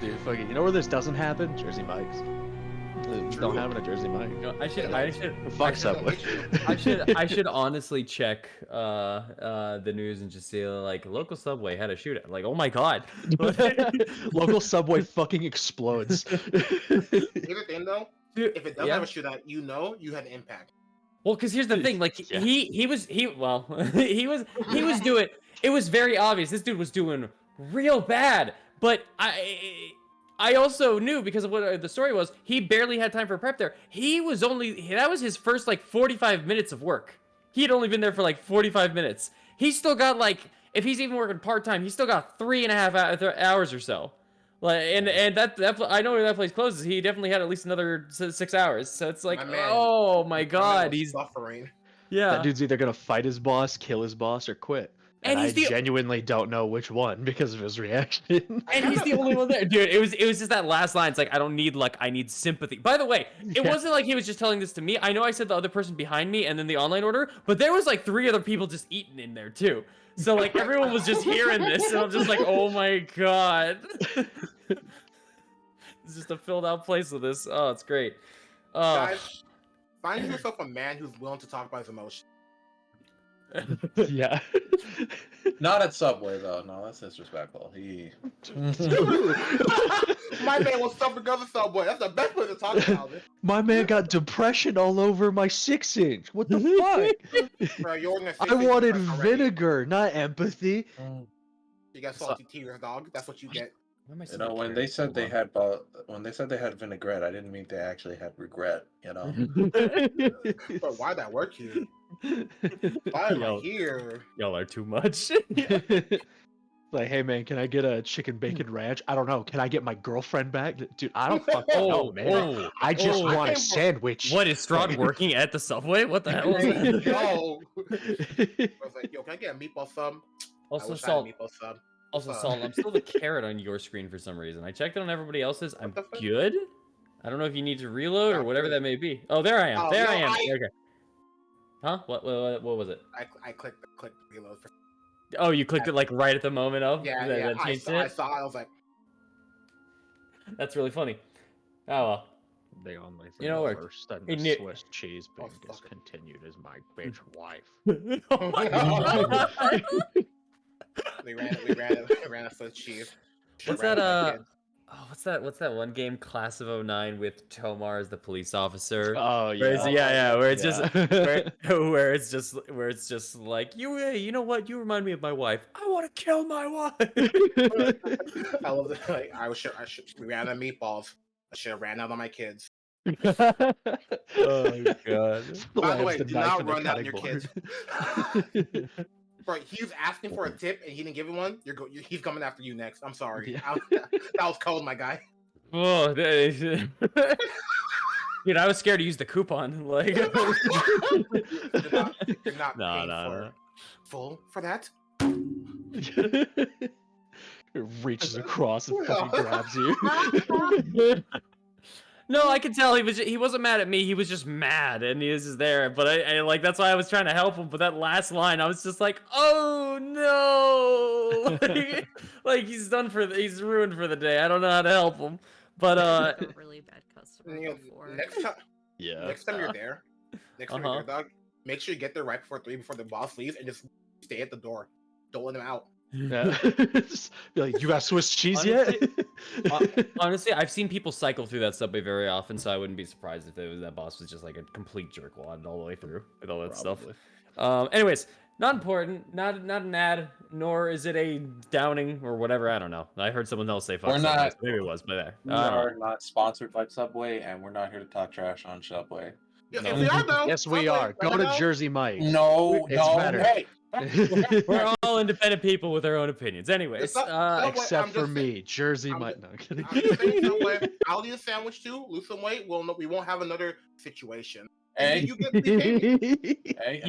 Dude, fucking, you know where this doesn't happen? Jersey Mike's. Don't have it at Jersey Mike. No, Fuck Subway. I should honestly check the news and just see like local Subway had a shootout. Like, oh my god. Local Subway fucking explodes. Here's the thing though, Dude, if it does have a shootout, you know you had an impact. Well, because here's the thing, like Yeah. he was doing. It was very obvious. This dude was doing real bad, but I also knew because of what the story was. He barely had time for prep there. That was his first like 45 minutes of work. He had only been there for like 45 minutes. He still got like, if he's even working part time, he still got 3.5 hours or so. Like, and that I know where that place closes. He definitely had at least another 6 hours. So it's like, oh my god, he's suffering. Yeah, That dude's either gonna fight his boss, kill his boss, or quit. And I genuinely don't know which one because of his reaction. And he's the only one there, dude. It was just that last line. It's like, I don't need luck, I need sympathy. By the way, it wasn't like he was just telling this to me. I know I said the other person behind me and then the online order, but there was like 3 other people just eating in there too. So like everyone was just hearing this, and I'm just like, oh my god. It's just a filled out place with this. Oh, it's great. Guys, find yourself a man who's willing to talk about his emotions. Yeah. Not at Subway though. No, that's disrespectful. My man will suffer because of Subway. That's the best way to talk about it. My man got depression all over my 6-inch. What the fuck? Bro, you're in a I wanted vinegar, not empathy. You got salty tears, dog. That's what you get. You know, when they said they had vinaigrette, I didn't mean they actually had regret. You know. Bro, why'd that work here? Why am I here? Y'all are too much. Like, hey man, can I get a chicken bacon ranch? I don't know. Can I get my girlfriend back? Dude, I don't fucking know, man. I just want a sandwich. What, is Strahd working at the Subway? What the hell is that? Yo. I was like, yo, can I get a meatball sub? Also, I Salt. meatball sub. Also, Salt, I'm still the carrot on your screen for some reason. I checked it on everybody else's. I'm good. I don't know if you need to reload or whatever that may be. Oh, there I am. There I am. Okay. Huh? What was it? I clicked reload. Oh, you clicked it like right at the moment of? Yeah. I saw. I was like, that's really funny. Oh well. They only You know what? worse than the Swiss cheese being discontinued as my bitch wife. Oh my god. we ran a Swiss cheese. What's that? What's that one game? Class of 09 with Tomar as the police officer. Oh yeah. Where it's just where it's just like you know what? You remind me of my wife. I want to kill my wife. I love it. Like, we ran out of meatballs. I should have ran out on my kids. Oh god. By the way, do not run out on your kids. Bro, he was asking for a tip and he didn't give him one. He's coming after you next. I'm sorry. Yeah. That was cold, my guy. Oh, dude, I was scared to use the coupon. Like, you're not no. Full for that. It reaches across and fucking grabs you. No, I could tell he wasn't mad at me. He was just mad, and he was just there. But I like that's why I was trying to help him. But that last line, I was just like, oh no, like he's ruined for the day. I don't know how to help him. But a really bad customer before. Next time you're there, dog, make sure you get there right before 3 before the boss leaves, and just stay at the door. Don't let him out. Yeah. Be like, you got Swiss cheese yet? Honestly, I've seen people cycle through that Subway very often, so I wouldn't be surprised if that boss was just like a complete jerkwad all the way through with all that stuff. Anyways, not important, not an ad, nor is it a downing or whatever. I don't know. I heard someone else say fuck Subway. Maybe it was, but there. We are not sponsored by Subway, and we're not here to talk trash on Subway. If we are, though, Yes, we are. Go to Jersey Mike. No, better. Hey. We're all independent people with our own opinions. Anyways, except for me, Jersey Mike. No, I'm kidding. I'll eat a sandwich too. Lose some weight. We won't have another situation. Hey, you get hey, I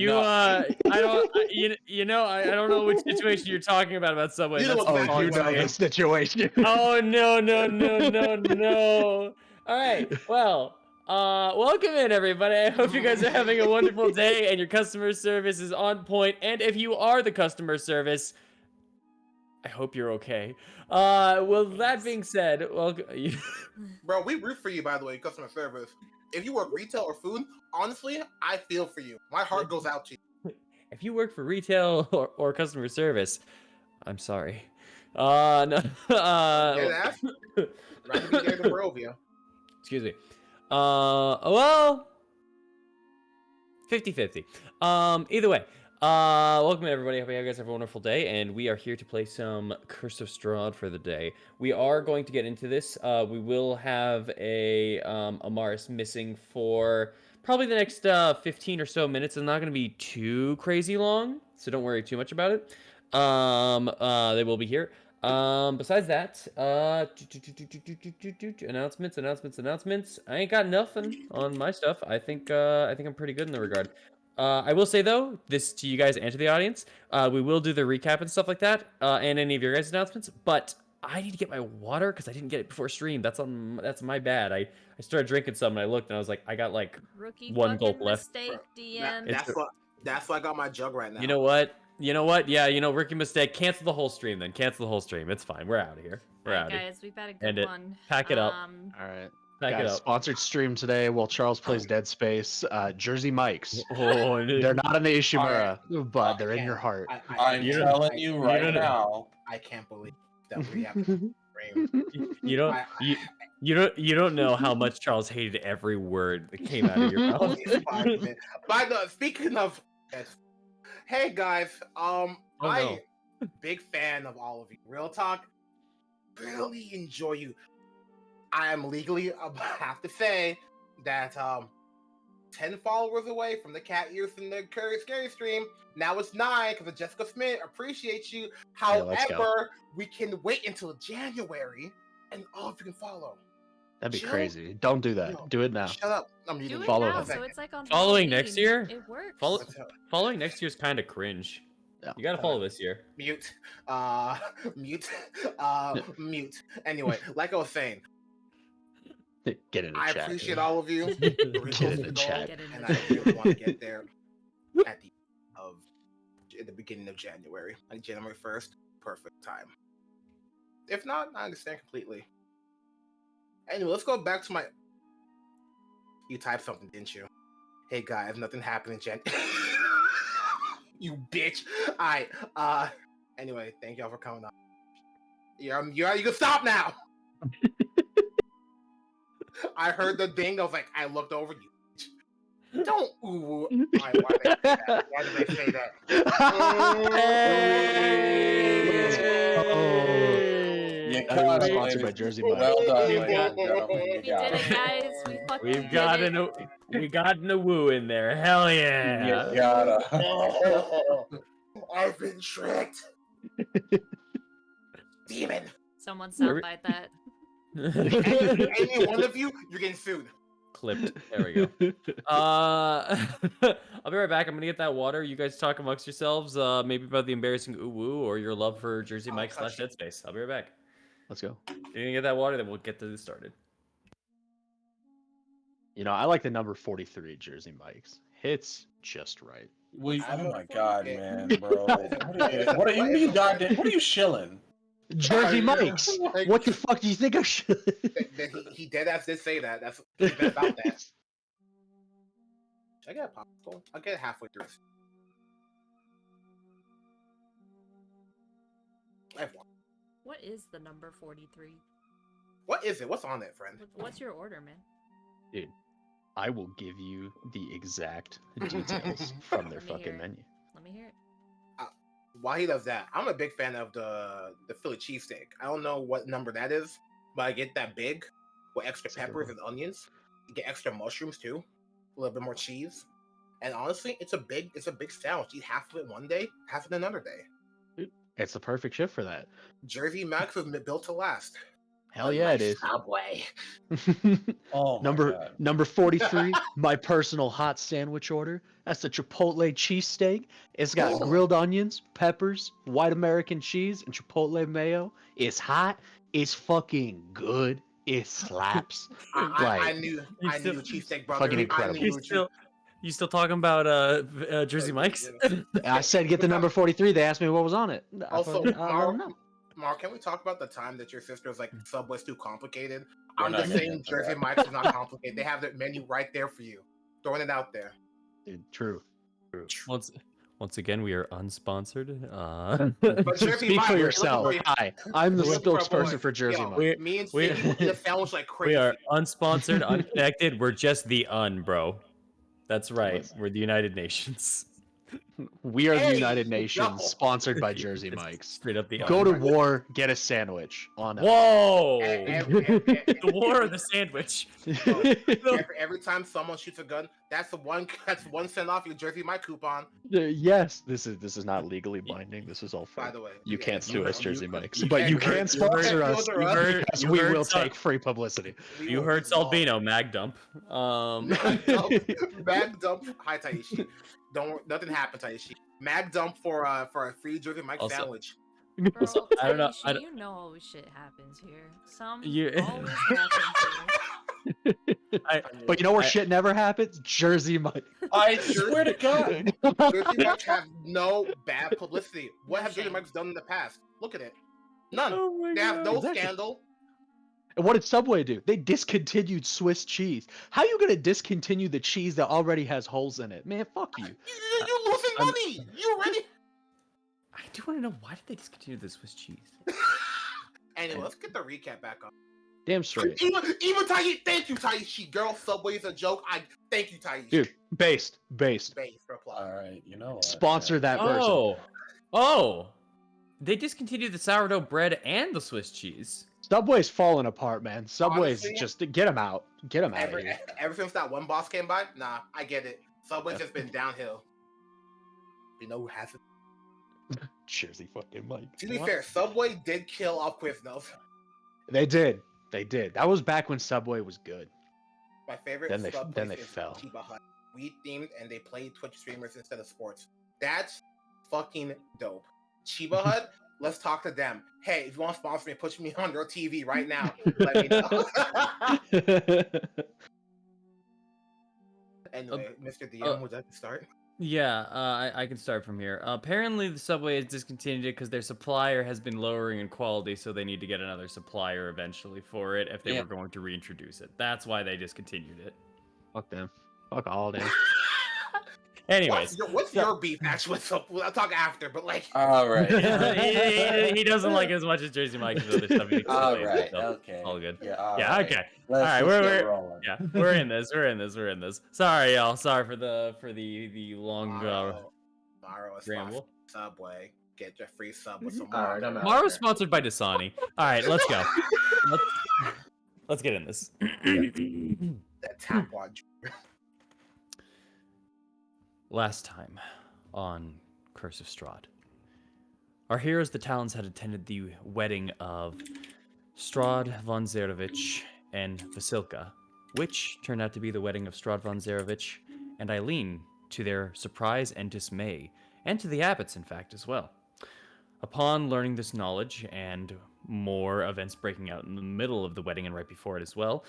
don't know which situation you're talking about Subway. You know this situation. Oh no. All right, well. Welcome in, everybody. I hope you guys are having a wonderful day and your customer service is on point. And if you are the customer service, I hope you're okay. Well, that being said, well, Bro, we root for you, by the way, customer service. If you work retail or food, honestly, I feel for you. My heart goes out to you. if you work for retail or customer service, I'm sorry. No, Dead ass. Rather be there than Barovia. excuse me. Well, 50-50. Either way, welcome everybody. Hope you guys have a wonderful day, and we are here to play some Curse of Strahd for the day. We are going to get into this. We will have a Amaris missing for probably the next 15 or so minutes. It's not going to be too crazy long, so don't worry too much about it. They will be here. Besides that, announcements. I ain't got nothing on my stuff. I think I'm pretty good in the regard. I will say though, this to you guys and to the audience, we will do the recap and stuff like that, and any of your guys' announcements. But I need to get my water because I didn't get it before stream. That's my bad. I started drinking some and I looked and I was like, I got like Rookie one gulp fucking left. mistake, DM. That's why I got my jug right now. You know what? Yeah, rookie mistake. Cancel the whole stream then. Cancel the whole stream. It's fine. We're out of here. We're out of here. Guys, we've had a good End it. one. Pack it up. All right. Pack it Guys, up. sponsored stream today while Charles plays Dead Space. Jersey Mikes. Oh, They're not in the Ishimura, but they're in can't. your heart. I'm telling you right now. I can't believe that we have Rain. You don't know how much Charles hated every word that came out of your mouth. By the speaking of, hey guys, I'm big fan of all of you. Real talk, really enjoy you. I am legally have to say that 10 followers away from the cat ears in the scary stream. Now it's 9 because of Jessica Smith. Appreciate you. However, we can wait until January and all of you can follow. That'd be crazy. Don't do that. No, do it now. Shut up. I'm Do muting it follow now, them. so it's like on Following Halloween. next year? It works. Following next year's kind of cringe. Yeah. You gotta follow this year. Mute. Mute. Anyway, like I was saying, Get in the I chat. appreciate all of you. Get in the chat. Get in And the I chat. really want to get there at the beginning of January. Like January 1st, perfect time. If not, I understand completely. Anyway, let's go back to my. You typed something, didn't you? Hey guys, nothing happened in January. You bitch. Alright. Anyway, thank y'all for coming on. You can stop now. I heard the ding. I was like, I looked over you. Don't ooh. Why did they say that? You That got was it, sponsored ladies. by Jersey Well Mike. done, ladies and gentlemen. You We got did it, it. guys. We fucking We got a woo in there. Hell yeah. You gotta. I've been tricked. Demon. Someone soundbite that. Any one of you, you're getting sued. Clipped. There we go. I'll be right back. I'm gonna get that water. You guys talk amongst yourselves, maybe about the embarrassing woo or your love for Jersey Mike / Dead Space. I'll be right back. Let's go. You're gonna get that water, then we'll get this started. I like the number 43 Jersey Mikes. Hits just right. Oh my god, man, bro. What are you goddamn? What are you shilling? Jersey Mikes. What the fuck do you think I should? He dead ass did say that. That's he's been about that. Should I get a popsicle? I'll get it halfway through. I have one. What is the number 43? What is it? What's on it, friend? What's your order, man? Dude, I will give you the exact details from their Let me hear fucking it. menu. Let me hear it. While he does that, I'm a big fan of the Philly cheesesteak. I don't know what number that is, but I get that big with extra That's a good peppers one. and onions. You get extra mushrooms too, a little bit more cheese, and honestly, it's a big sandwich. Eat half of it one day, half of it another day. It's the perfect shift for that. Jersey Max was built to last. Hell yeah, it is. Subway. Oh my god. Number 43, my personal hot sandwich order. That's the Chipotle cheesesteak. It's got grilled onions, peppers, white American cheese, and Chipotle mayo. It's hot. It's fucking good. It slaps. I knew still- the cheesesteak, brother. Fucking incredible. You still talking about Jersey Mike's? I said get the number 43. They asked me what was on it. I Also, fucking- I don't know. Mark, can we talk about the time that your sister was like, Subway's too complicated? We're I'm not just getting saying into Jersey that. Mike's is not complicated. They have their menu right there for you. Throwing it out there. Dude, true. Once again, we are unsponsored. But Jersey Speak Mike, for we're yourself. looking for you. Hi, I'm the We're looking for a boy. spokesperson for Jersey Yo, Mike. Me and we- Steve eat a sandwich like we crazy. are unsponsored, unconnected. We're just the bro. That's right. Listen. We're the United Nations. We are the Hey, United Nations, no. sponsored by Jersey Just Mike's. Straight up the Go to un. war, get a sandwich. On us. Whoa! Every The war or the sandwich? every time someone shoots a gun, that's one cent off your Jersey Mike coupon. Yes, this is not legally binding. This is all By fake. the way, You can't sue us, Jersey Mike's, you- but you you heard- can you sponsor heard- us you heard- because you we heard will some- take free publicity. You heard Salvino, mag dump. Mag dump. Hi Taishi. Nothing happened, Taishi. Mag dump for a free Jersey Mike Also- sandwich. Bro, I don't know- Taishi, I don't- you know always shit happens here. You- Always happens here. But you know where I- shit never happens? Jersey Mike. I swear to God. Jersey Mike's have no bad publicity. What have Jersey Shame. Mike's done in the past? Look at it. None. Oh my They have no Exactly. scandal. And what did Subway do? They discontinued Swiss cheese. How you gonna discontinue the cheese that already has holes in it? Man, fuck you. You're losing I'm- money. You ready? I do want to know, why did they discontinue the Swiss cheese? Anyway, let's get the recap back on. Damn straight. Even Taishi, thank you, Taishi. Girl, Subway is a joke. I thank you, Taishi. Dude, based. Base reply. All right, you know what? Sponsor that person. Oh! They discontinued the sourdough bread and the Swiss cheese. Subway's falling apart, man. Subway's Honestly, just get him out. Get him out of Ever, here. ever since that one boss came by, nah, I get it. Subway's just been downhill. You know who hasn't? Jersey fucking Mike. To be What? fair, Subway did kill off Quiznos. They did. They did. That was back when Subway was good. My favorite Then they- sub then place they is fell. Chiba Hut. Weed themed, and they play Twitch streamers instead of sports. That's fucking dope. Chiba Hut, let's talk to them. Hey, if you want to sponsor me, push me on your TV right now. Let me know. Anyway, Mr. DM, would you like to start? Yeah, I can start from here. Apparently, the Subway has discontinued it because their supplier has been lowering in quality, so they need to get another supplier eventually for it if they Yeah. were going to reintroduce it. That's why they discontinued it. Fuck them. Fuck all them. Anyways, What's your beef actually with Subway? I'll talk after, but like, All right. he doesn't like it as much as Jersey Mike's other stuff. He thinks All Subway is right. stuff. Okay. All good. Yeah. all Yeah, right. okay. Let's, All right, let's we're- get rolling. Yeah, we're in this. We're in this. Sorry, y'all. Sorry for the long Maro is ramble. Subway. Get your free sub with some All right, I'm out. Mara was sponsored by Dasani. All right, let's go. Let's get in this. That tap watch. Last time on Curse of Strahd, our heroes, the Talons, had attended the wedding of Strahd von Zarovich and Vasilka, which turned out to be the wedding of Strahd von Zarovich and Eileen, to their surprise and dismay, and to the abbots, in fact, as well. Upon learning this knowledge, and more events breaking out in the middle of the wedding and right before it as well,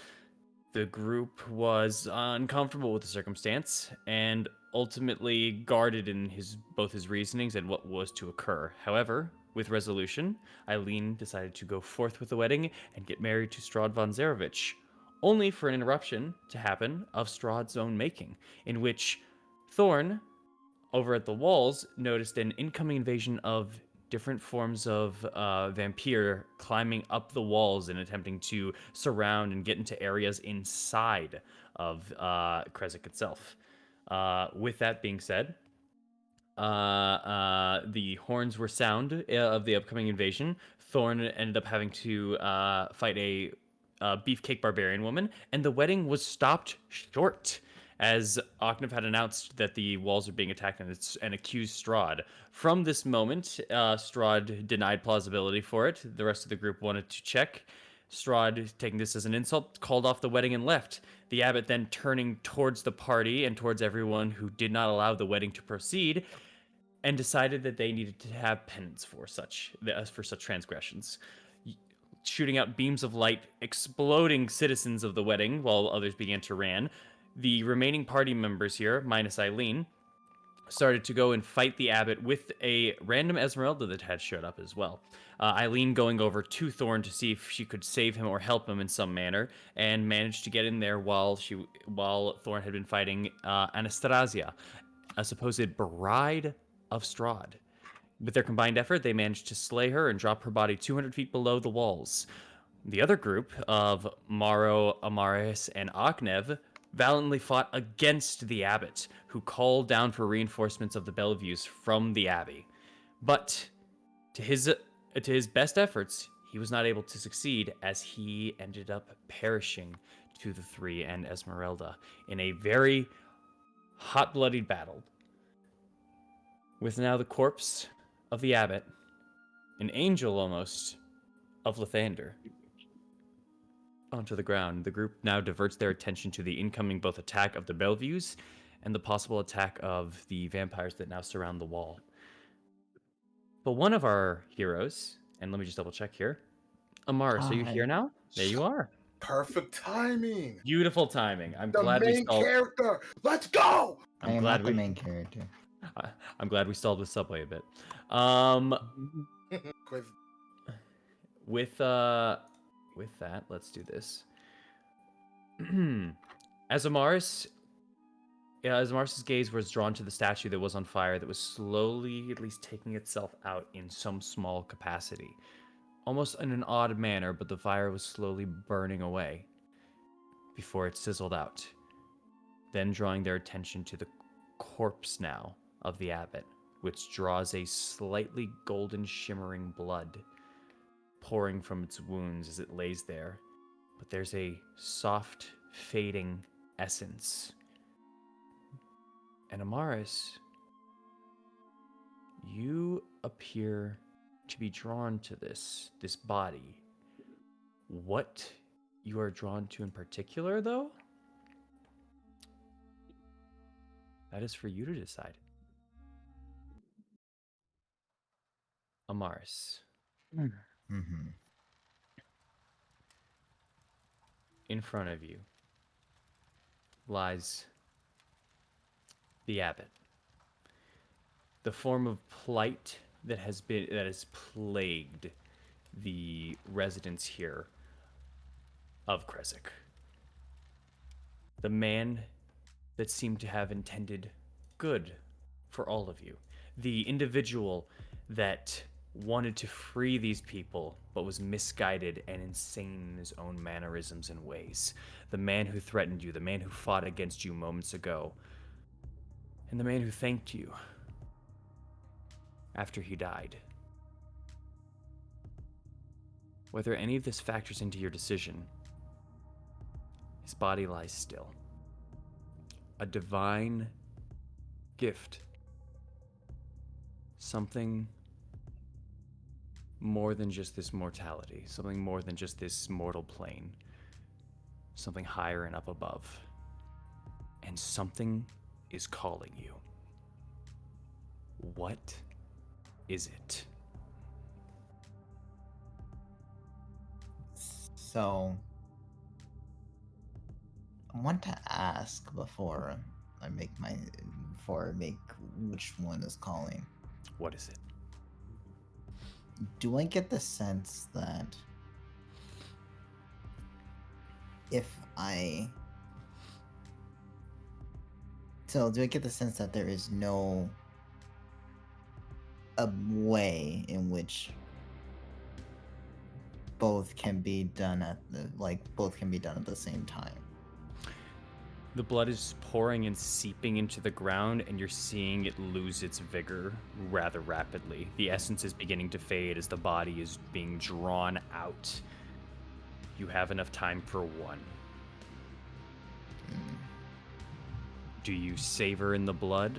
the group was uncomfortable with the circumstance and ultimately guarded in both his reasonings and what was to occur. However, with resolution, Eileen decided to go forth with the wedding and get married to Strahd von Zarovich, only for an interruption to happen of Strahd's own making, in which Thorn, over at the walls, noticed an incoming invasion of different forms of vampire climbing up the walls and attempting to surround and get into areas inside of Krezk itself. With that being said, the horns were sound of the upcoming invasion. Thorn ended up having to fight a beefcake barbarian woman, and the wedding was stopped short as Octave had announced that the walls were being attacked and accused Strahd. From this moment, Strahd denied plausibility for it. The rest of the group wanted to check. Strahd, taking this as an insult, called off the wedding and left. The abbot then turning towards the party and towards everyone who did not allow the wedding to proceed, and decided that they needed to have penance for such transgressions. Shooting out beams of light, exploding citizens of the wedding while others began to ran. The remaining party members here, minus Eileen, started to go and fight the abbot with a random Esmeralda that had showed up as well. Eileen going over to Thorn to see if she could save him or help him in some manner, and managed to get in there while Thorn had been fighting Anastasia, a supposed bride of Strahd. With their combined effort, they managed to slay her and drop her body 200 feet below the walls. The other group of Maro, Amaris, and Aknev valiantly fought against the abbot, who called down for reinforcements of the Bellevues from the abbey. But to his best efforts, he was not able to succeed, as he ended up perishing to the three and Esmeralda in a very hot-blooded battle. With now the corpse of the abbot, an angel almost, of Lathander, onto the ground, the group now diverts their attention to the incoming both attack of the Bellevues and the possible attack of the vampires that now surround the wall. But one of our heroes, and let me just double check here. Amaris, are you here now? There you are. Perfect timing. Beautiful timing. I'm The glad we main stalled. character. Let's go. I am not the main character. I'm glad we stalled with Subway a bit. Quiz. With that, let's do this. As Amaris's gaze was drawn to the statue that was on fire, that was slowly, at least, taking itself out in some small capacity. Almost in an odd manner, but the fire was slowly burning away before it sizzled out. Then drawing their attention to the corpse now of the abbot, which draws a slightly golden shimmering blood pouring from its wounds as it lays there. But there's a soft, fading essence. And Amaris, you appear to be drawn to this body. What you are drawn to in particular, though, that is for you to decide. Amaris. Mm-hmm. In front of you lies the abbot. The form of plight that has plagued the residents here of Kresik. The man that seemed to have intended good for all of you. The individual that wanted to free these people, but was misguided and insane in his own mannerisms and ways. The man who threatened you, the man who fought against you moments ago, and the man who thanked you after he died. Whether any of this factors into your decision, his body lies still. A divine gift. Something more than just this mortality. Something more than just this mortal plane. Something higher and up above. And something is calling you. What is it? So, I want to ask before I make which one is calling. What is it? Do I get the sense that do I get the sense that there is no a way in which both can be done at the same time? The blood is pouring and seeping into the ground, and you're seeing it lose its vigor rather rapidly. The essence is beginning to fade as the body is being drawn out. You have enough time for one. Do you savor in the blood,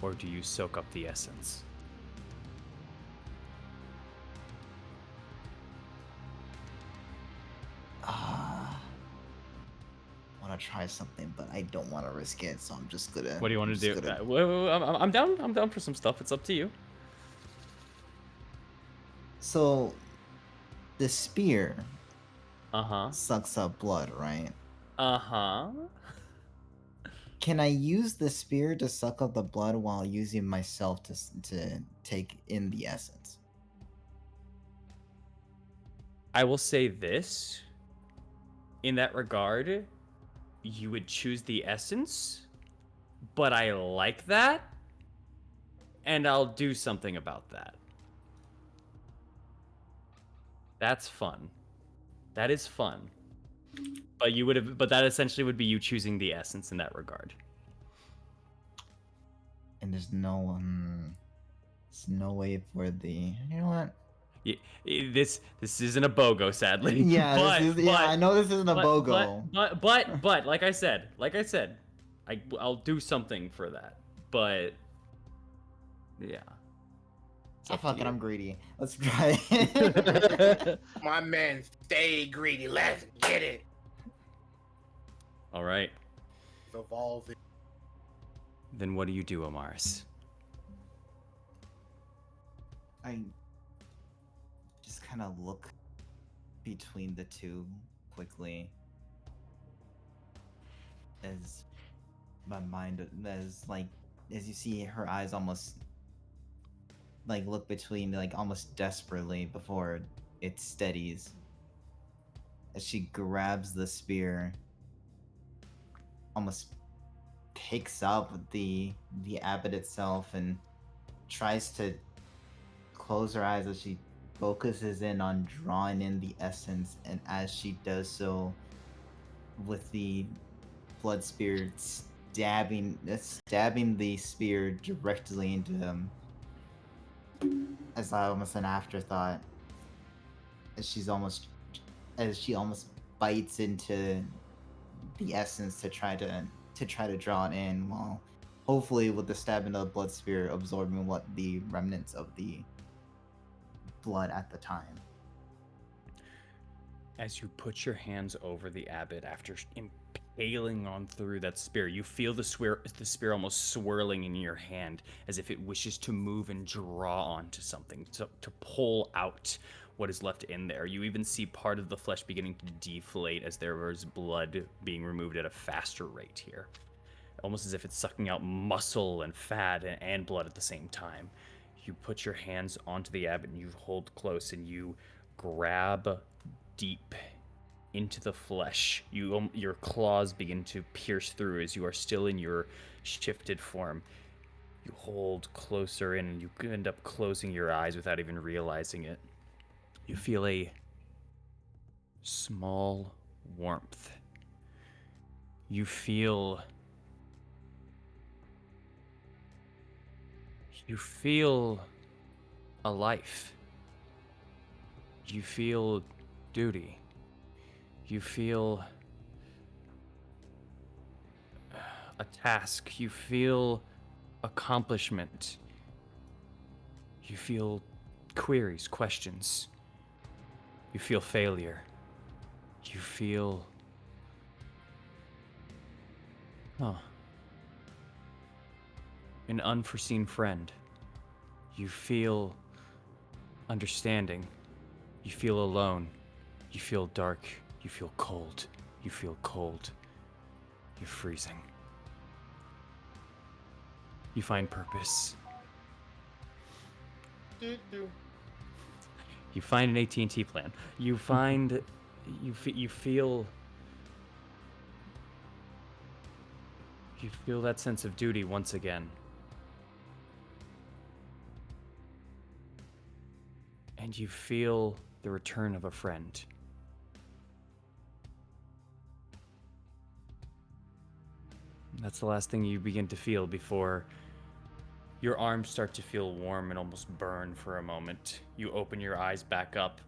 or do you soak up the essence? I want to try something, but I don't want to risk it, so I'm just gonna. What do you want to do? I'm down. I'm down for some stuff. It's up to you. So, the spear. Uh-huh. Sucks up blood, right? Uh-huh. Can I use the spear to suck up the blood while using myself to take in the essence? I will say this. In that regard, you would choose the essence, but I like that, and I'll do something about that. That's fun. That is fun. But that essentially would be you choosing the essence in that regard. And there's no way for the, you know what? This isn't a BOGO, sadly. Yeah, but, I know this isn't a BOGO. But like I said, I'll do something for that. But yeah. Fuck it, I'm greedy. Let's try it. My man, stay greedy. Let's get it. All right. It's evolving. Then what do you do, Amaris? I just kind of look between the two quickly as my mind, as you see her eyes almost look between, almost desperately before it steadies as she grabs the spear, almost picks up the abbot itself and tries to close her eyes as she focuses in on drawing in the essence. And as she does so, with the blood spear stabbing the spear directly into him, as almost an afterthought, as she almost bites into the essence to try to draw it in, while hopefully with the stabbing of the blood spear absorbing what the remnants of the blood at the time. As you put your hands over the abbot after impaling on through that spear, you feel the spear almost swirling in your hand as if it wishes to move and draw onto something, to pull out what is left in there. You even see part of the flesh beginning to deflate as there was blood being removed at a faster rate here. Almost as if it's sucking out muscle and fat and blood at the same time. You put your hands onto the abbot and you hold close and you grab deep into the flesh. Your claws begin to pierce through as you are still in your shifted form. You hold closer in and you end up closing your eyes without even realizing it. You feel a small warmth. You feel a life. You feel duty. You feel a task. You feel accomplishment. You feel queries, questions. You feel failure. You feel... an unforeseen friend. You feel understanding. You feel alone. You feel dark. You feel cold. You feel cold. You're freezing. You find purpose. You find an AT&T plan. You find... you feel... You feel that sense of duty once again. And you feel the return of a friend. That's the last thing you begin to feel before your arms start to feel warm and almost burn for a moment. You open your eyes back up.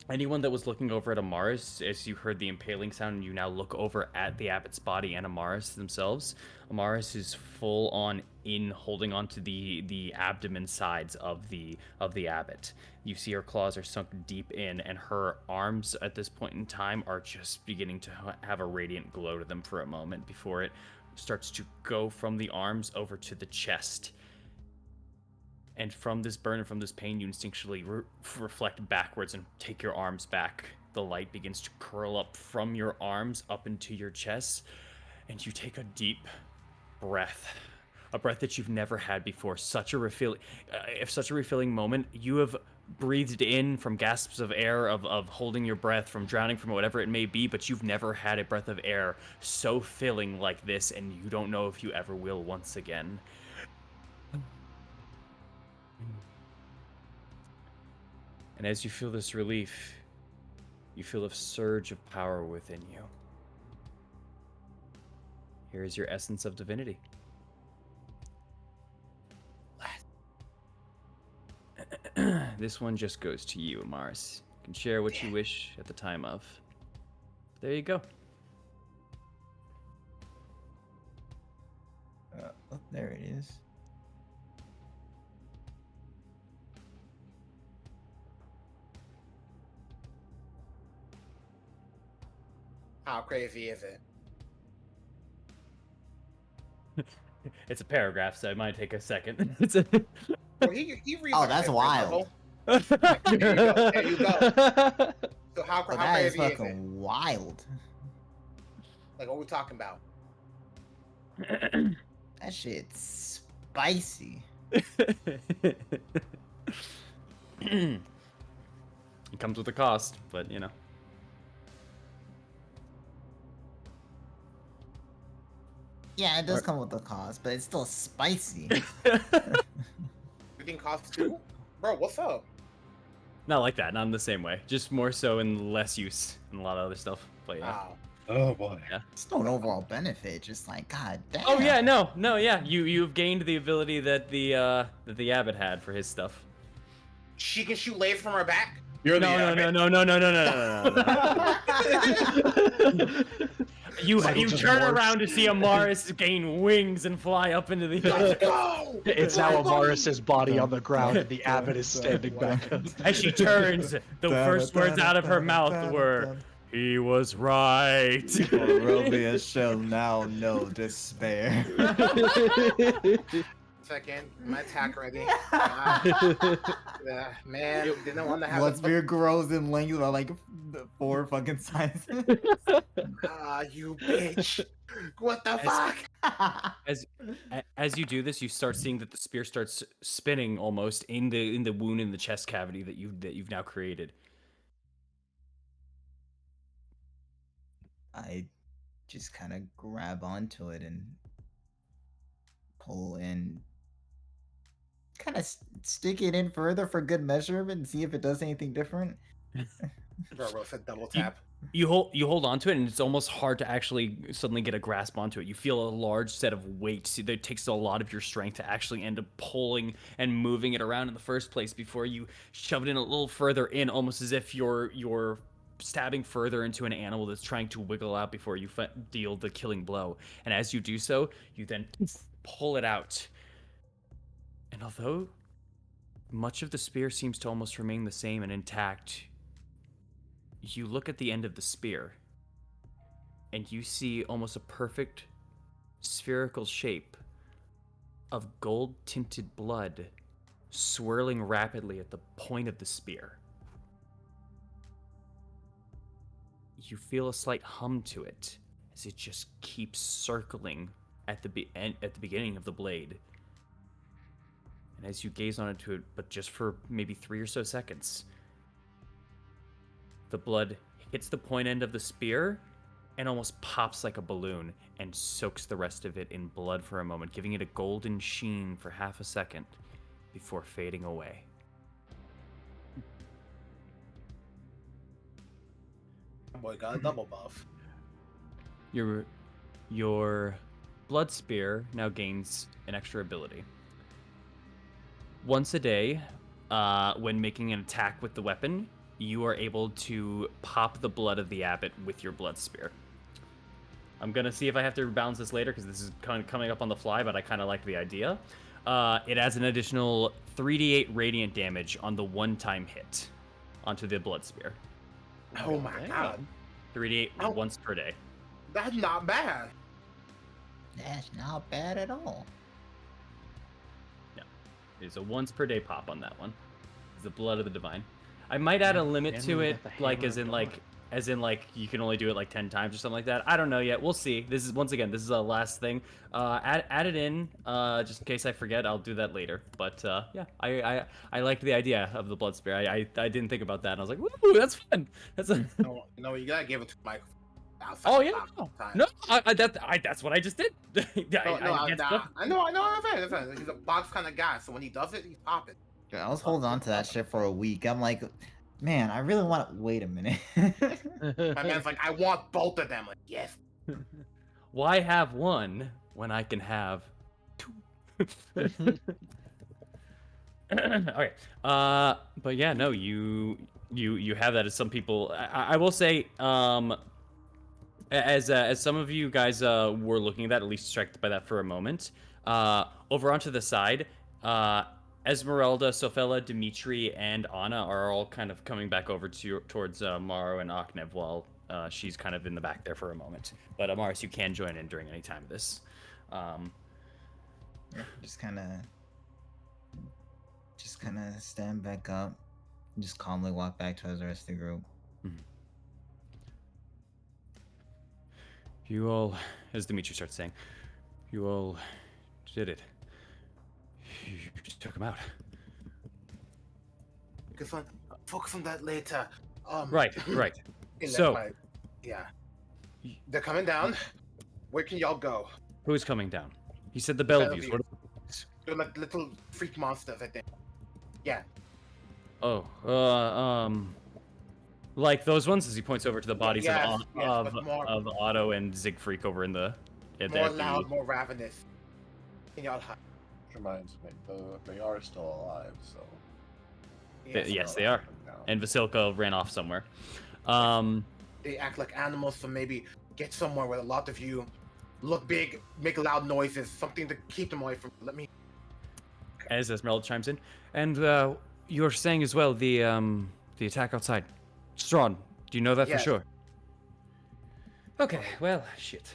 Anyone that was looking over at Amaris, as you heard the impaling sound, you now look over at the abbot's body and Amaris themselves. Amaris is full on in holding onto the abdomen sides of the abbot. You see her claws are sunk deep in, and her arms at this point in time are just beginning to have a radiant glow to them for a moment before it starts to go from the arms over to the chest. And from this burn and from this pain, you instinctually reflect backwards and take your arms back. The light begins to curl up from your arms up into your chest, and you take a deep breath. A breath that you've never had before. Such a refilling moment. You have breathed in from gasps of air, of holding your breath, from drowning, from whatever it may be, but you've never had a breath of air so filling like this, and you don't know if you ever will once again. And as you feel this relief, you feel a surge of power within you. Here is your essence of divinity. This one just goes to you, Mars. You can share what you wish at the time of. There you go. Oh, there it is. How crazy is it? It's a paragraph, so it might take a second. Well, he reads Oh, like a that's fifth grade wild. level. There you go. There you go. So how Oh, that is crazy is it? fucking wild. Like, what we talking about? That shit's spicy. It comes with a cost, but you know. Yeah, it does come with a cost, but it's still spicy. You think costs too? Bro, what's up? Not like that, not in the same way. Just more so in less use and a lot of other stuff. But yeah. Wow. Oh boy. Yeah. It's no overall benefit, just like, god damn. Oh yeah, no, yeah. You've gained the ability that the abbot had for his stuff. She can shoot lasers from her back? You're the No. You just turn morphs. around to see Amaris gain wings and fly up into the Let's go! It's now Amaris's body on the ground, and the abbot is standing back up. As she turns, the first words out of her mouth were, "He was right." Barovia shall now know despair. Second, my attack ready. Man, didn't want to have Blood spear grows in length by like 4 fucking sizes. You bitch. What the fuck? As you do this, you start seeing that the spear starts spinning almost in the wound in the chest cavity that you've now created. I just kind of grab onto it and pull in, kind of stick it in further for good measure and see if it does anything different. Bro said double tap. You hold onto it, and it's almost hard to actually suddenly get a grasp onto it. You feel a large set of weight that takes a lot of your strength to actually end up pulling and moving it around in the first place before you shove it in a little further in, almost as if you're stabbing further into an animal that's trying to wiggle out before you deal the killing blow. And as you do so, you then pull it out. And although much of the spear seems to almost remain the same and intact, you look at the end of the spear, and you see almost a perfect spherical shape of gold-tinted blood swirling rapidly at the point of the spear. You feel a slight hum to it as it just keeps circling at the beginning of the blade. And as you gaze onto it, but just for maybe 3 or so seconds, the blood hits the point end of the spear and almost pops like a balloon and soaks the rest of it in blood for a moment, giving it a golden sheen for half a second before fading away. Boy got a double buff. Your blood spear now gains an extra ability. Once a day, when making an attack with the weapon, you are able to pop the blood of the abbot with your blood spear. I'm gonna see if I have to balance this later because this is kind of coming up on the fly, but I kind of like the idea. It adds an additional 3d8 radiant damage on the one-time hit onto the blood spear. Oh my god. 3d8 Oh. once per day. That's not bad. That's not bad at all. It's a once per day pop on that one. It's the blood of the divine. I might add a limit to it, like as in like As in, like, you can only do it like 10 times or something like that. I don't know yet. We'll see. This is, once again, this is a last thing. Add it in, just in case I forget. I'll do that later. But yeah, I liked the idea of the blood spear. I didn't think about that, and I was like, woo, that's fun. That's a... No, you gotta give it to Mike. Oh yeah, no, that's what I just did. I know. I'm fine. He's a box kind of guy, so when he does it, he's popping. I was holding on to that shit for a week. I'm like, man, I really want. Wait a minute. My man's like, I want both of them. Like, yes. Why have one when I can have two? Okay. But yeah, no, you have that. As some people, I will say, as some of you guys were looking at that, at least distracted by that for a moment, over onto the side, Esmeralda, Sophella, Dimitri, and Anna are all kind of coming back over towards Maro and Aknev while she's kind of in the back there for a moment. But Amaris, you can join in during any time of this. Yeah, just kind of stand back up, just calmly walk back towards the rest of the group. Mm-hmm. You all, as Dimitri starts saying, you all did it. You just took him out. Focus on that later. Right. So, yeah, they're coming down. Where can y'all go? Who's coming down? He said the Bellevues. What? They're like little freak monsters, I think. Yeah. Oh, like those ones, as he points over to the bodies of Otto and Siegfried over in the... More loud, more ravenous. Can y'all hide? Reminds me, they are still alive, so... Yes, they are. And Vasilka ran off somewhere. They act like animals, so maybe get somewhere where a lot of you look big, make loud noises, something to keep them away from... Let me... As Esmeralda chimes in. And you're saying as well, the attack outside. Strahd, do you know that for sure? Okay, well, shit.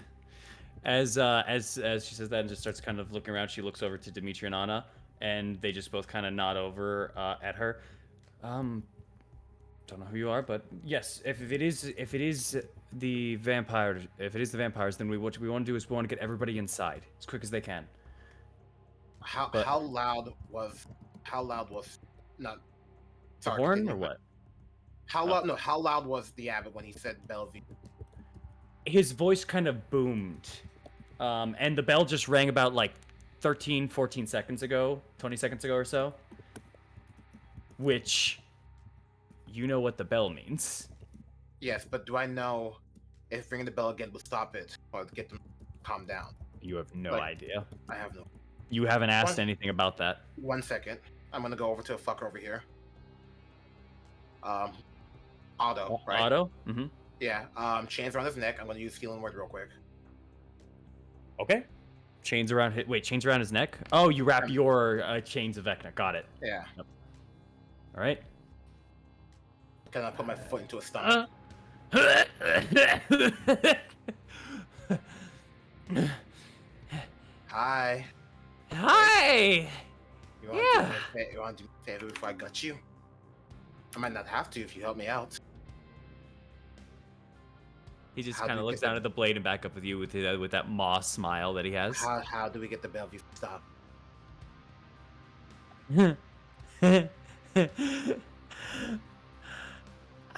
As she says that and just starts kind of looking around, she looks over to Dimitri and Anna, and they just both kind of nod over at her. Don't know who you are, but yes, if it is the vampires, then what we want to do is we want to get everybody inside as quick as they can. How loud was not the horn or what? How loud was the abbot when he said Bellevue? His voice kind of boomed. And the bell just rang about like 13, 14 seconds ago, 20 seconds ago or so. Which, you know what the bell means. Yes, but do I know if ringing the bell again will stop it or get them to calm down? You have no idea. I have no. You haven't asked anything about that. 1 second. I'm gonna go over to a fucker over here. Otto, right? Otto? Mm-hmm. Yeah, chains around his neck. I'm gonna use healing word real quick. Okay. Chains around his neck? Oh, you wrap your chains of Vecna. Got it. Yeah. Yep. All right. Can I put my foot into his stomach? Hi. Hi! You want to do me a favor before I gut you? I might not have to if you help me out. He just kind of looks down at the blade and back up with you with that moss smile that he has. How do we get the Bellevue to stop?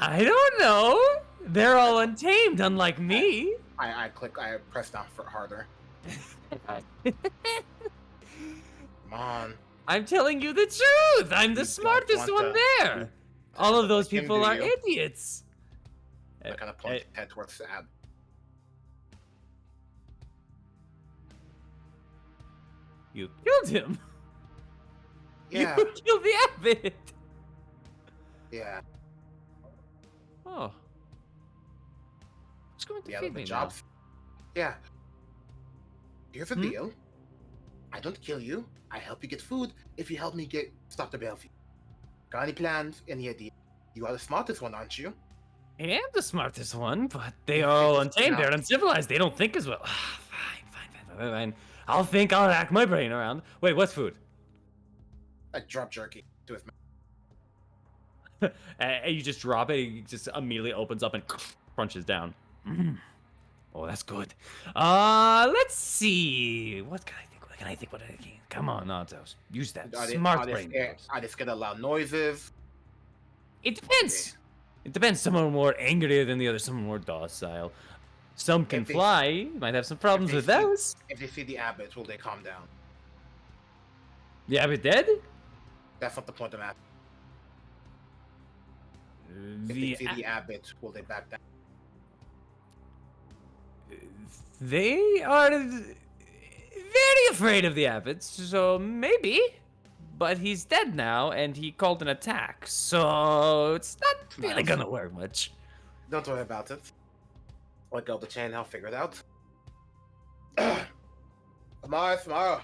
I don't know. They're all untamed, unlike me. I press down for harder. Come on. I'm telling you the truth. I'm the smartest one there. All of those people are idiots. I kind of point head towards the ab. You killed him. Yeah. You killed the abbot. Yeah. Oh. What's going to feed me now? Yeah. Here's the deal. I don't kill you. I help you get food if you help me stop the Bellevue. Got any plans? Any idea? You are the smartest one, aren't you? I am the smartest one, but they are all untamed. They're uncivilized. They don't think as well. Fine. I'll rack my brain around. Wait, what's food? I drop jerky to his And you just drop it. It just immediately opens up and crunches down. Oh, that's good. Let's see. What can I think? What can I think? What can I think? Come on, Natos. Use that smart brain. Are they scared of loud noises? It depends. It depends. Some are more angrier than the others. Some are more docile. Some can If they- fly. Might have some problems with those. If they see the abbots, will they calm down? The abbot dead? That's not the point I'm asking. If The they see the abbots, will they back down? They are very afraid of the abbots, so maybe. But he's dead now, and he called an attack, so it's not really gonna work much. Don't worry about it. Let go of the chain, I'll figure it out. Tomorrow.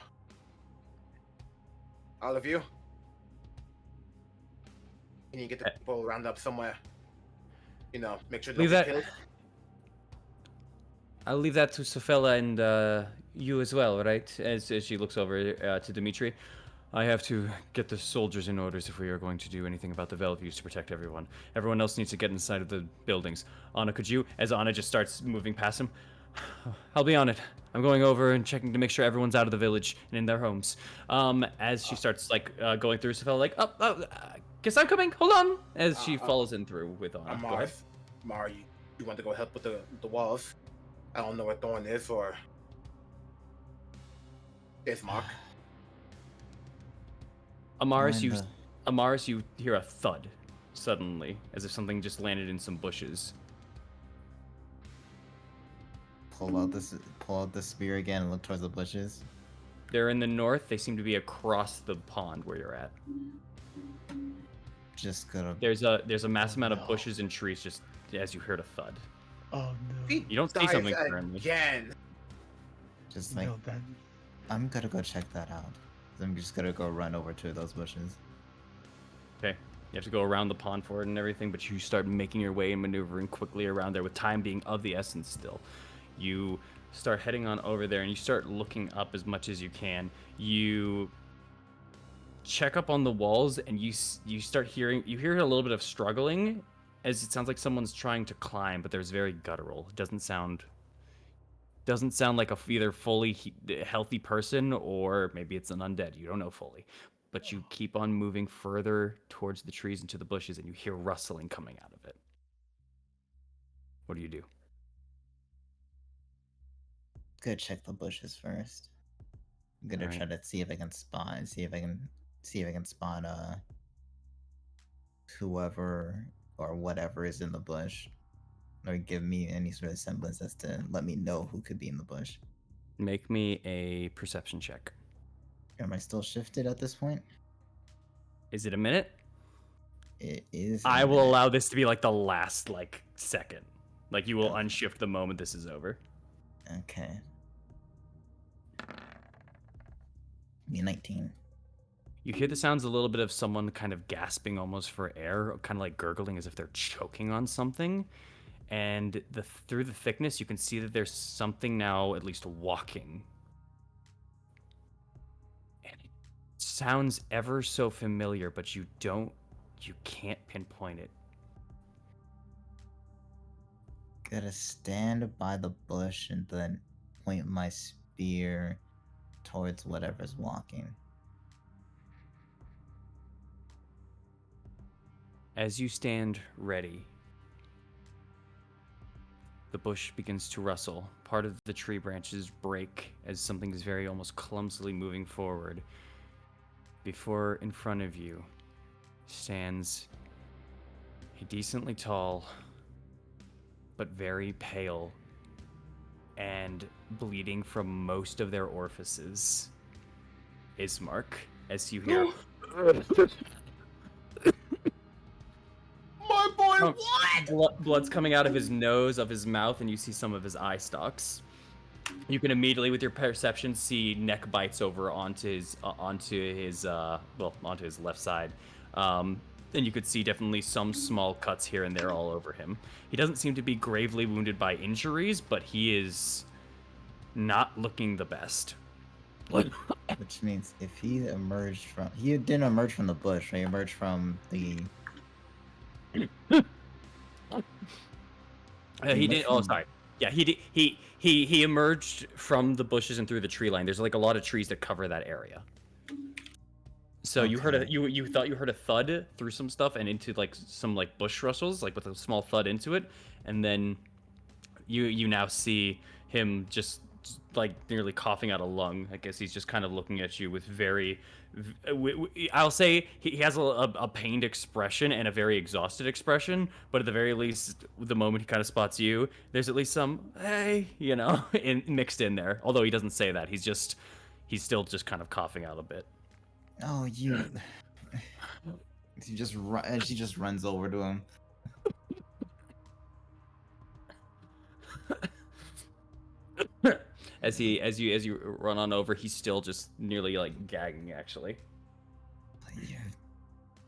All of you. Can you get the people round up somewhere? You know, make sure they Leave don't that- get killed. I'll leave that to Sofella and you as well, right? As she looks over to Dimitri. I have to get the soldiers in orders if we are going to do anything about the Velviews to protect everyone. Everyone else needs to get inside of the buildings. Anna, could you? As Anna just starts moving past him. I'll be on it. I'm going over and checking to make sure everyone's out of the village and in their homes. As she starts going through, Sofella guess I'm coming. Hold on. As she follows in through with Anna. Go ahead. Mar, you want to go help with the walls? I don't know what Thorn is or. There's Mark. Amaris, you hear a thud suddenly, as if something just landed in some bushes. Pull out the spear again and look towards the bushes. They're in the north. They seem to be across the pond where you're at. Just gonna. There's a mass amount of bushes and trees just as you heard a thud. Oh no. You don't see something currently. Again. Just like No, that... I'm gonna go check that out. I'm just gonna go run over to those bushes. Okay. You have to go around the pond for it and everything, but you start making your way and maneuvering quickly around there with time being of the essence still. You start heading on over there and you start looking up as much as you can. You check up on the walls and you hear a little bit of struggling as it sounds like someone's trying to climb, but there's very guttural. It doesn't sound like a either fully healthy person or maybe it's an undead. You don't know fully. But you keep on moving further towards the trees into the bushes and you hear rustling coming out of it. What do you do? Go check the bushes first. I'm gonna Alright. try to see if I can spot whoever or whatever is in the bush. Or give me any sort of semblance as to let me know who could be in the bush. Make me a perception check. Am I still shifted at this point? Is it a minute? It is. I will allow this to be like the last second. Like you will Okay. unshift the moment this is over. Okay. Me 19. You hear the sounds a little bit of someone kind of gasping almost for air, kind of like gurgling as if they're choking on something. And through the thickness, you can see that there's something now at least walking. And it sounds ever so familiar, but you can't pinpoint it. Gotta stand by the bush and then point my spear towards whatever's walking. As you stand ready, the bush begins to rustle. Part of the tree branches break as something is very almost clumsily moving forward. Before in front of you stands a decently tall but very pale and bleeding from most of their orifices Ismark, as you hear My boy, what? blood's coming out of his nose, of his mouth, and you see some of his eye stalks. You can immediately, with your perception, see neck bites over onto his left side. And you could see definitely some small cuts here and there all over him. He doesn't seem to be gravely wounded by injuries, but he is not looking the best. Which means if he didn't emerge from the bush, right? He emerged from the He did. Oh, sorry. Yeah, he did. He emerged from the bushes and through the tree line. There's like a lot of trees that cover that area. So you heard Okay. you thought you heard a thud through some stuff and into like some like bush rustles, like with a small thud into it, and then you now see him just like nearly coughing out a lung. I guess he's just kind of looking at you with very, I'll say he has a pained expression and a very exhausted expression, but at the very least, the moment he kind of spots you, there's at least some hey, mixed in there. Although he doesn't say that, he's still just kind of coughing out a bit. Oh, you. She just runs over to him. As you run on over, he's still just nearly like gagging. Actually, You're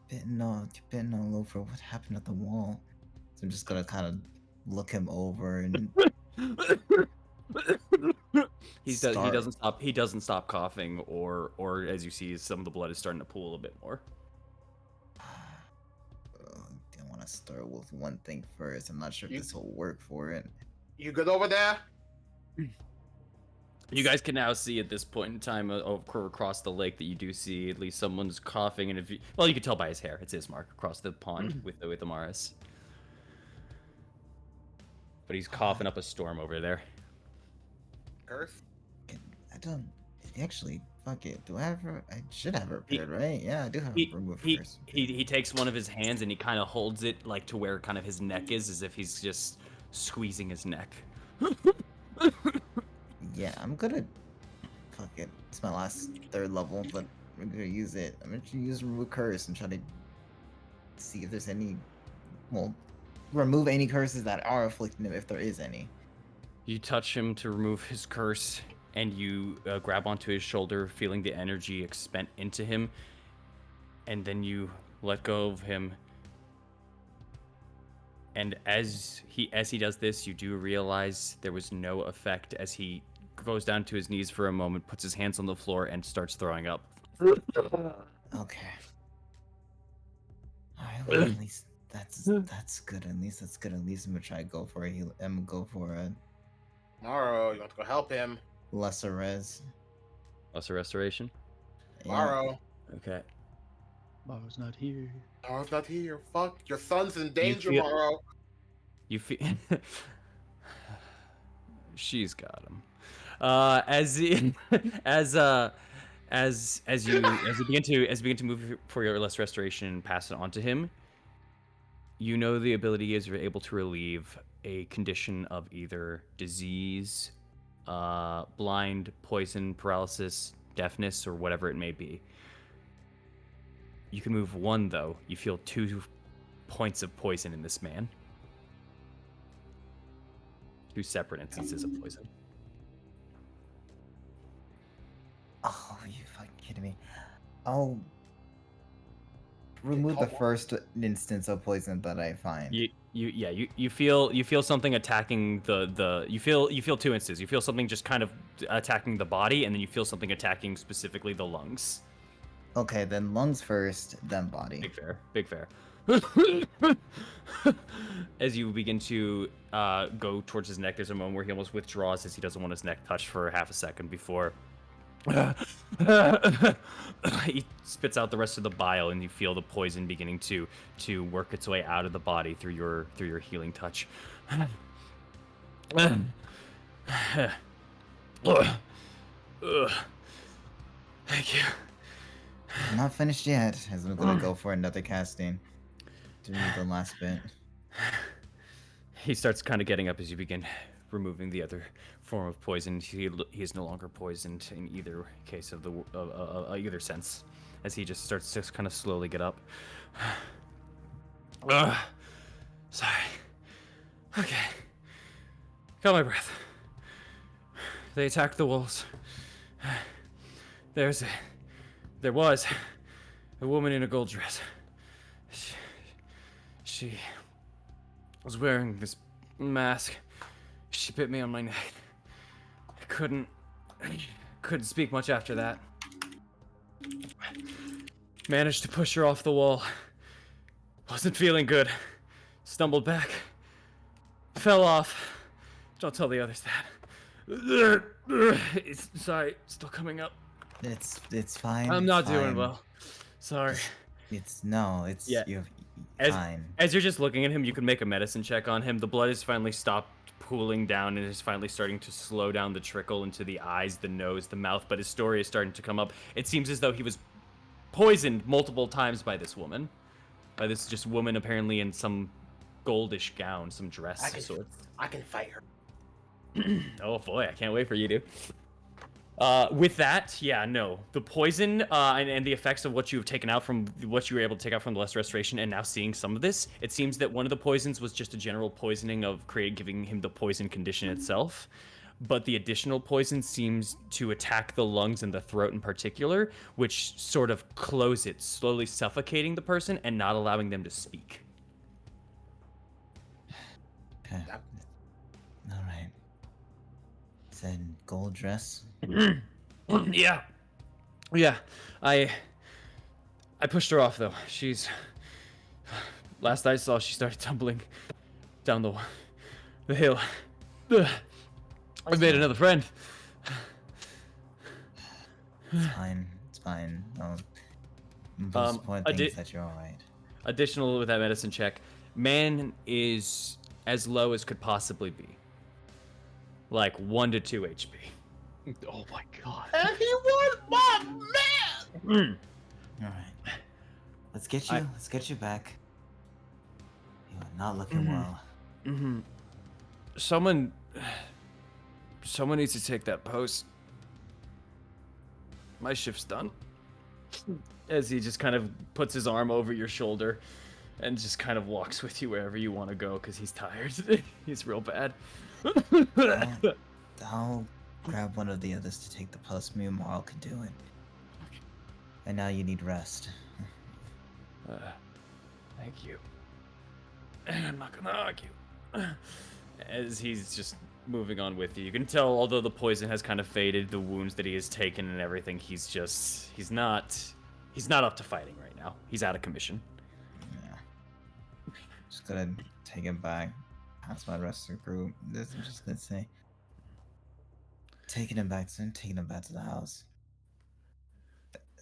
bitten all over. What happened at the wall? So I'm just gonna kind of look him over and. he doesn't stop coughing, or as you see, some of the blood is starting to pool a bit more. I want to start with one thing first. I'm not sure if this will work for it. You good over there? You guys can now see at this point in time across the lake that you do see at least someone's coughing, and you can tell by his hair. It's his mark across the pond with the Maris. But he's coughing up a storm over there. Earth? I don't actually. Fuck it. Do I have her? I should have her prepared, right? Yeah, I do have her removed first. He takes one of his hands and he kind of holds it like to where kind of his neck is, as if he's just squeezing his neck. Yeah, I'm gonna. Fuck it. It's my last third level, but I'm gonna use it. I'm gonna use remove curse and try to see if there's any. Well, remove any curses that are afflicting him, if there is any. You touch him to remove his curse, and you grab onto his shoulder, feeling the energy expend into him, and then you let go of him. And as he does this, you do realize there was no effect as he goes down to his knees for a moment, puts his hands on the floor, and starts throwing up. Okay. Alright, well, at least that's good. At least that's good. At least I'm gonna try to go for it. I'm gonna go for a Tomorrow, you want to go help him? lesser res. Lesser restoration. Tomorrow. Okay. Maro's not here. Tomorrow's not here. Fuck, your son's in danger, feel- Morrow. You feel she's got him. As you begin to move for your less restoration and pass it on to him, you know the ability is you're able to relieve a condition of either disease, blind, poison, paralysis, deafness, or whatever it may be. You can move one, though. You feel 2 points of poison in this man. 2 separate instances of poison. Oh, you fucking kidding me? I'll remove the first instance of poison that I find. You feel something attacking you feel 2 instances. You feel something just kind of attacking the body, and then you feel something attacking specifically the lungs. Okay, then lungs first, then body. Big fair. As you begin to go towards his neck, there's a moment where he almost withdraws as he doesn't want his neck touched for half a second before he spits out the rest of the bile, and you feel the poison beginning to work its way out of the body through your healing touch. Thank you. I'm not finished yet, as I'm gonna go for another casting to remove the last bit. He starts kind of getting up as you begin removing the other form of poison. He is no longer poisoned in either case of either sense, as he just starts to kind of slowly get up. Sorry. Okay. Got my breath. They attacked the wolves. There was a woman in a gold dress. She was wearing this mask. She bit me on my neck. I couldn't speak much after that. Managed to push her off the wall. Wasn't feeling good. stumbled back, fell off. Don't tell the others that. It's sorry, still coming up. It's fine. I'm it's not doing fine. well. Sorry. It's Yeah. you're As fine. as you're just looking at him, you can make a medicine check on him. The blood has finally stopped pooling down and is finally starting to slow down the trickle into the eyes, the nose, the mouth, but his story is starting to come up. It seems as though he was poisoned multiple times by this woman. By this just woman apparently in some goldish gown, some dress of sorts. I can fight her. Oh boy, I can't wait for you to. With that, yeah, no. The poison and the effects of what you've taken out from what you were able to take out from the Lesser Restoration, and now seeing some of this, it seems that one of the poisons was just a general poisoning of giving him the poison condition itself. But the additional poison seems to attack the lungs and the throat in particular, which sort of close it, slowly suffocating the person and not allowing them to speak. Okay. All right. Said gold dress. Yeah. I pushed her off though. She's. Last I saw, she started tumbling down the hill. I've made another friend. It's fine. It's fine. Most important thing is that you're all right. Additional with that medicine check, man is as low as could possibly be. Like 1 to 2 HP. Oh my god. And he was my man. All right. Let's get you back. You are not looking well. Mm-hmm. Someone needs to take that post. My shift's done. As he just kind of puts his arm over your shoulder and just kind of walks with you wherever you want to go because he's tired. He's real bad. I'll grab one of the others to take the post. Me and Marl can do it. And now you need rest. Thank you. I'm not gonna argue. As he's just moving on with you, you can tell, although the poison has kind of faded, the wounds that he has taken and everything, he's not up to fighting right now. He's out of commission. Yeah. Just gonna take him back. Past my rest of the group. This I'm just gonna say. Taking him back to the house.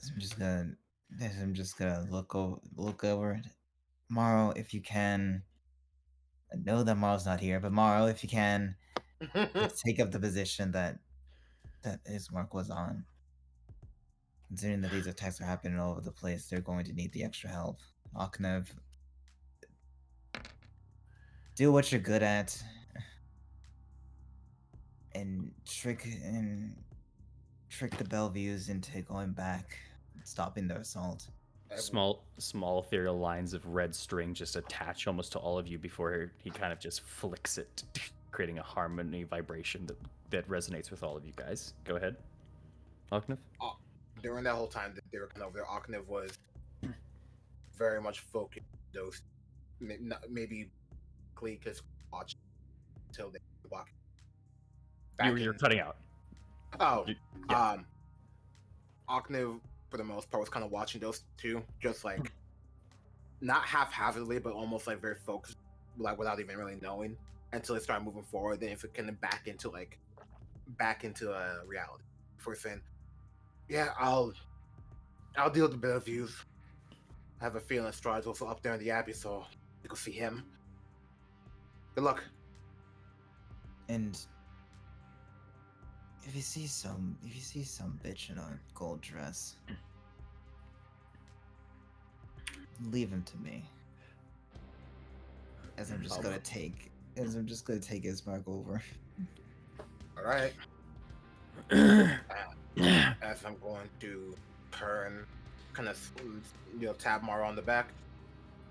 I'm just gonna look over it. Morrow, if you can. I know that Morrow's not here, but Morrow, if you can, let's take up the position that Ismark was on. Considering that these attacks are happening all over the place, they're going to need the extra help. Aknev, do what you're good at, and trick the Bellevues into going back, stopping their assault. Small ethereal lines of red string just attach almost to all of you before he kind of just flicks it, creating a harmony vibration that resonates with all of you guys. Go ahead, Aknev. During that whole time that they were kind of there, Aknev was very much focused. Those maybe Glee could watch until they walk. You're cutting out. Oh, yeah. Aknev for the most part was kind of watching those two, just like not haphazardly, but almost like very focused, like without even really knowing until they start moving forward. Then if it can back into reality. Before saying, yeah, I'll deal with the Bellevues. I have a feeling Strahd's also up there in the Abbey, so you can see him. Good luck. And if you see some bitch in a gold dress, leave him to me. As I'm just gonna take Ismark over. All right. As I'm going to turn, kind of, tap Mara on the back.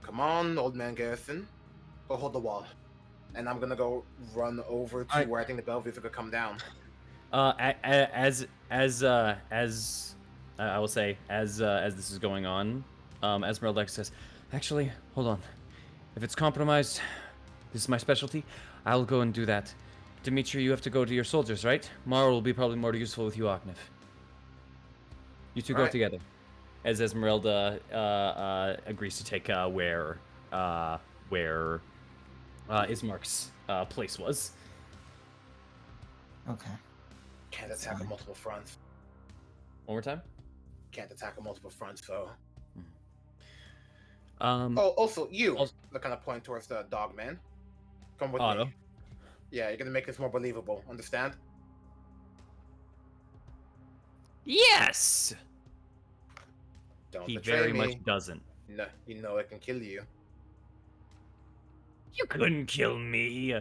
Come on, old man Garrison. Go hold the wall. And I'm gonna go run over to where I think the Bellevues are gonna come down. As I will say, as this is going on, Esmeralda says, actually, hold on. If it's compromised, this is my specialty. I'll go and do that. Dimitri, you have to go to your soldiers, right? Mara will be probably more useful with you, Aknev. You two go together. As Esmeralda agrees to take where Ismark's place was. Okay. Can't attack on multiple fronts. One more time. Can't attack on multiple fronts, so. Um, Oh, also you. Also- They're kind of pointing towards the dog man. Come with Otto. me. Yeah, you're gonna make this more believable. Understand? Yes. Don't He betray very me. much doesn't. No, you know it can kill you. You couldn't kill me.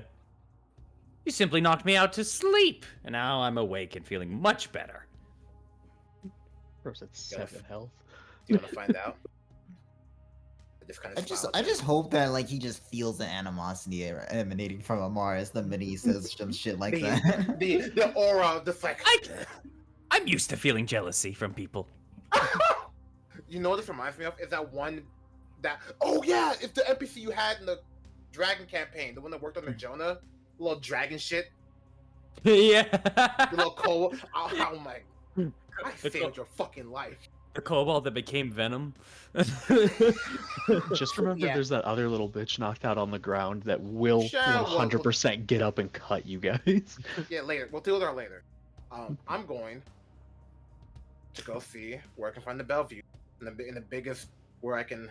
You simply knocked me out to sleep, and now I'm awake and feeling much better. Bro's at 7 health. Do you want to find out? I just kind of. I just hope that like he just feels the animosity emanating from Amaris the minute he says some shit like that. The aura, the like. I'm used to feeling jealousy from people. You know what this reminds me of? Is that one that oh yeah, it's the NPC you had in the dragon campaign, the one that worked on the Jonah, little dragon shit, Yeah. the little cold. Oh my, I The failed your fucking life. The kobold that became Venom. Just remember, Yeah. there's that other little bitch knocked out on the ground that will Sure, 100% get up and cut you guys. Yeah, later. We'll deal with her later. I'm going to go see where I can find the Bellevue in the biggest where I can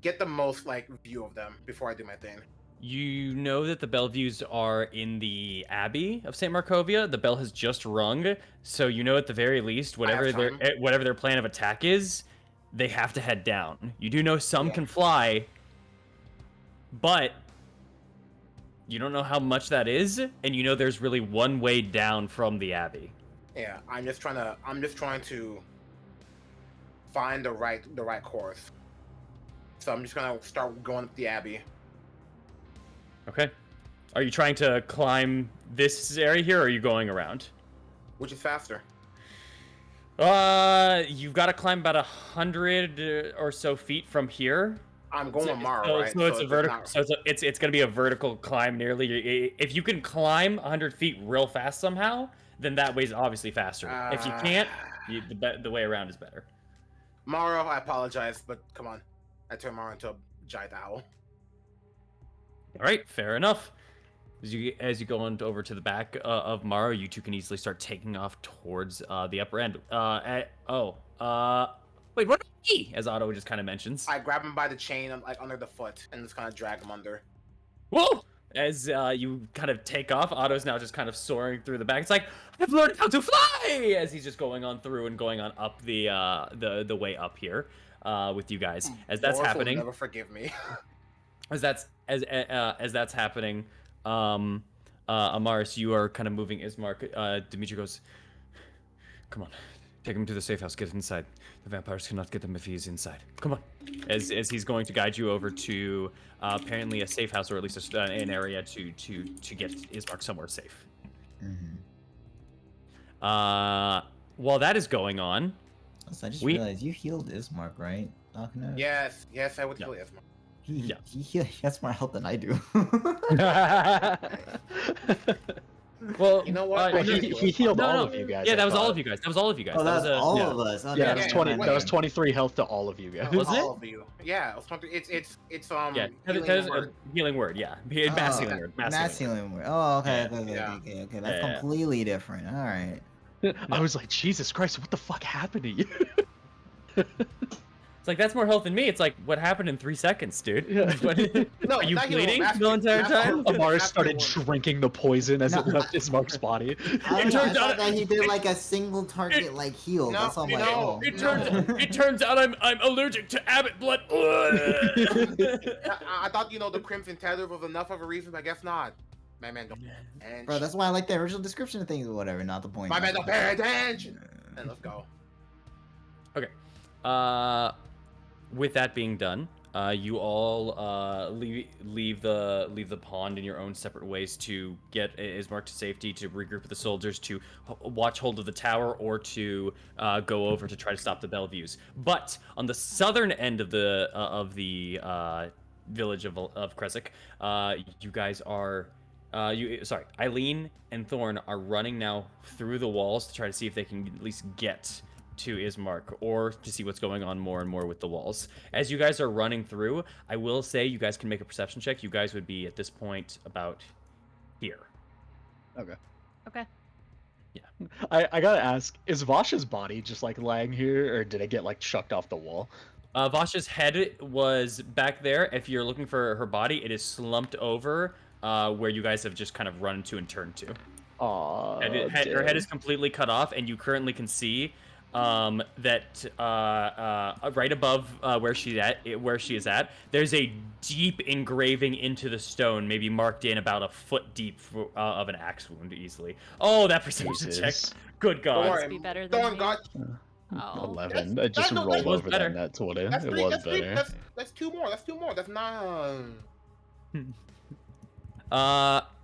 get the most like view of them before I do my thing. You know that the Bellevues are in the Abbey of St. Markovia. The bell has just rung, so you know at the very least, whatever their plan of attack is, they have to head down. You do know some can fly, but you don't know how much that is, and you know there's really one way down from the Abbey. Yeah, I'm just trying to find the right course. So I'm just gonna start going up the Abbey. Okay. Are you trying to climb this area here, or are you going around? Which is faster? You've got to climb about 100 or so feet from here. I'm going with Mara, So, right? so it's a vertical. not- So it's gonna be a vertical climb nearly. If you can climb 100 feet real fast somehow, then that way's obviously faster. If you can't, the way around is better. Mara, I apologize, but come on. I turned Mara into a giant owl. All right, fair enough. As you go on over to the back of Mara, you two can easily start taking off towards the upper end. Wait, what about me? As Otto just kind of mentions. I grab him by the chain, like under the foot, and just kind of drag him under. Whoa! As you kind of take off, Otto's now just kind of soaring through the back. It's like, I've learned how to fly! As he's just going on through and going on up the way up here with you guys. As that's Morph happening, will never forgive me. as that's happening, Amaris, you are kind of moving Ismark. Dimitri goes, come on, take him to the safe house. Get inside. The vampires cannot get him if he's inside. Come on. As he's going to guide you over to apparently a safe house, or at least an area to get Ismark somewhere safe. Mm-hmm. While that is going on, So I just realized you healed Ismark, right? Darkness? Yes, I would Yeah. kill Isma. He has more health than I do. well, You know what? Well, he healed all of you guys. Yeah, I that was all thought. of you guys. That was all of you guys. Oh, that's all yeah. of us. Oh, Yeah, never that's Yeah, 20. yeah, That was yeah. 23 health to all of you guys. Was it? All of you. Yeah, it was 20. It's Yeah, healing that is a word. healing word. Yeah, mass healing word. Mass healing word. Oh, okay, Yeah. okay. That's Yeah. completely different. All right. I was like, Jesus Christ, what the fuck happened to you? It's like, that's more health than me. It's like, what happened in 3 seconds, dude? Yeah. No, Are you not healing, bleeding mass- the entire mass- time? mass- Amaris mass started healing word. drinking the poison as it No, left Ismark's body. I It turns thought out- that he did like a single target like heal. No, That's all I'm you like, know, oh. It turns out I'm allergic to Abbott blood. I thought the Crimson Tether was enough of a reason, but I guess not. My man, don't pay attention. Bro, that's why I like the original description of things or whatever, not the point. My man, don't pay attention. And let's go. With that being done, you all leave the pond in your own separate ways to get Ismark to safety, to regroup with the soldiers, to watch hold of the tower, or to go over to try to stop the Bellevues. But on the southern end of the village of Kresik, you guys are. Eileen and Thorn are running now through the walls to try to see if they can at least get to Ismark or to see what's going on more and more with the walls. As you guys are running through, I will say you guys can make a perception check. You guys would be at this point about here. Okay. Okay. Yeah. I gotta ask, is Vash's body just like laying here, or did it get like chucked off the wall? Vasha's head was back there. If you're looking for her body, it is slumped over where you guys have just kind of run to and turned to. Aw, Her head is completely cut off, and you currently can see that right above where she is at, there's a deep engraving into the stone, maybe marked in about a foot deep of an axe wound easily. Oh, that perception check. Jesus. Good Don't God. worry, Must be better than Don't me. got. Oh. 11. That's- It just that- no, rolled that was over better. that net 20. That's It three. was That's three. better. That's two more. That's two more. That's 9.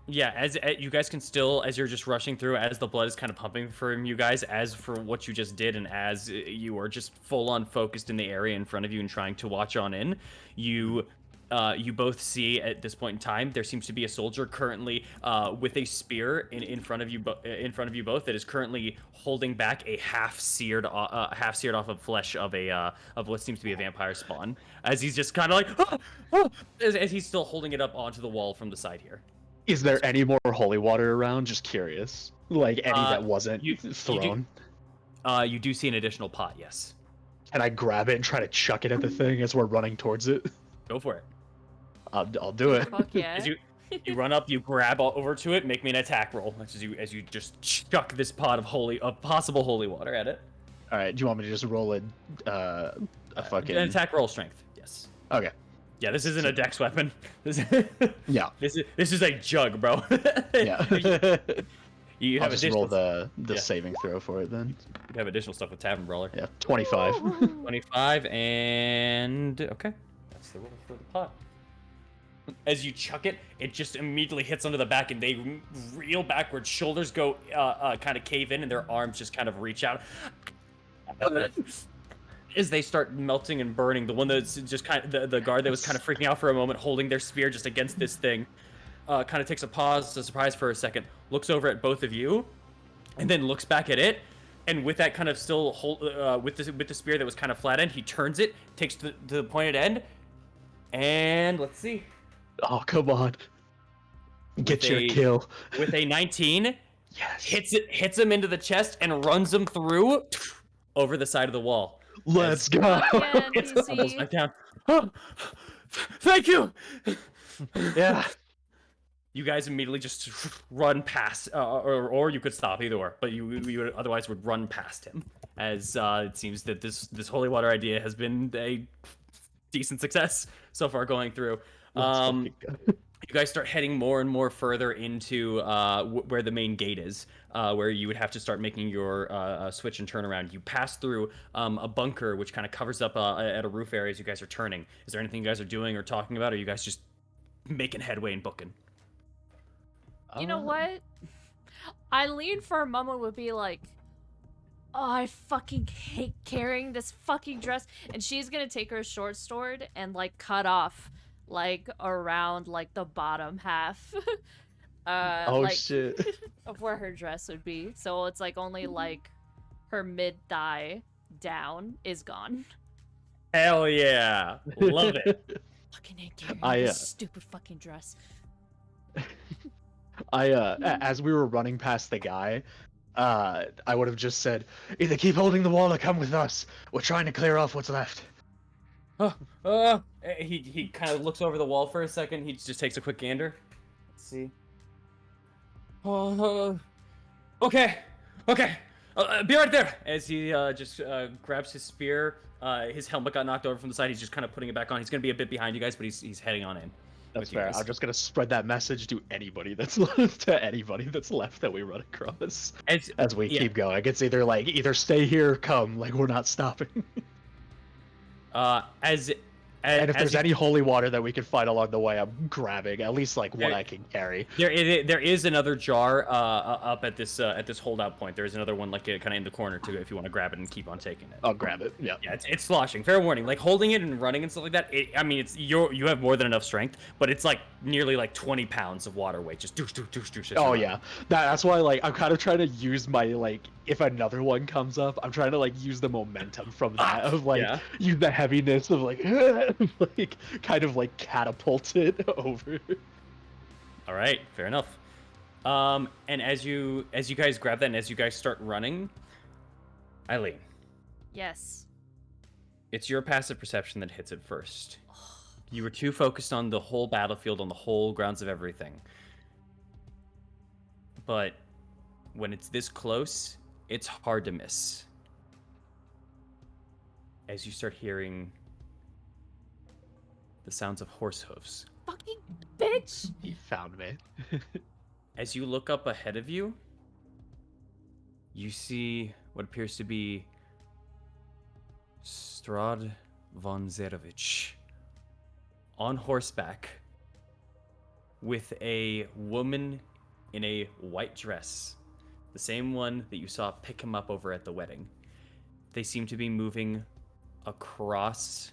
Yeah, as you guys can still, as you're just rushing through, as the blood is kind of pumping from you guys, as for what you just did, and as you are just full on focused in the area in front of you and trying to watch on in, you both see at this point in time there seems to be a soldier currently with a spear in front of you both that is currently holding back a half seared off of flesh of what seems to be a vampire spawn, as he's just kind of like as he's still holding it up onto the wall from the side here. Is there any more holy water around? Just curious. Like any that wasn't thrown. You do see an additional pot, yes. Can I grab it and try to chuck it at the thing as we're running towards it? Go for it. I'll do it. Fuck yeah. As you run up, you grab over to it, make me an attack roll as you just chuck this pot of possible holy water at it. All right. Do you want me to just roll a fucking An attack roll strength, yes. Okay. Yeah, this isn't a dex weapon. Yeah. This is a jug, bro. Yeah. You I'll have just additional roll the yeah. saving throw for it then. You have additional stuff with Tavern Brawler. Yeah. 25. 25 and okay, that's the roll for the pot. As you chuck it, it just immediately hits under the back, and they reel backwards. Shoulders go kind of cave in, and their arms just kind of reach out. As they start melting and burning, the one that's just kind of the guard that was kind of freaking out for a moment, holding their spear just against this thing, kind of takes a pause, a surprise for a second, looks over at both of you, and then looks back at it, and with that kind of still hold, with the spear that was kind of flat end, he turns it, takes to the pointed end, and let's see. Oh, come on. Get With your a- kill. With a 19, Yes. hits him into the chest and runs him through over the side of the wall. Let's go. Yeah, It's NPC. almost back down. Oh, thank you. Yeah. You guys immediately just run past, or you could stop, either or. But you would otherwise would run past him, as it seems that this holy water idea has been a decent success so far going through. Let's fucking go. You guys start heading more and more further into where the main gate is, where you would have to start making your switch and turn around. You pass through a bunker, which kind of covers up at a roof area as you guys are turning. Is there anything you guys are doing or talking about, or are you guys just making headway and booking? You know what? Eileen for a moment would be like, oh, I fucking hate carrying this fucking dress. And she's gonna take her short sword and like cut off like around like the bottom half Oh like, shit. of where her dress would be. So it's like only like her mid thigh down is gone. Hell yeah, love it. Fucking hate carrying I, this stupid fucking dress. As we were running past the guy, I would have just said, either keep holding the wall or come with us. We're trying to clear off what's left. He kind of looks over the wall for a second. He just takes a quick gander. Let's see. Okay. Be right there. As he just grabs his spear. His helmet got knocked over from the side. He's just kind of putting it back on. He's gonna be a bit behind you guys, but he's heading on in. That's with you fair. guys. I'm just gonna spread that message to anybody that's left that we run across as we yeah. keep going. It's either stay here or come. Like we're not stopping. As And if as there's you- any holy water that we can find along the way, I'm grabbing at least like what There- I can carry. there is another jar up at this holdout point. There is another one like kind of in the corner too, if you want to grab it and keep on taking it. I'll grab it. Yeah. Yeah, it's sloshing. Fair warning. Like holding it and running and stuff like that. You have more than enough strength, but it's like nearly like 20 pounds of water weight. Just douche. Oh yeah. That's why like I'm kind of trying to use my like if another one comes up, I'm trying to like use the momentum from that of like use the heaviness of like like kind of like catapult it over. All right, fair enough. And as you guys grab that and as you guys start running, Eileen, Yes. it's your passive perception that hits it first. You were too focused on the whole battlefield, on the whole grounds of everything. But when it's this close, it's hard to miss. As you start hearing the sounds of horse hooves. Fucking bitch. He found me. As you look up ahead of you, you see what appears to be Strahd von Zerovich on horseback with a woman in a white dress, the same one that you saw pick him up over at the wedding. They seem to be moving across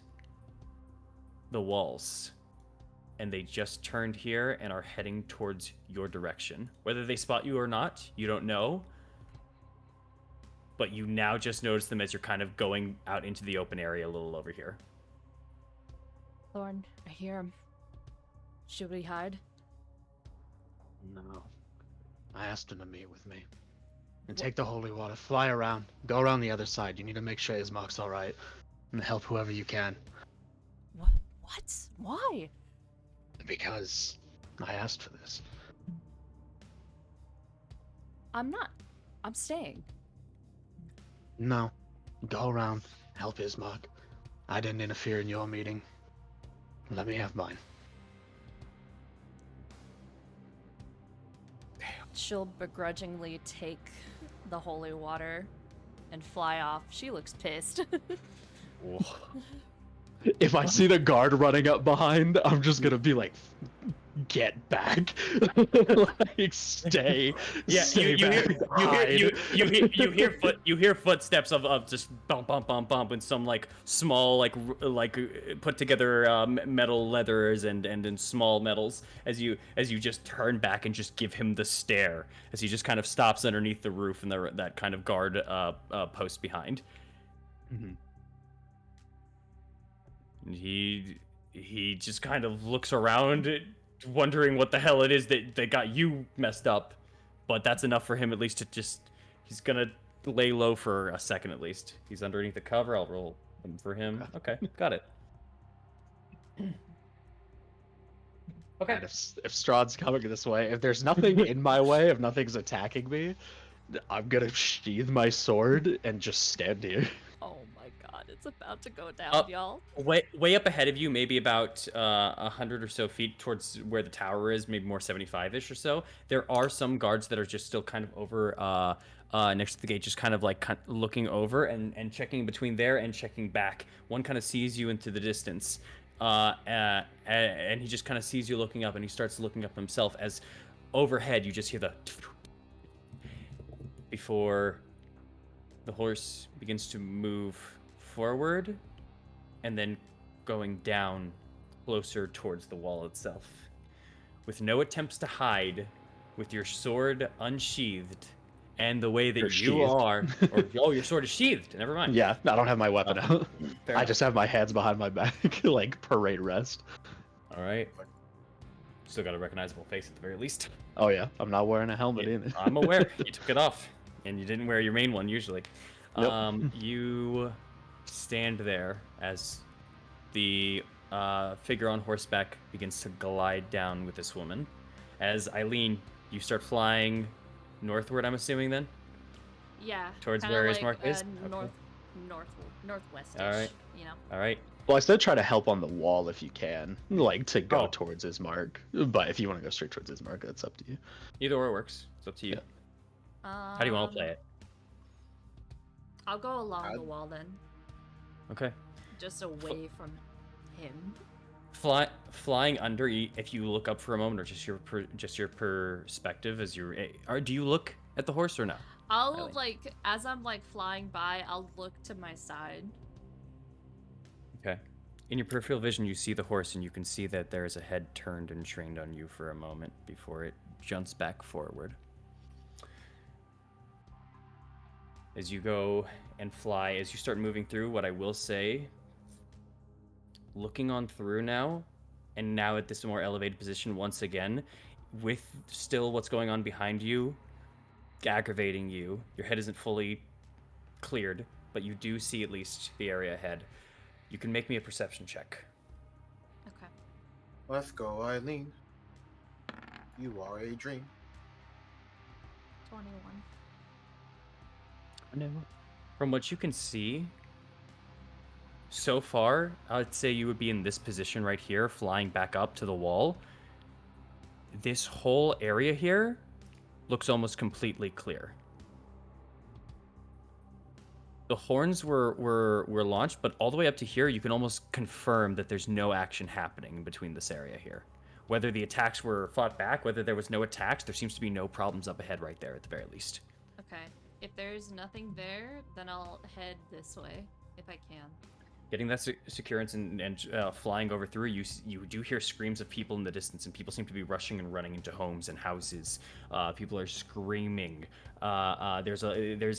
the walls, and they just turned here and are heading towards your direction. Whether they spot you or not, you don't know, but you now just notice them as you're kind of going out into the open area a little over here. Thorn, I hear him. Should we hide? No. I asked him to meet with me. And take the holy water, fly around, go around the other side. You need to make sure Ismark's alright. And help whoever you can. What? Why? Because I asked for this. I'm staying. No. Go around, help Ismark. I didn't interfere in your meeting. Let me have mine. She'll begrudgingly take the holy water and fly off. She looks pissed. If I see the guard running up behind, I'm just gonna be like, get back. Like, stay. Yeah, stay you hear footsteps of just bump, and some like small like put together metal leathers and small metals as you just turn back and just give him the stare as he just kind of stops underneath the roof and that kind of guard post behind. Mm-hmm. And he just kind of looks around, wondering what the hell it is that got you messed up. But that's enough for him at least to just... He's gonna lay low for a second at least. He's underneath the cover. I'll roll him for him. Okay, got it. Okay. And if Strahd's coming this way, if there's nothing in my way, if nothing's attacking me, I'm gonna sheath my sword and just stand here. Oh my god, it's about to go down, y'all. Way up ahead of you, maybe about 100 or so feet towards where the tower is, maybe more 75-ish or so. There are some guards that are just still kind of over next to the gate, just kind of like looking over and checking between there and checking back. One kind of sees you into the distance, and he just kind of sees you looking up, and he starts looking up himself as overhead you just hear the before the horse begins to move forward and then going down closer towards the wall itself. With no attempts to hide, with your sword unsheathed, and the way that You're you sheathed. are... your sword is sheathed, never mind. Yeah, I don't have my weapon out. Fair I enough. just have my hands behind my back, like parade rest. All right. Still got a recognizable face at the very least. Oh yeah, I'm not wearing a helmet either. I'm aware. You took it off, and you didn't wear your main one usually. Nope. You stand there as the figure on horseback begins to glide down with this woman. As Eileen, you start flying northward, I'm assuming then? Yeah. Towards kinda where like, Ismark is? Northwest. All right. You know. All right. Well, I said try to help on the wall if you can, like to go Oh. towards Ismark. But if you want to go straight towards Ismark, that's up to you. Either or works. It's up to you. Yeah. How do you want to play it? I'll go along I'd- the wall then, Okay. just away from him. Flying under. If you look up for a moment, or just your perspective as you're. Do you look at the horse or no? I'll Eileen? like as I'm like flying by, I'll look to my side. Okay. In your peripheral vision, you see the horse, and you can see that there is a head turned and trained on you for a moment before it jumps back forward. As you go and fly, as you start moving through, what I will say, looking on through now, and now at this more elevated position once again, with still what's going on behind you, aggravating you, your head isn't fully cleared, but you do see at least the area ahead. You can make me a perception check. Okay. Let's go, Eileen. You are a dream. 21. From what you can see, so far, I'd say you would be in this position right here, flying back up to the wall. This whole area here looks almost completely clear. The horns were launched, but all the way up to here, you can almost confirm that there's no action happening between this area here. Whether the attacks were fought back, whether there was no attacks, there seems to be no problems up ahead right there at the very least. Okay. If there's nothing there, then I'll head this way if I can. Getting that securance and flying over through, you do hear screams of people in the distance, and people seem to be rushing and running into homes and houses. People are screaming. There's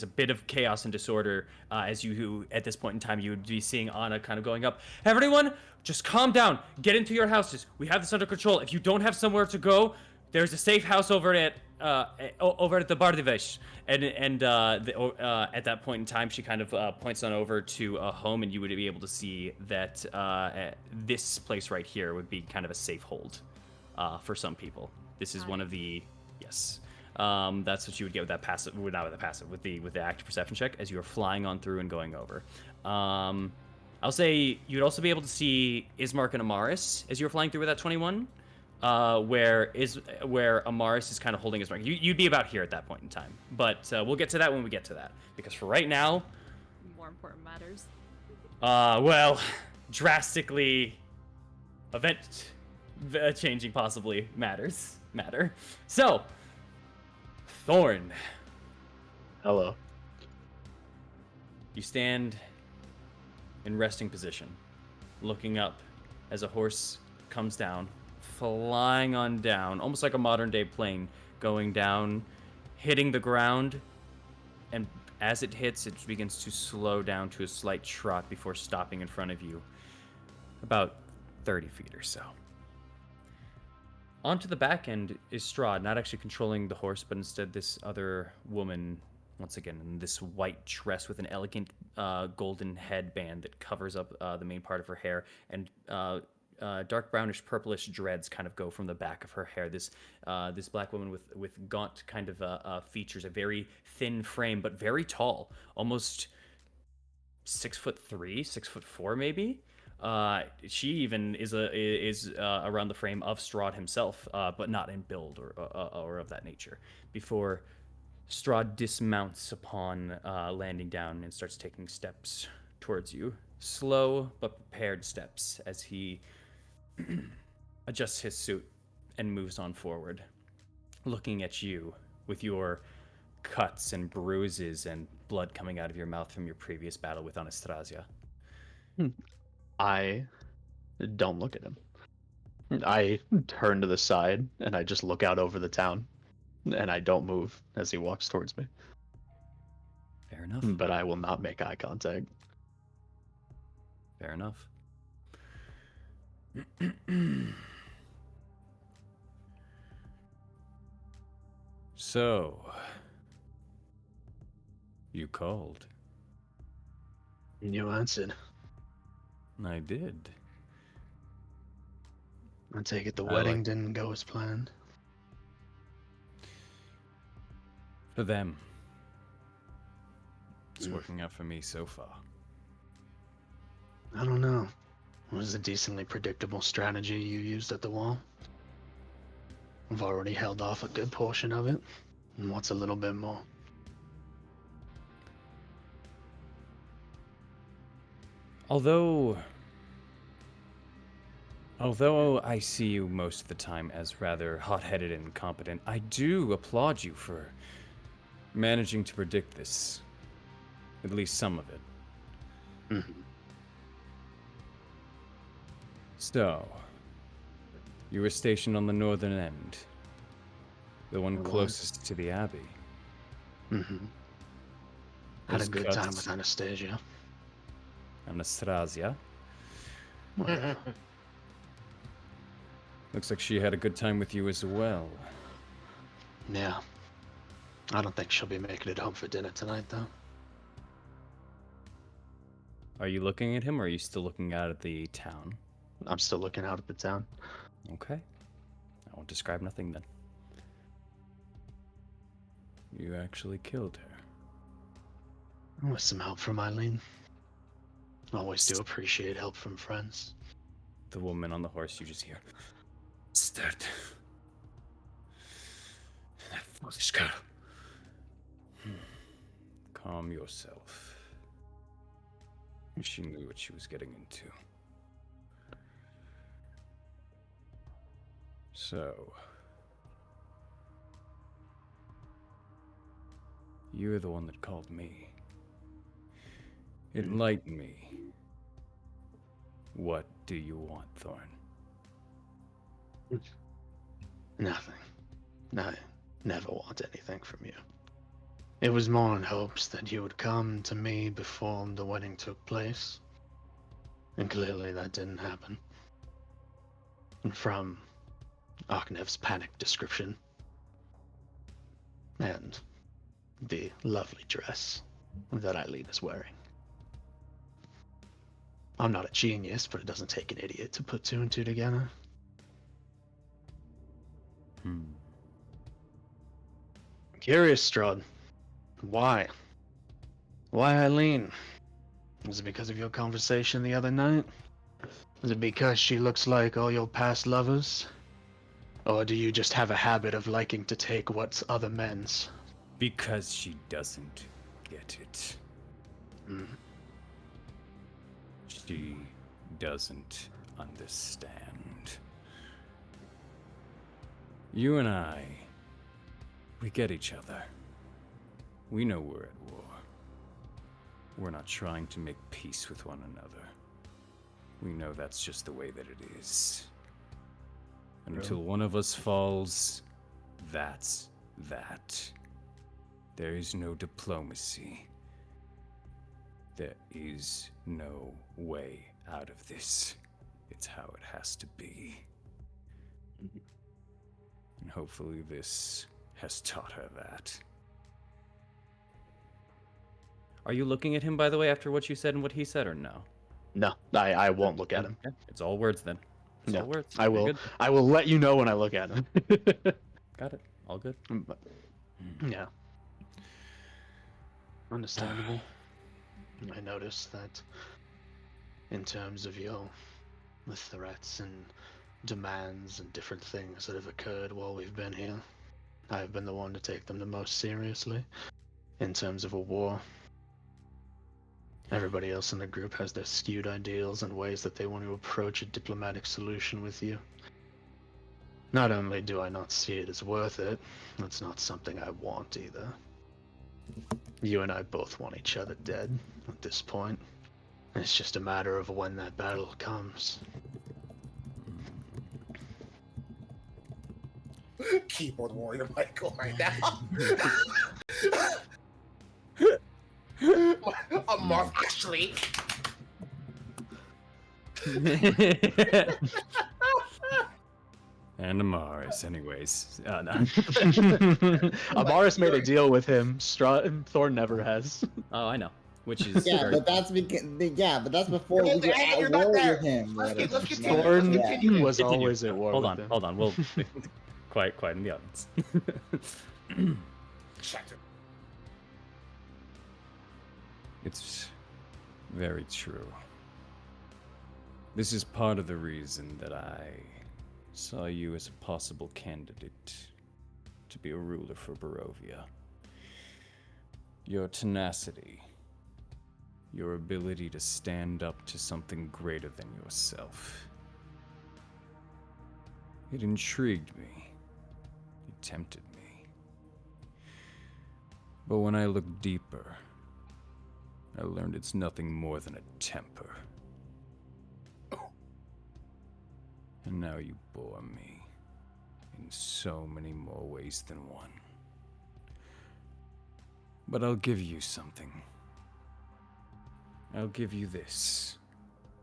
a bit of chaos and disorder as you at this point in time you would be seeing Anna kind of going up. Everyone, just calm down. Get into your houses. We have this under control. If you don't have somewhere to go, there's a safe house over at the Bardivesh. And at that point in time, she kind of points on over to a home, and you would be able to see that this place right here would be kind of a safe hold for some people. This is one of the yes. That's what you would get with that passive, not with the passive, with the active perception check as you are flying on through and going over. I'll say you'd also be able to see Ismark and Amaris as you were flying through with that 21. Where Amaris is kind of holding his mark. You'd be about here at that point in time, but we'll get to that when we get to that. Because for right now, More important matters. well, drastically, event changing possibly matter. So, Thorn, Hello. you stand in resting position, looking up as a horse comes down, flying on down, almost like a modern day plane, going down, hitting the ground, and as it hits, it begins to slow down to a slight trot before stopping in front of you, about 30 feet or so. Onto the back end is Strahd, not actually controlling the horse, but instead this other woman, once again, in this white dress with an elegant golden headband that covers up the main part of her hair, and dark brownish purplish dreads kind of go from the back of her hair. This black woman with gaunt kind of features, a very thin frame, but very tall, almost 6'3", 6'4" maybe. She even is around the frame of Strahd himself, but not in build or of that nature. Before Strahd dismounts upon landing down and starts taking steps towards you, slow but prepared steps as he adjusts his suit and moves on forward, looking at you with your cuts and bruises and blood coming out of your mouth from your previous battle with Anastasia. I don't look at him. I turn to the side and I just look out over the town, and I don't move as he walks towards me. Fair enough. But I will not make eye contact. Fair enough. So, you called. You answered. I did. I take it the I wedding like- didn't go as planned. For them. It's working out for me so far. I don't know. It was a decently predictable strategy you used at the wall. I've already held off a good portion of it. And what's a little bit more? Although Although I see you most of the time as rather hot-headed and incompetent, I do applaud you for managing to predict this. At least some of it. Mhm. So, you were stationed on the northern end. The one I was. closest to the Abbey. Mm-hmm. Had a Those good time cuts- with Anastasia. Anastasia. Well, Looks like she had a good time with you as well. yeah. I don't think she'll be making it home for dinner tonight, though. Are you looking at him, or are you still looking out at the town? I'm still looking out at the town. Okay. I won't describe nothing then. You actually killed her. With some help from Eileen. Always do appreciate help from friends. The woman on the horse, you just hear. Strahd. That foolish girl. Calm yourself. She knew what she was getting into. So, you're the one that called me. Enlighten me. What do you want, Thorn? Nothing. I never want anything from you. It was more in hopes that you would come to me before the wedding took place. And clearly that didn't happen. And from Arknev's panic description, and the lovely dress that Eileen is wearing. I'm not a genius, but it doesn't take an idiot to put two and two together. Curious, Strahd. Why? Why Eileen? Is it because of your conversation the other night? Is it because she looks like all your past lovers? Or do you just have a habit of liking to take what's other men's? Because she doesn't get it. Mm. She doesn't understand. You and I, we get each other. We know we're at war. We're not trying to make peace with one another. We know that's just the way that it is. And until one of us falls, that's that. There is no diplomacy. There is no way out of this. It's how it has to be. And hopefully this has taught her that. Are you looking at him, by the way, after what you said and what he said, or no? No, I won't look at him. Okay. It's all words then. It's No, all words. I You're will. good. I will let you know when I look at him. Got it. All good. But, yeah. Understandable. I noticed that in terms of the threats and demands and different things that have occurred while we've been here, I've been the one to take them the most seriously in terms of a war. Everybody else in the group has their skewed ideals and ways that they want to approach a diplomatic solution with you. Not only do I not see it as worth it, it's not something I want either. You and I both want each other dead at this point. It's just a matter of when that battle comes. Keyboard warrior Michael right now. Marv, actually. And Amaris, anyways. No. Amaris made a deal with him. Thorn never has. Oh, I know. Which is Yeah, very... but that's because but that's before we Well, get hey, at you're war not there. with him. Let's brother. continue. Thorn Let's continue. was Continue. always at war Hold with on, him. hold on. We'll quiet in the audience. Shatter. It's very true. This is part of the reason that I saw you as a possible candidate to be a ruler for Barovia. Your tenacity, your ability to stand up to something greater than yourself. It intrigued me. It tempted me. But when I looked deeper, I learned it's nothing more than a temper. And now you bore me in so many more ways than one. But I'll give you something. I'll give you this.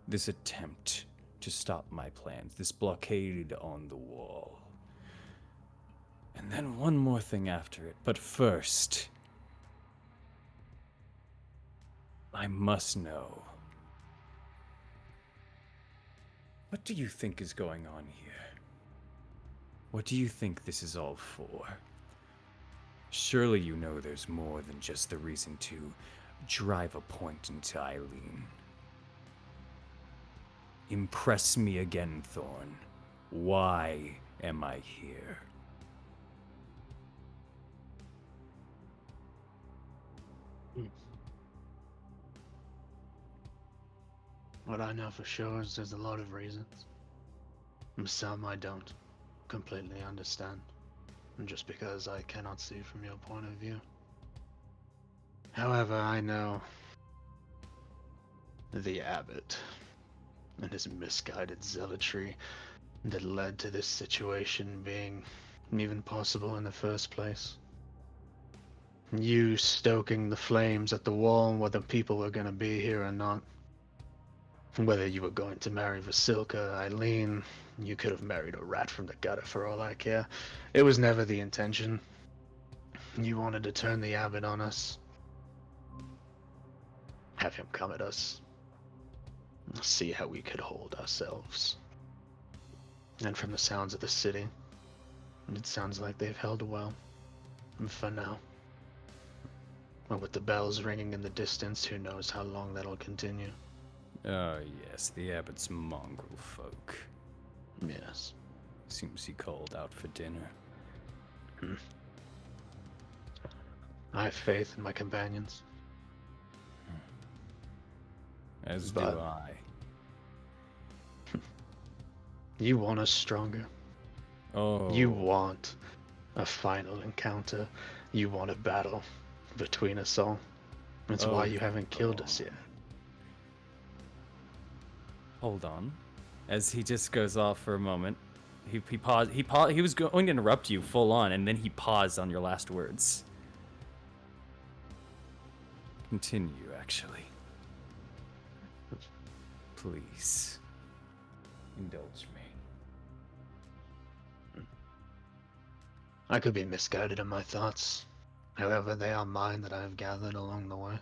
This attempt to stop my plans, this blockade on the wall. And then one more thing after it. But first, I must know. What do you think is going on here? What do you think this is all for? Surely you know there's more than just the reason to drive a point into Eileen. Impress me again, Thorn. Why am I here? What I know for sure is there's a lot of reasons. Some I don't completely understand, just because I cannot see from your point of view. However, I know the abbot and his misguided zealotry that led to this situation being even possible in the first place. You stoking the flames at the wall, whether people were going to be here or not. Whether you were going to marry Vasilka, Eileen, you could have married a rat from the gutter for all I care. It was never the intention. You wanted to turn the abbot on us. Have him come at us. See how we could hold ourselves. And from the sounds of the city, it sounds like they've held well. For now. But with the bells ringing in the distance, who knows how long that'll continue. Ah, yes, the abbot's mongrel folk. Yes. Seems he called out for dinner. I have faith in my companions. As But- do I. You want us stronger. Oh. You want a final encounter. You want a battle between us all. That's why you haven't killed us yet. Hold on. As he just goes off for a moment, he paused. He was going to interrupt you full on, and then he paused on your last words. Continue, actually. Please. Indulge me. I could be misguided in my thoughts. However, they are mine that I have gathered along the way.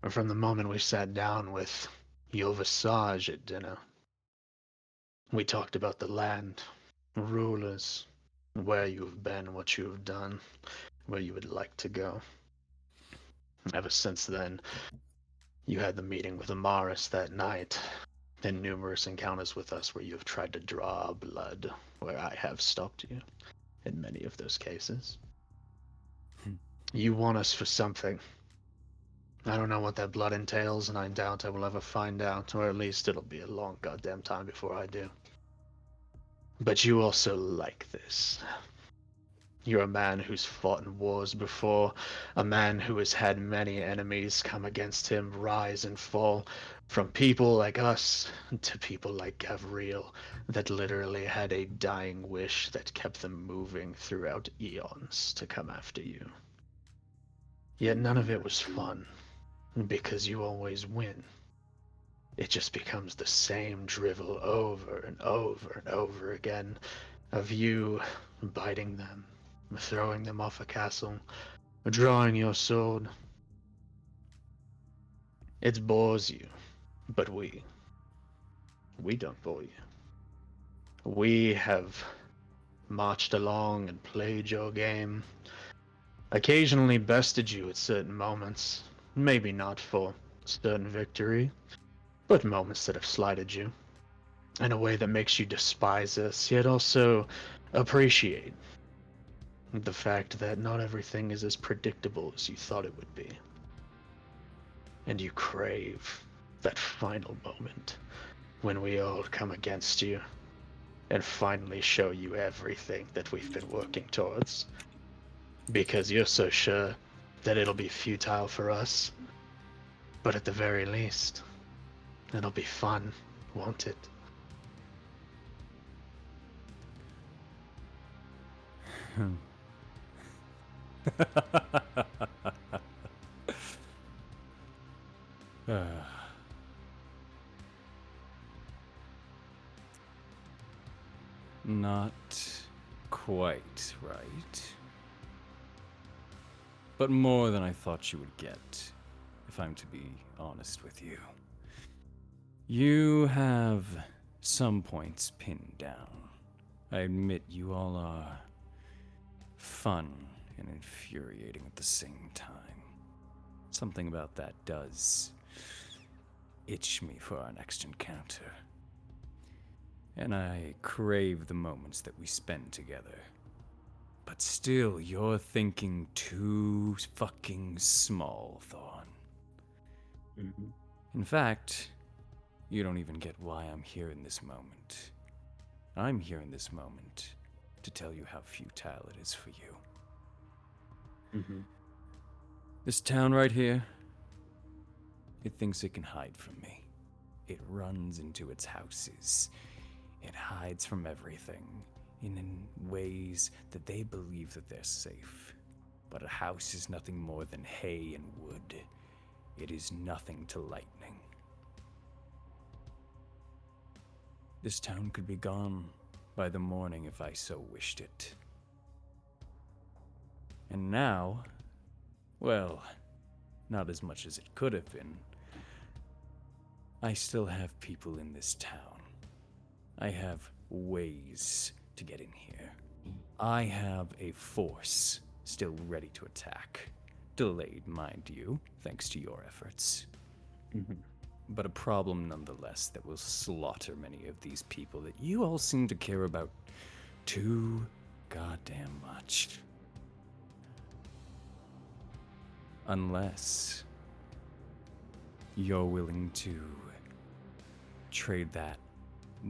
Or from the moment we sat down with your Visage at dinner. We talked about the land, rulers, where you have been, what you have done, where you would like to go. Ever since then, you had the meeting with Amaris that night, and numerous encounters with us where you have tried to draw our blood, where I have stopped you, in many of those cases. You want us for something. I don't know what that blood entails, and I doubt I will ever find out, or at least it'll be a long goddamn time before I do. But you also like this. You're a man who's fought in wars before, a man who has had many enemies come against him, rise and fall, from people like us to people like Gavriel, that literally had a dying wish that kept them moving throughout eons to come after you. Yet none of it was fun, because you always win. It just becomes the same drivel over and over and over again of you biting them, throwing them off a castle, drawing your sword. It bores you, but we don't bore you. We have marched along and played your game, occasionally bested you at certain moments, maybe not for certain victory, but moments that have slighted you in a way that makes you despise us, yet also appreciate the fact that not everything is as predictable as you thought it would be. And you crave that final moment when we all come against you and finally show you everything that we've been working towards. Because you're so sure that it'll be futile for us. But at the very least, it'll be fun, won't it? Not quite right. But more than I thought you would get, if I'm to be honest with you. You have some points pinned down. I admit you all are fun and infuriating at the same time. Something about that does itch me for our next encounter. And I crave the moments that we spend together. But still, you're thinking too fucking small, Thorn. Mm-hmm. In fact, you don't even get why I'm here in this moment. I'm here in this moment to tell you how futile it is for you. Mm-hmm. This town right here, it thinks it can hide from me. It runs into its houses. It hides from everything in ways that they believe that they're safe. But a house is nothing more than hay and wood. It is nothing to lightning. This town could be gone by the morning if I so wished it. And now, well, not as much as it could have been. I still have people in this town. I have ways to get in here. I have a force still ready to attack. Delayed, mind you, thanks to your efforts. Mm-hmm. But a problem nonetheless that will slaughter many of these people that you all seem to care about too goddamn much. Unless you're willing to trade that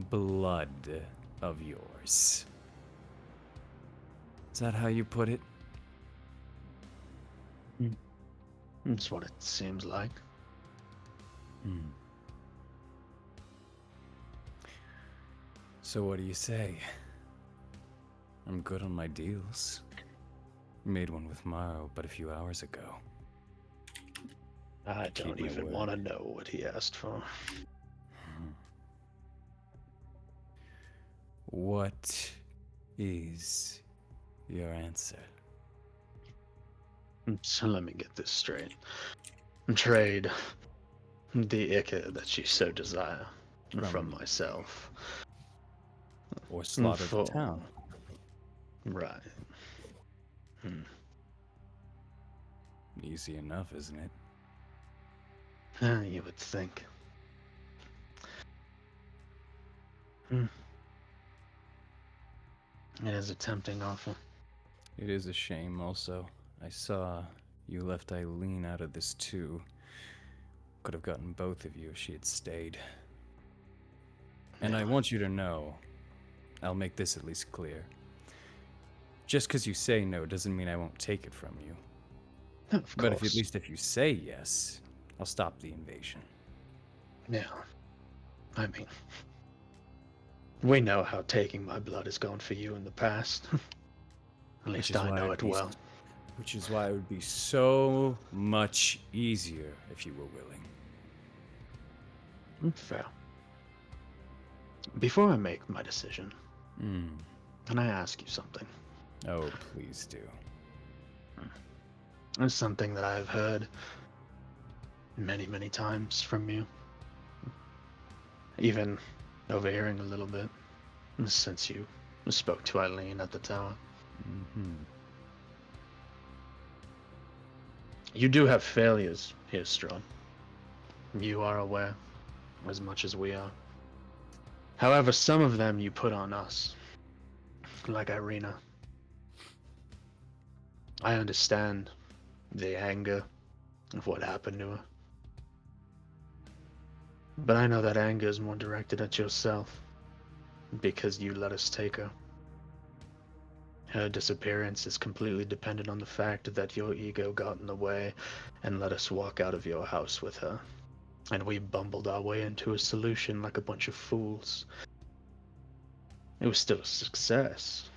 blood of yours. Is that how you put it? That's what it seems like. So what do you say? I'm good on my deals. Made one with Morrow but a few hours ago. I Keep don't my even word. want to know what he asked for. What is your answer? So let me get this straight. Trade the Ica that you so desire from myself. Or slaughter the For- town? Right. Easy enough, isn't it? You would think. It is a tempting offer. It is a shame also. I saw you left Eileen out of this too. Could have gotten both of you if she had stayed. And I want you to know, I'll make this at least clear. Just because you say no doesn't mean I won't take it from you. Of But course. at least if you say yes, I'll stop the invasion. Yeah. I mean, we know how taking my blood has gone for you in the past. At least I know it well. Which is why it would be so much easier if you were willing. Fair. Before I make my decision, can I ask you something? Oh, please do. It's something that I've heard many, many times from you. Even overhearing a little bit since you spoke to Eileen at the tower. You do have failures here, Strahd. You are aware, as much as we are. However, some of them you put on us, like Irina. I understand the anger of what happened to her. But I know that anger is more directed at yourself. because you let us take her. Her disappearance is completely dependent on the fact that your ego got in the way and let us walk out of your house with her. And we bumbled our way into a solution like a bunch of fools. It was still a success.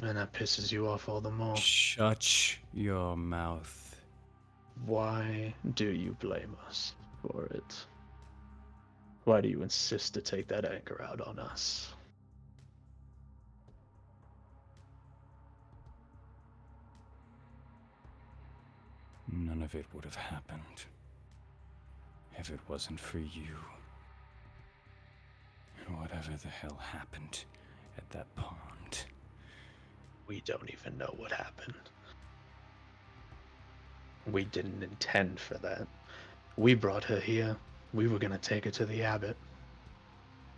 And that pisses you off all the more. Shut your mouth. Why do you blame us for it? Why do you insist to take that anger out on us? None of it would have happened if it wasn't for you. And whatever the hell happened at that pond. We don't even know what happened. We didn't intend for that. We brought her here. We were gonna take her to the abbot.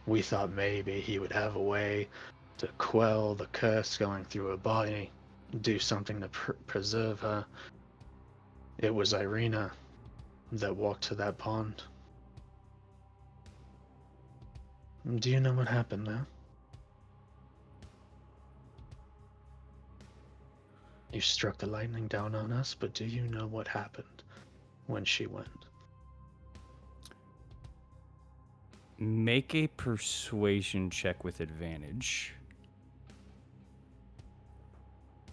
We thought maybe he would have a way to quell the curse going through her body, do something to preserve her. It was Irina that walked to that pond. Do you know what happened there? You struck the lightning down on us, but do you know what happened when she went? Make a persuasion check with advantage.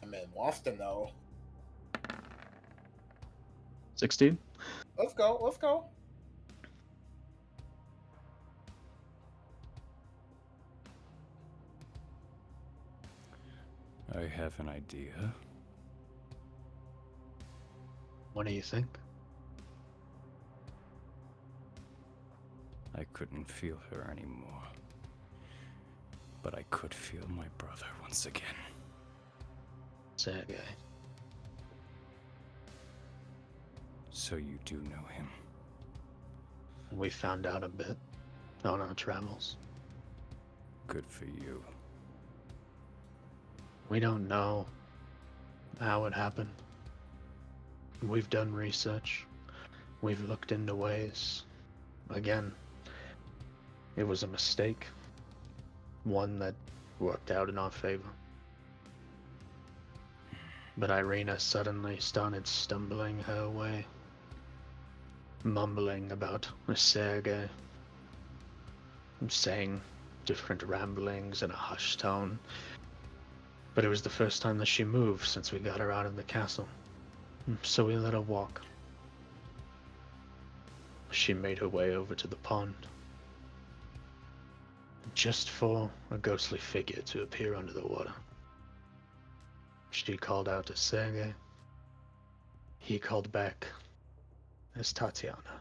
I mean, wants to know. 16? Let's go. Let's go. I have an idea. What do you think? I couldn't feel her anymore. But I could feel my brother once again. Sergei. So you do know him. We found out a bit on our travels. Good for you. We don't know how it happened. We've done research. We've looked into ways. Again, it was a mistake. One that worked out in our favor. But Irina suddenly started stumbling her way, mumbling about Sergei, saying different ramblings in a hushed tone. But it was the first time that she moved since we got her out of the castle. So we let her walk. She made her way over to the pond, just for a ghostly figure to appear under the water. She called out to Sergei. He called back as Tatiana.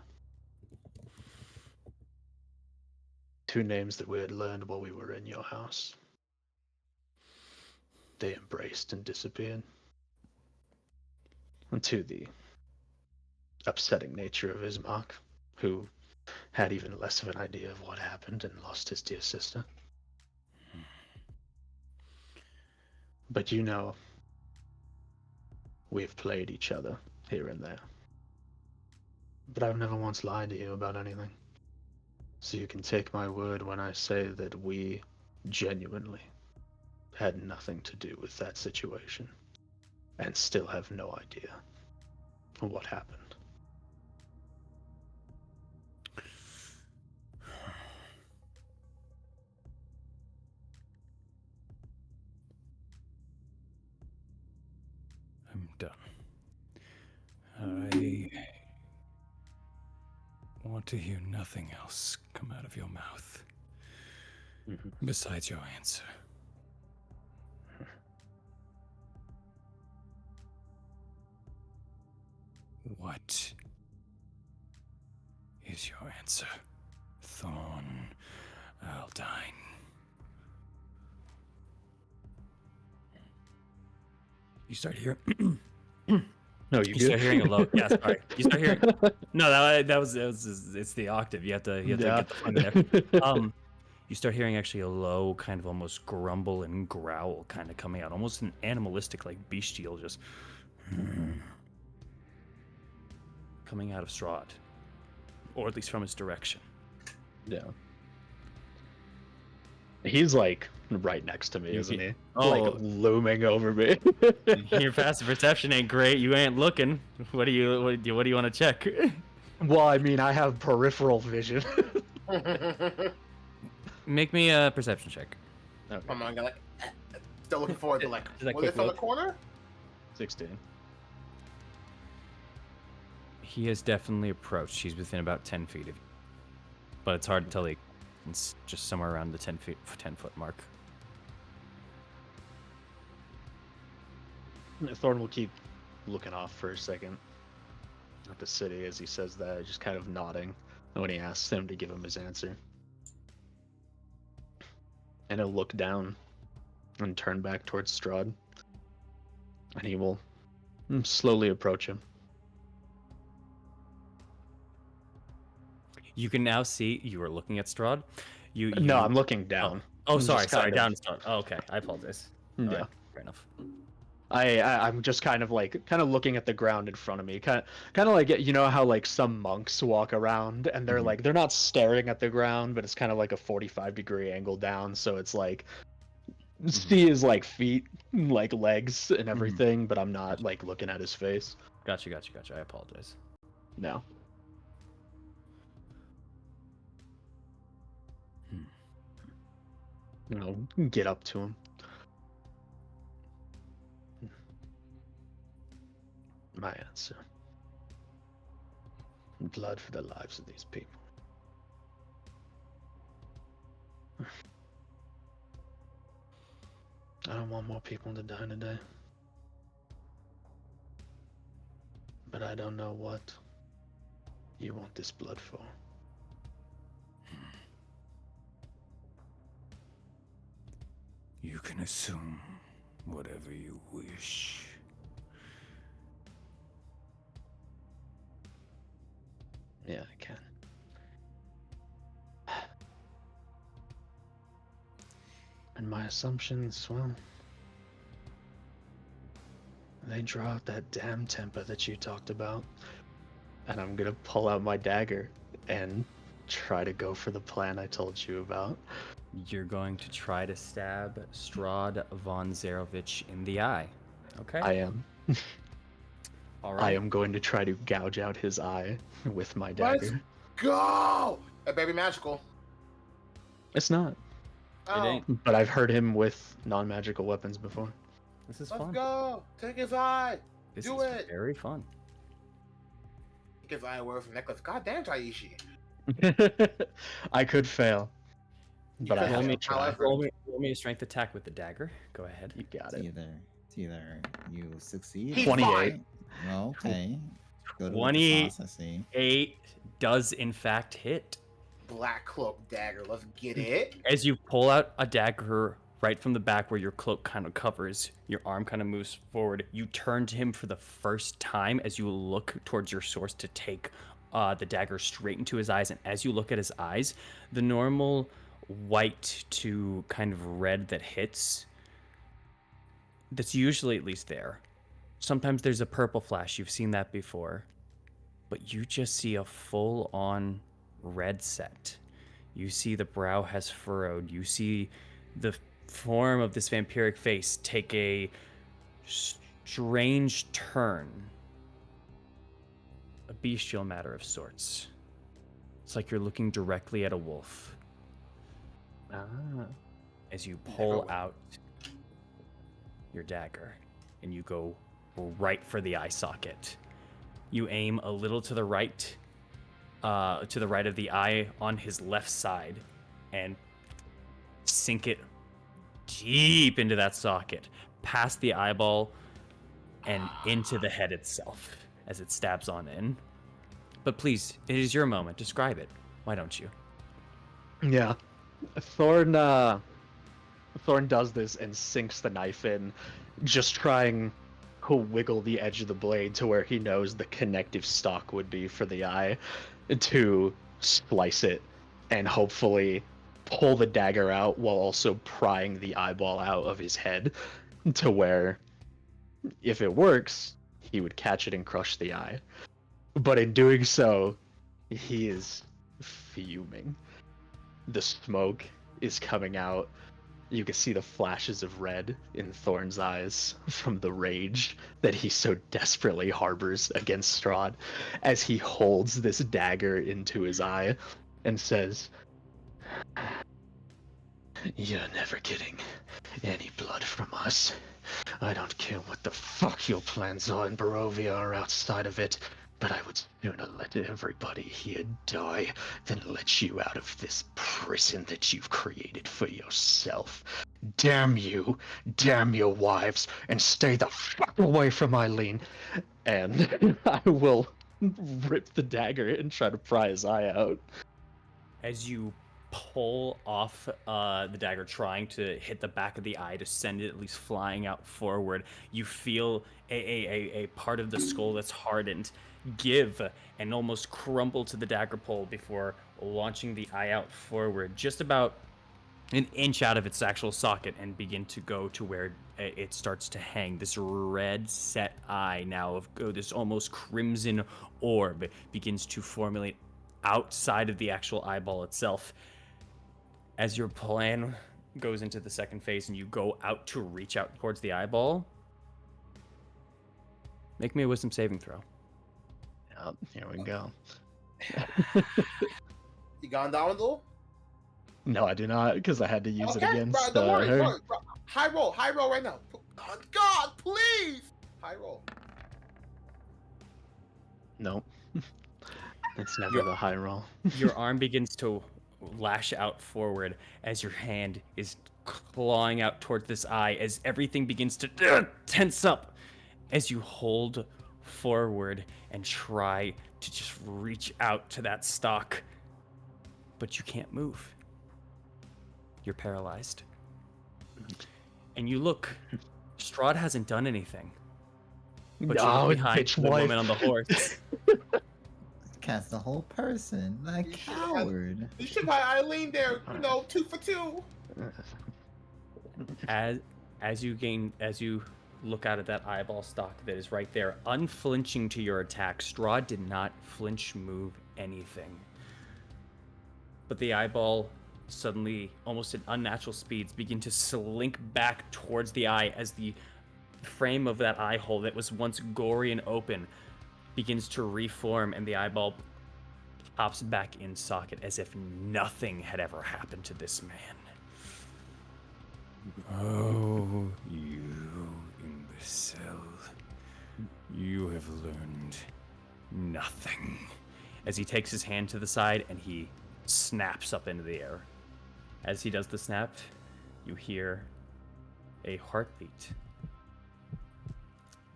Two names that we had learned while we were in your house. They embraced and disappeared. And to the upsetting nature of Ismark, who had even less of an idea of what happened and lost his dear sister. But you know, we've played each other here and there. But I've never once lied to you about anything. So you can take my word when I say that we genuinely had nothing to do with that situation and still have no idea what happened. I'm done. I want to hear nothing else come out of your mouth besides your answer. What is your answer, Thorn Aldine? You start hearing. No, you start hearing a low. Yeah, sorry. You start hearing. No, that was it's the octave. You have to get the fun in there. You start hearing actually a low, kind of almost grumble and growl, kind of coming out, almost an animalistic, like bestial, just coming out of Strahd, or at least from his direction. Yeah. He's like right next to me, isn't he? Oh. Like looming over me. Your passive perception ain't great. You ain't looking. What do you want to check? Well, I mean, I have peripheral vision. Make me a perception check. Okay. I'm gonna like still looking forward to like Just a was quick it from the look. corner? 16. He has definitely approached. He's within about 10 feet of you. But it's hard to tell. It's just somewhere around the 10 foot mark. Thorn will keep looking off for a second at the city as he says that, just kind of nodding when he asks him to give him his answer. And he'll look down and turn back towards Strahd. And he will slowly approach him. You can now see you are looking at Strahd. No, I'm looking down. Oh, I'm sorry, just kind of- down Strahd. Oh, okay, I apologize. Yeah. Alright, fair enough. I'm just kind of looking at the ground in front of me, kind of like, you know how like some monks walk around and they're like, they're not staring at the ground, but it's kind of like a 45-degree angle down, so it's like see his like feet, like legs and everything, but I'm not like looking at his face. Gotcha. I apologize. No. You know, get up to him. My answer. Blood for the lives of these people. I don't want more people to die today. But I don't know what you want this blood for. You can assume whatever you wish. Yeah, I can. And my assumptions, well, they draw out that damn temper that you talked about. And I'm gonna pull out my dagger and try to go for the plan I told you about. You're going to try to stab Strahd von Zarovich in the eye. Okay. I am. All right. I am going to try to gouge out his eye with my dagger. Let's go! Hey, baby, magical. It's not, Oh, ain't. but I've heard him with non-magical weapons before. This is let's fun. go. Take his eye. This Do is it. very fun. Take his eye away from necklace. God damn, Taishi. I could fail, but I could have fail. to try. However- Roll me a strength attack with the dagger. Go ahead. You got It's it. either you succeed. He's 28. fine. Well, okay. Go to 28. the sauce, I see. 8 does in fact hit. Black cloak dagger. Let's get it. As you pull out a dagger right from the back where your cloak kind of covers, your arm kind of moves forward. You turn to him for the first time as you look towards your source to take the dagger straight into his eyes. And as you look at his eyes, the normal white to kind of red that hits, that's usually at least there. Sometimes there's a purple flash. You've seen that before. But you just see a full-on red set. You see the brow has furrowed. You see the form of this vampiric face take a strange turn. A bestial matter of sorts. It's like you're looking directly at a wolf. Ah. As you pull out your dagger and you go right for the eye socket. You aim a little to the right of the eye on his left side and sink it deep into that socket, past the eyeball and into the head itself as it stabs on in. But please, it is your moment. Describe it. Why don't you? Yeah. Thorn does this and sinks the knife in, just trying to wiggle the edge of the blade to where he knows the connective stock would be for the eye, to slice it and hopefully pull the dagger out while also prying the eyeball out of his head, to where, if it works, he would catch it and crush the eye. But in doing so, he is fuming. The smoke is coming out. You can see the flashes of red in Thorn's eyes from the rage that he so desperately harbors against Strahd as he holds this dagger into his eye and says, "You're never getting any blood from us. I don't care what the fuck your plans are in Barovia or outside of it, but I would sooner let everybody here die than let you out of this prison that you've created for yourself. Damn you, damn your wives, and stay the fuck away from Eileen." And I will rip the dagger and try to pry his eye out. As you pull off the dagger, trying to hit the back of the eye to send it at least flying out forward, you feel a part of the skull that's hardened give and almost crumble to the dagger pole before launching the eye out forward, just about an inch out of its actual socket, and begin to go to where it starts to hang. This red set eye now of this almost crimson orb begins to formulate outside of the actual eyeball itself. As your plan goes into the second phase and you go out to reach out towards the eyeball, make me a wisdom saving throw. Yep, here we go. You gone down a little? No, I do not, because I had to use it against don't worry, her. bro. High roll right now. Oh, God, please! High roll. Nope. It's never the high roll. Your arm begins to lash out forward as your hand is clawing out towards this eye, as everything begins to tense up as you hold forward and try to just reach out to that stalk. But you can't move. You're paralyzed. And you look. Strahd hasn't done anything. But you look behind the woman on the horse. Cast the whole person. That coward. You should buy Eileen there, 2 for 2. As you look out at that eyeball stalk that is right there, unflinching to your attack, Strahd did not flinch, move anything. But the eyeball suddenly, almost at unnatural speeds, begin to slink back towards the eye as the frame of that eye hole that was once gory and open begins to reform, and the eyeball pops back in socket as if nothing had ever happened to this man. Oh, you imbecile. You have learned nothing. As he takes his hand to the side and he snaps up into the air. As he does the snap, you hear a heartbeat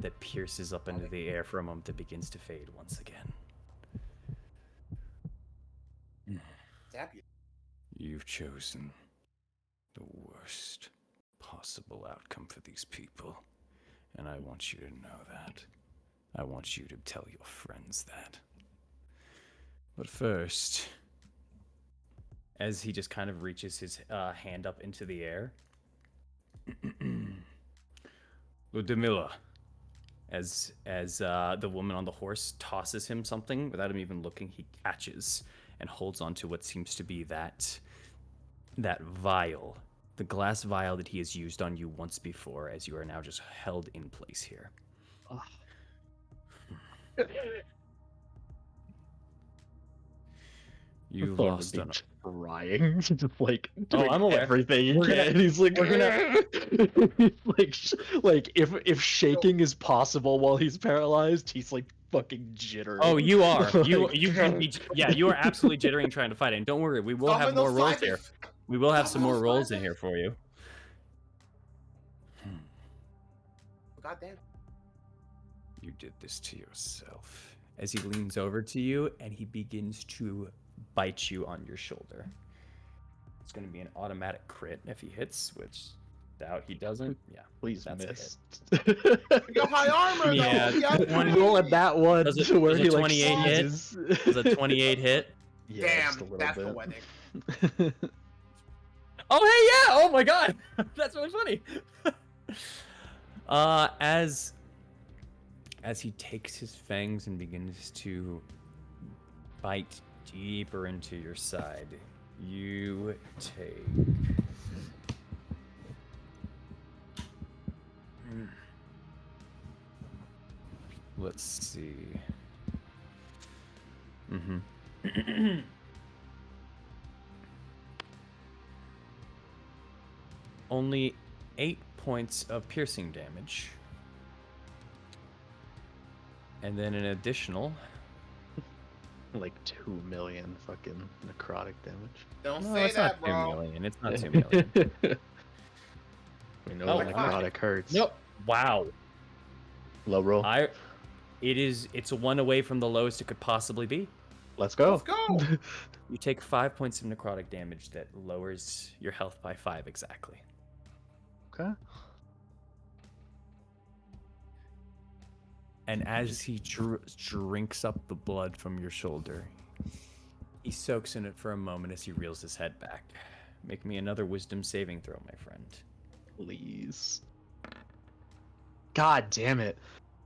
that pierces up into the air for a moment, that begins to fade once again. You've chosen the worst possible outcome for these people, and I want you to know that. I want you to tell your friends that. But first, as he just kind of reaches his hand up into the air, Ludmilla, as the woman on the horse tosses him something, without him even looking, he catches and holds on to what seems to be that vial, the glass vial that he has used on you once before, as you are now just held in place here. You lost on crying, just like doing I'm aware. everything he can. He's like, he's like if shaking is possible while he's paralyzed, he's like fucking jittering. Oh, you are. You Like- can be. Yeah, you are absolutely jittering trying to fight it. And don't worry, we will have more rolls here. We will have some more rolls in here for you. Goddamn. You did this to yourself. As he leans over to you and he begins to bite you on your shoulder. It's going to be an automatic crit if he hits, which doubt he doesn't. Yeah, Please that's a miss. You got high armor, Yeah, though. Roll at that one Does it- to where does a he like 28 hit? seizes. It's a 28 hit. Yeah, Damn, just a little that's bit. poetic. Oh, hey, yeah! Oh my god! That's really funny. As he takes his fangs and begins to bite deeper into your side, you take Let's see. Mm-hmm. Only 8 points of piercing damage. And then an additional... Like 2 million fucking necrotic damage. Don't No, say it's that, not 2 bro. million. It's not 2 million. We know Oh, necrotic hurts. Nope. Wow. Low roll. It's one away from the lowest it could possibly be. Let's go. Let's go. You take 5 points of necrotic damage that lowers your health by 5 exactly. Okay. And as he drinks up the blood from your shoulder, He soaks in it for a moment as he reels his head back. Make me another wisdom saving throw, my friend. Please. God damn it.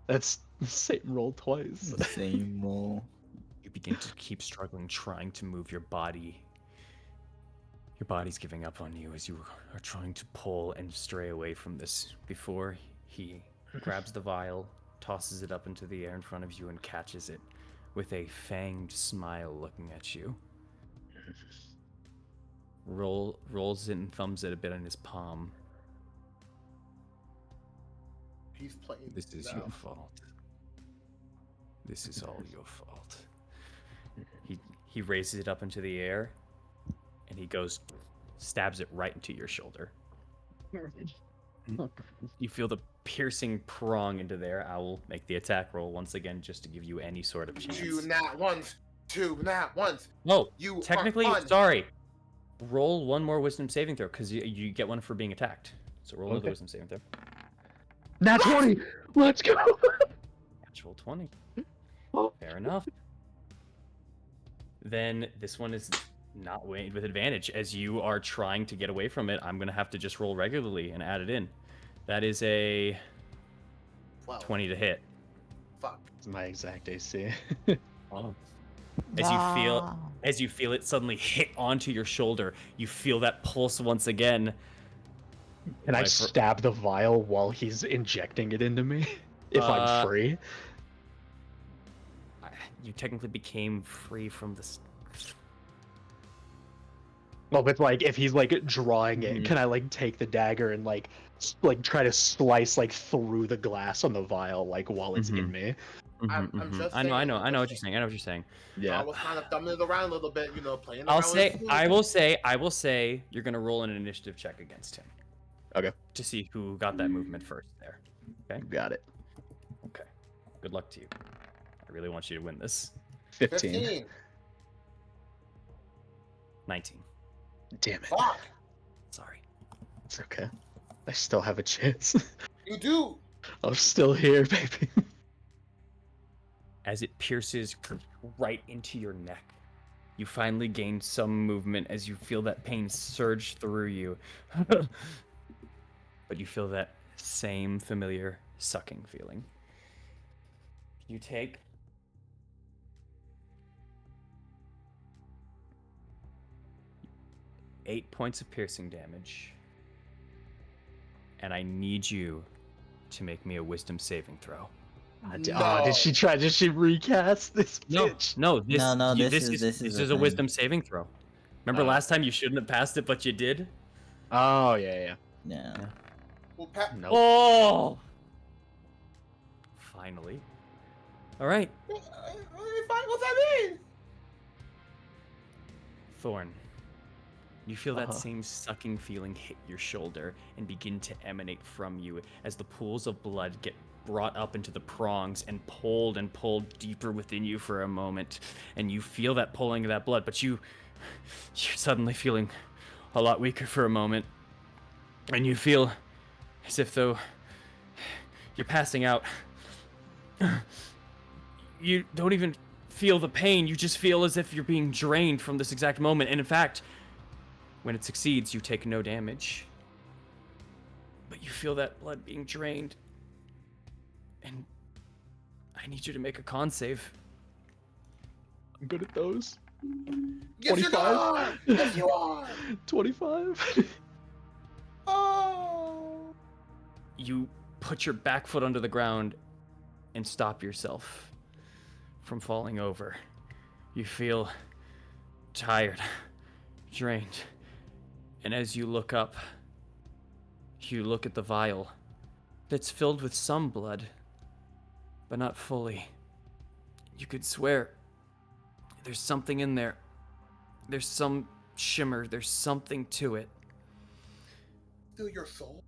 That's the same roll twice. Same roll. You begin to keep struggling, trying to move your body. Your body's giving up on you as you are trying to pull and stray away from this before he grabs the vial, tosses it up into the air in front of you, and catches it with a fanged smile looking at you. Rolls it and thumbs it a bit in his palm. He's playing. this is now. your fault. This is all your fault. He raises it up into the air, and he stabs it right into your shoulder. You feel the piercing prong into there. I will make the attack roll once again just to give you any sort of chance. Two nat ones. No, You technically, are fun. sorry. Roll one more wisdom saving throw because you get one for being attacked. So roll another Okay. wisdom saving throw. Nat 20! Let's go! Natural 20. Oh. Fair enough. Then this one is not weighed with advantage. As you are trying to get away from it, I'm going to have to just roll regularly and add it in. That is a 12. 20 to hit. Fuck. It's my exact AC. Oh. As you feel it suddenly hit onto your shoulder, you feel that pulse once again. Can I My fir- stab the vial while he's injecting it into me? If I'm free? You technically became free from this. Well, but like, if he's like drawing it, Mhm. can I like take the dagger and like try to slice like through the glass on the vial like while it's in me? I'm just I know saying, what you're saying. I know what you're saying. I was kind of thumbing it around a little bit, playing I around with food. will say, you're gonna roll an initiative check against him. Okay. To see who got that movement first there. Okay. Got it. Okay. Good luck to you. I really want you to win this. 15. 19. Damn it. Fuck. Sorry. It's okay. I still have a chance. You do. I'm still here, baby. As it pierces right into your neck, you finally gain some movement as you feel that pain surge through you. But you feel that same familiar sucking feeling. You take 8 points of piercing damage, and I need you to make me a wisdom saving throw. Did she recast this bitch? No, this This is a thing. wisdom saving throw. Remember last time you shouldn't have passed it, but you did? Oh, yeah. Yeah. Well, Pat. Nope. Oh! Finally. All right, What's that mean? Thorn. You feel that Uh-huh. same sucking feeling hit your shoulder and begin to emanate from you as the pools of blood get brought up into the prongs and pulled deeper within you for a moment. And you feel that pulling of that blood, but you're suddenly feeling a lot weaker for a moment. And you feel as if though you're passing out. You don't even feel the pain. You just feel as if you're being drained from this exact moment. And in fact, when it succeeds, you take no damage. But you feel that blood being drained. And I need you to make a con save. I'm good at those. Yes, you 25? are. Yes, you are. 25? Oh. You put your back foot under the ground and stop yourself from falling over. You feel tired, drained, and as you look up, you look at the vial that's filled with some blood, but not fully. You could swear there's something in there. There's some shimmer, there's something to it. Steal your soul?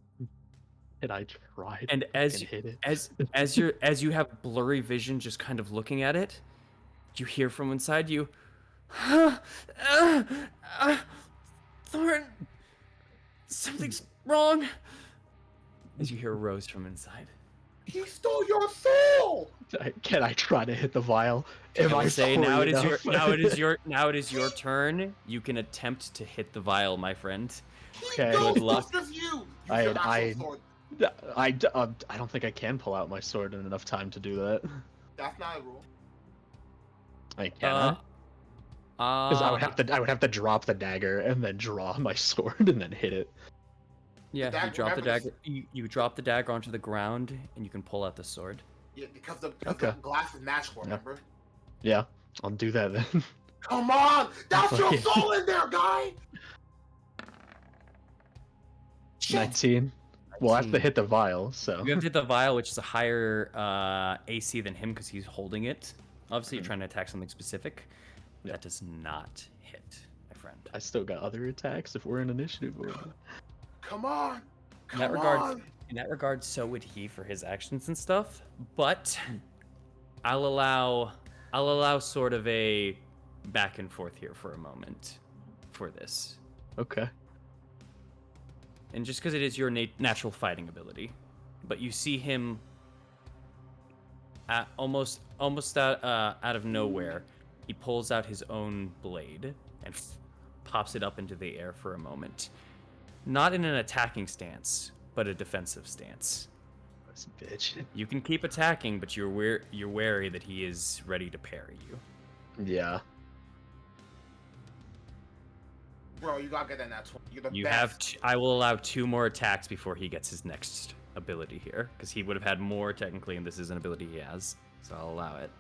And I tried. And and hit it. as you have blurry vision just kind of looking at it, you hear from inside you, Thorn, something's wrong. As you hear Rose from inside. He stole your soul! Can I try to hit the vial? I would say free now it is enough? now it is your turn. You can attempt to hit the vial, my friend. He Okay. knows Good luck. most of you! Use I- your actual I- sword. I don't think I can pull out my sword in enough time to do that. That's not a rule. I can. Because I Uh, would have to drop the dagger and then draw my sword and then hit it. yeah, The you drop the dagger- dagger. You drop the dagger onto the ground, and you can pull out the sword. Yeah, because the Okay. glass is magical, remember? Yeah, I'll do that then. Come on! That's your Okay. soul in there, guy! Shit! 19. We'll have to 19. hit the vial, so. You have to hit the vial, which is a higher AC than him because he's holding it. Obviously, you're trying to attack something specific. Yeah. That does not hit, my friend. I still got other attacks if we're in initiative order. Come on! In Come that regard, on! so would he for his actions and stuff. But I'll allow sort of a back and forth here for a moment for this. Okay. And just because it is your natural fighting ability, but you see him at almost out of nowhere, he pulls out his own blade and pops it up into the air for a moment, not in an attacking stance, but a defensive stance. This bitch. You can keep attacking, but you're wary that he is ready to parry you. Yeah. Bro, you gotta get that nat 20. You're the You best. have. I will allow 2 more attacks before he gets his next ability here, because he would have had more technically, and this is an ability he has. So I'll allow it.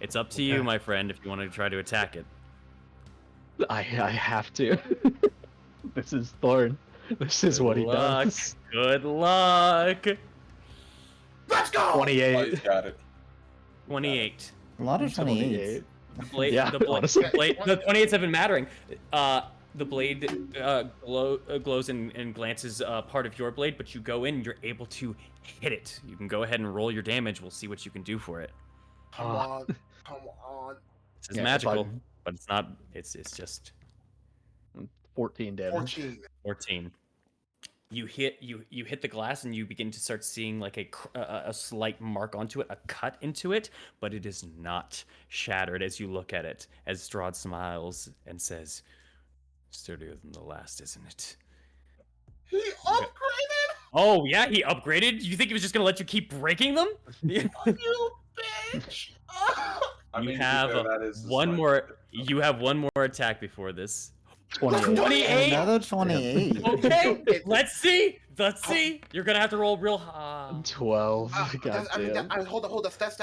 It's up to you, Okay. my friend, if you want to try to attack it. I have to. This is Thorn. This is Good what he luck. does. Good luck. Let's go! Oh, 28. he's got it. 28. A lot of 28. The blade. Yeah, the blade. honestly. The 28s have been mattering. The blade glows and glances part of your blade, but you go in, you're able to hit it. You can go ahead and roll your damage. We'll see what you can do for it. Come on. Come on. This is Yeah, if magical, I'm- but it's not. It's just 14 damage. 14. 14. You hit the glass and you begin to start seeing like a slight mark onto it, a cut into it, but it is not shattered as you look at it. As Strahd smiles and says, "Sturdier than the last, isn't it?" He upgraded? Oh yeah, he upgraded. You think he was just gonna let you keep breaking them? You bitch! I mean, You to be have fair, that is the one slide. more. You have one more attack before this. 28. 28. Another 28. Okay, let's see. Let's see. You're gonna have to roll real high. 12. I mean, Goddamn. hold on. That's add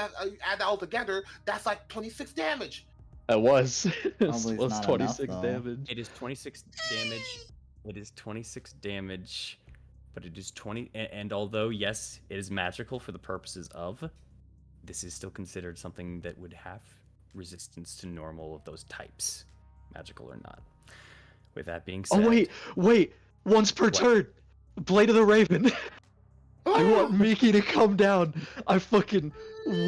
that all together. That's like 26 damage. It was. It Probably was not 26 enough, though. damage. It is 26 damage. It is 26 damage, but it is 20. And although yes, it is magical for the purposes of, this is still considered something that would have resistance to normal of those types, magical or not. With that being said, Oh, wait. Once per What? turn. Blade of the Raven. I want Miki to come down. I fucking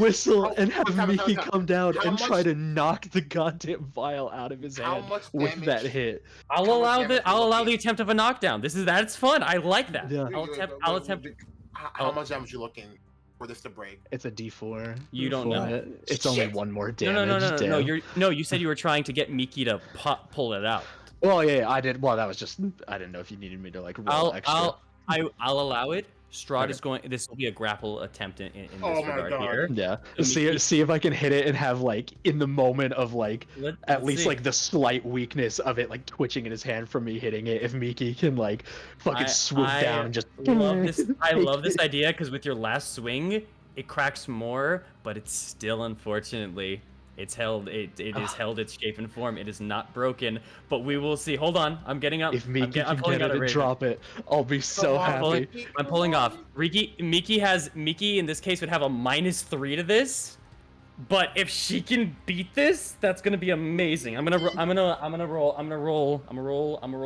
whistle Oh, and have time, Miki time. come down How and try much- to knock the goddamn vial out of his How hand much with damage? that hit. I'll How much allow damage the I'll you allow looking? the attempt of a knockdown. That's fun. I like that. Yeah. I'll attempt. How Oh. much damage you looking for this to break? It's a D4. You don't know. It's only Shit. one more No, damage. no. Damn. You said you were trying to get Miki to pull it out. Well, yeah, I did. Well, that was just. I didn't know if you needed me to like roll extra. I'll allow it. Strahd Okay. is going. This will be a grapple attempt in this Oh my regard God. here. Yeah. So See if I can hit it and have like in the moment of like Let's at least see. like the slight weakness of it like twitching in his hand from me hitting it. If Miki can like fucking swoop down and just love this. I love this idea because with your last swing, it cracks more, but it's still, unfortunately, it's held. It is held its shape and form. It is not broken, but we will see. Hold on, I'm getting up. If Miki I'm can pulling get out it a and Raven. drop it, I'll be so on, happy. I'm pulling off. Miki in this case would have a -3 to this, but if she can beat this, that's gonna be amazing. I'm gonna roll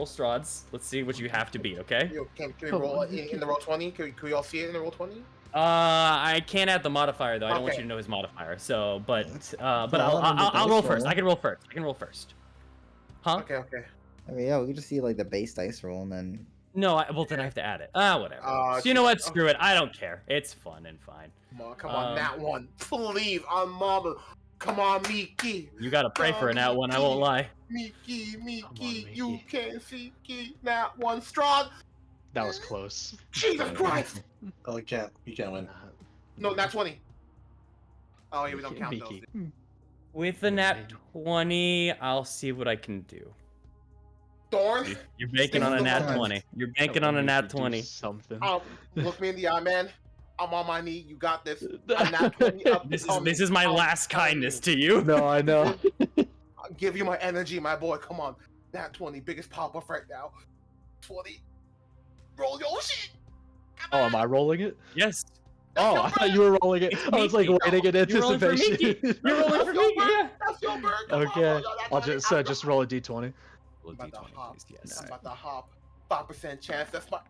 Strahd's. Let's see what you have to beat. Okay. Yo, can we Come roll on, it in the roll 20? Can we all see it in the roll 20? I can't add the modifier though. I don't want Okay. you to know his modifier. So, but Well, I'll roll dice first. roll. I can roll first. Huh? Okay. I mean, yeah, we can just see like the base dice roll and then. No, well then I have to add it. Whatever. So you know what? Screw it. I don't care. It's fun and fine. Come on, that one. Please, on mama. Come on, Miki. You gotta pray for an out one. I won't lie. Miki, Miki. you can see that one. Strahd. That was close. Jesus Christ. Oh, you can't win. No, not 20. Oh, yeah, we don't count those. Miki. With the nat 20, I'll see what I can do. Thorn. You're banking on a nat Come on. 20. You're banking on a nat 20. Something. Look me in the eye, man. I'm on my knee. You got this. I'm not 20 up. This is my last kindness to you. No, I know. I'll give you my energy, my boy. Come on. Nat 20, biggest pop-off right now. 20. Roll your shit. Oh, am I rolling it? Yes. Oh, I thought you were rolling it. I was like Miki. waiting in You're rolling for anticipation. Miki. You're rolling for Miki. Yeah. That's your bird. Come on, Okay, roll your nat I'll 20. just roll a d20. Roll I'm about to D20, hop. please. Yes. I'm about to hop. 5% chance. That's my.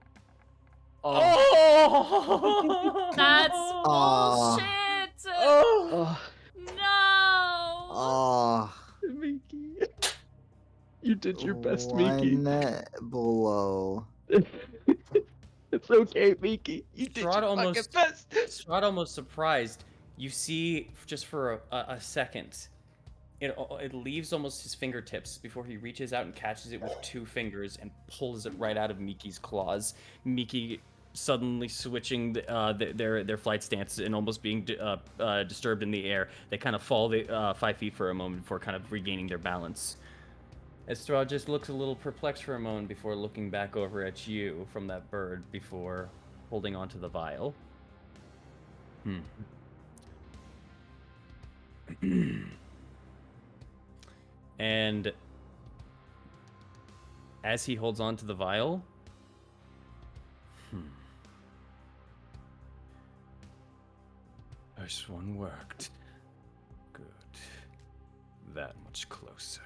Oh. That's Aw. bullshit. Oh. No. Oh, Miki, you did your best, Miki. one below. It's okay, Miki. You did Strahd your almost- fucking best. Strahd almost surprised. You see, just for a second, it leaves almost his fingertips before he reaches out and catches it with 2 fingers and pulls it right out of Miki's claws. Miki suddenly switching their flight stance and almost being disturbed in the air. They kind of fall 5 feet for a moment before kind of regaining their balance. As Strahd just looks a little perplexed for a moment before looking back over at you from that bird before holding onto the vial. And as he holds on to the vial, first one worked. Good. That much closer.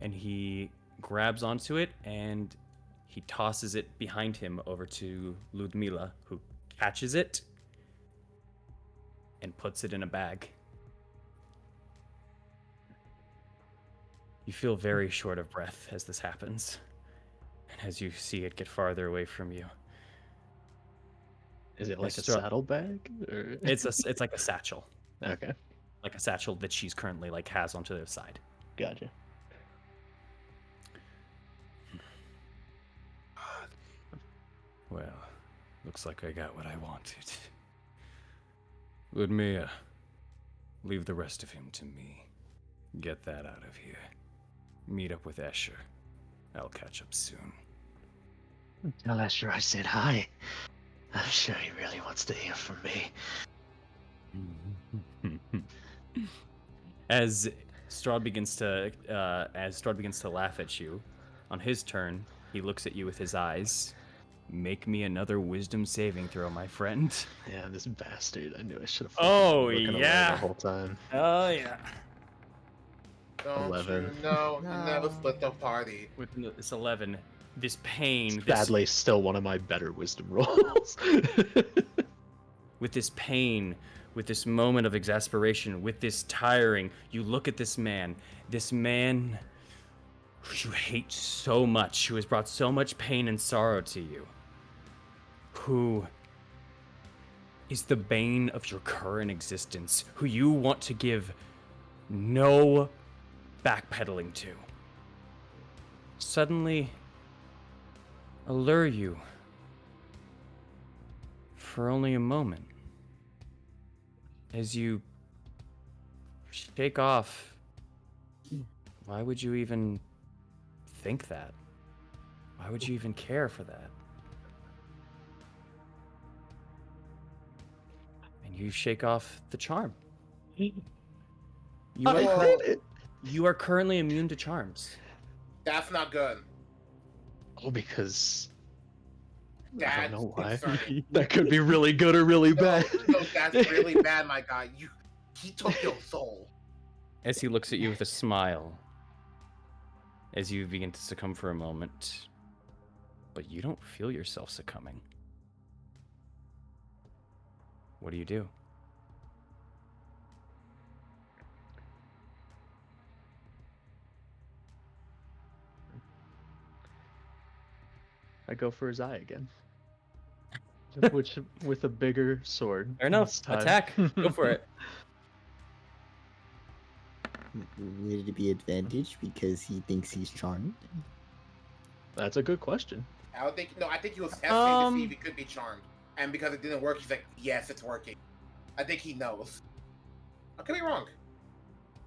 And he grabs onto it and he tosses it behind him over to Ludmila, who catches it and puts it in a bag. You feel very short of breath as this happens, and as you see it get farther away from you. Is it like a Strahd- saddlebag? Or... It's like a satchel, Okay, like a satchel that she's currently like has onto the side. gotcha. Well, looks like I got what I wanted. Ludmilla, leave the rest of him to me. Get that out of here. Meet up with Escher. I'll catch up soon. Tell Esther I said hi. I'm sure he really wants to hear from me. As Strahd begins to laugh at you, on his turn, he looks at you with his eyes. Make me another wisdom saving throw, my friend. Yeah, this bastard. I knew I should have. Oh, the yeah. whole time. Oh yeah. Don't 11. you know you never No. split the party. With this 11, this pain, Sadly, still one of my better wisdom rolls. with this pain, with this moment of exasperation, with this tiring, you look at this man who you hate so much, who has brought so much pain and sorrow to you, who is the bane of your current existence, who you want to give no backpedaling to, suddenly allure you for only a moment. As you shake off, why would you even think that? Why would you even care for that? You shake off the charm. You I are, did it. you are currently immune to charms. That's not good. Oh, because I That's don't know why. concerning. That could be really good or really bad. No, that's really bad, my guy. He took your soul. As he looks at you with a smile, as you begin to succumb for a moment, but you don't feel yourself succumbing. What do you do? I go for his eye again. Which with a bigger sword. Fair enough. this time. Attack. Go for it. Would it be advantage because he thinks he's charmed? That's a good question. I don't think. No, I think he was testing to see if he could be charmed, and because it didn't work, he's like, "Yes, it's working." I think he knows. I could be wrong.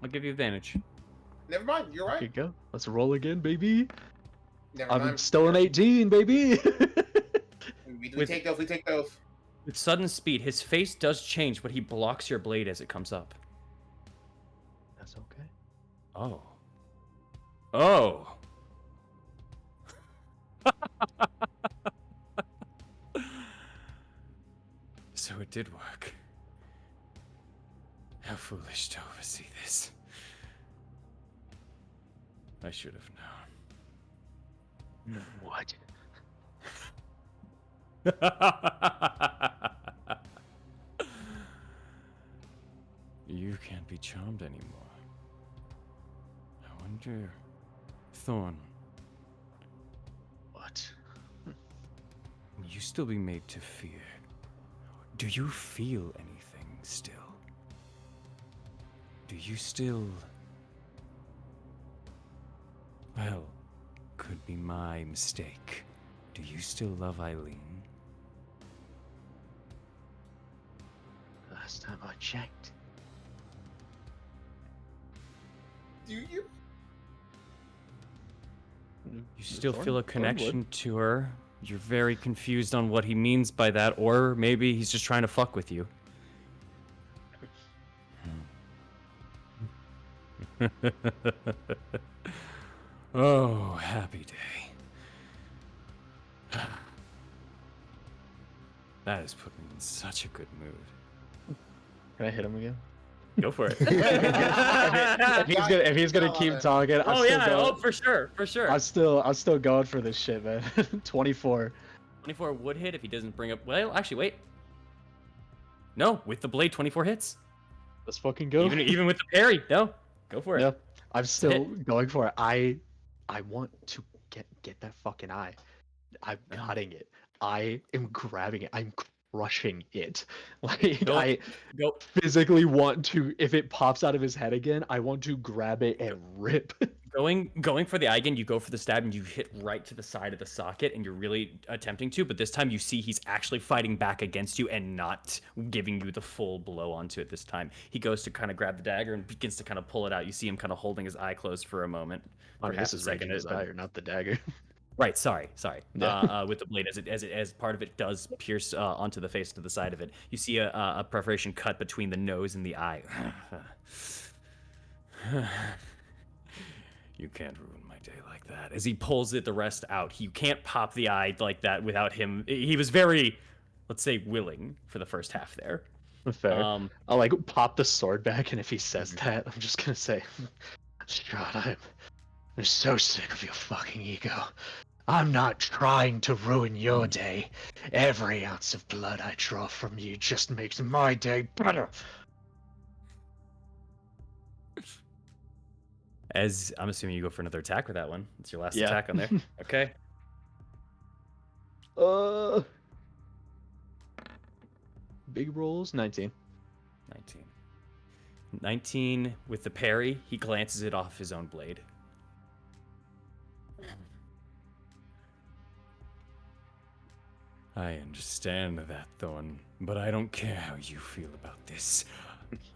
I'll give you advantage. Never mind. You're Here right. you go. Let's roll again, baby. Never I'm mind. still an 18, baby. We take those. We take those. With sudden speed, his face does change, but he blocks your blade as it comes up. That's okay. Oh. Oh. So it did work. How foolish to oversee this. I should have known. What? You can't be charmed anymore. I wonder, Thorn, What? will you still be made to fear? Do you feel anything still? Do you still... Well, could be my mistake. Do you still love Eileen? Last time I checked. Do you? You still Thorn- feel a Thorn would. connection to her. You're very confused on what he means by that, or maybe he's just trying to fuck with you. Oh, happy day. That has put me in such a good mood. Can I hit him again? Go for it. If he's gonna keep talking, I'm still going. for sure, for sure. I'm still going for this shit, man. 24. 24 would hit if he doesn't bring up. Well, actually, wait. No, with the blade, 24 hits. Let's fucking go. Even with the parry, no, go for it. Yeah, I'm still hit. going for it. I want to get that fucking eye. I'm cutting it. I am grabbing it. I'm crushing it. Like Go. I Go. physically want to. If it pops out of his head again, I want to grab it and rip. Going for the eye again, you go for the stab and you hit right to the side of the socket, and you're really attempting to, but this time you see he's actually fighting back against you and not giving you the full blow onto it this time. He goes to kind of grab the dagger and begins to kind of pull it out. You see him kind of holding his eye closed for a moment. I mean, half this a is second raging his as a- dagger, not the dagger. Right, sorry. Yeah. With the blade, as part of it does pierce onto the face to the side of it. You see a perforation cut between the nose and the eye. You can't ruin my day like that. As he pulls the rest out, you can't pop the eye like that without him. He was very, let's say, willing for the first half there. Fair. I'll like pop the sword back, and if he says that, I'm just gonna say, Strahd, I'm so sick of your fucking ego. I'm not trying to ruin your day. Every ounce of blood I draw from you just makes my day better. As I'm assuming you go for another attack with that one. It's your last Yeah. attack on there. Okay. Big rolls, 19. 19. 19 with the parry. He glances it off his own blade. I understand that, Thorn, but I don't care how you feel about this.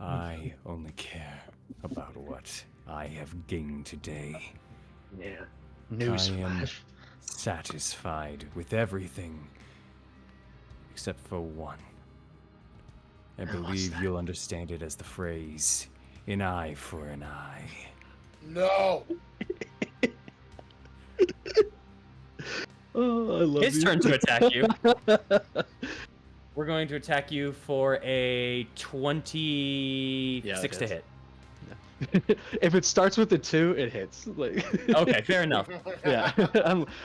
I only care about what I have gained today. Yeah. I am Newsflash. satisfied with everything except for one. I believe you'll understand it as the phrase, an eye for an eye. No. Oh, I love His you. turn to attack you. We're going to attack you for a 26 to hit. If it starts with a 2, it hits. Like. Okay, fair enough. Yeah,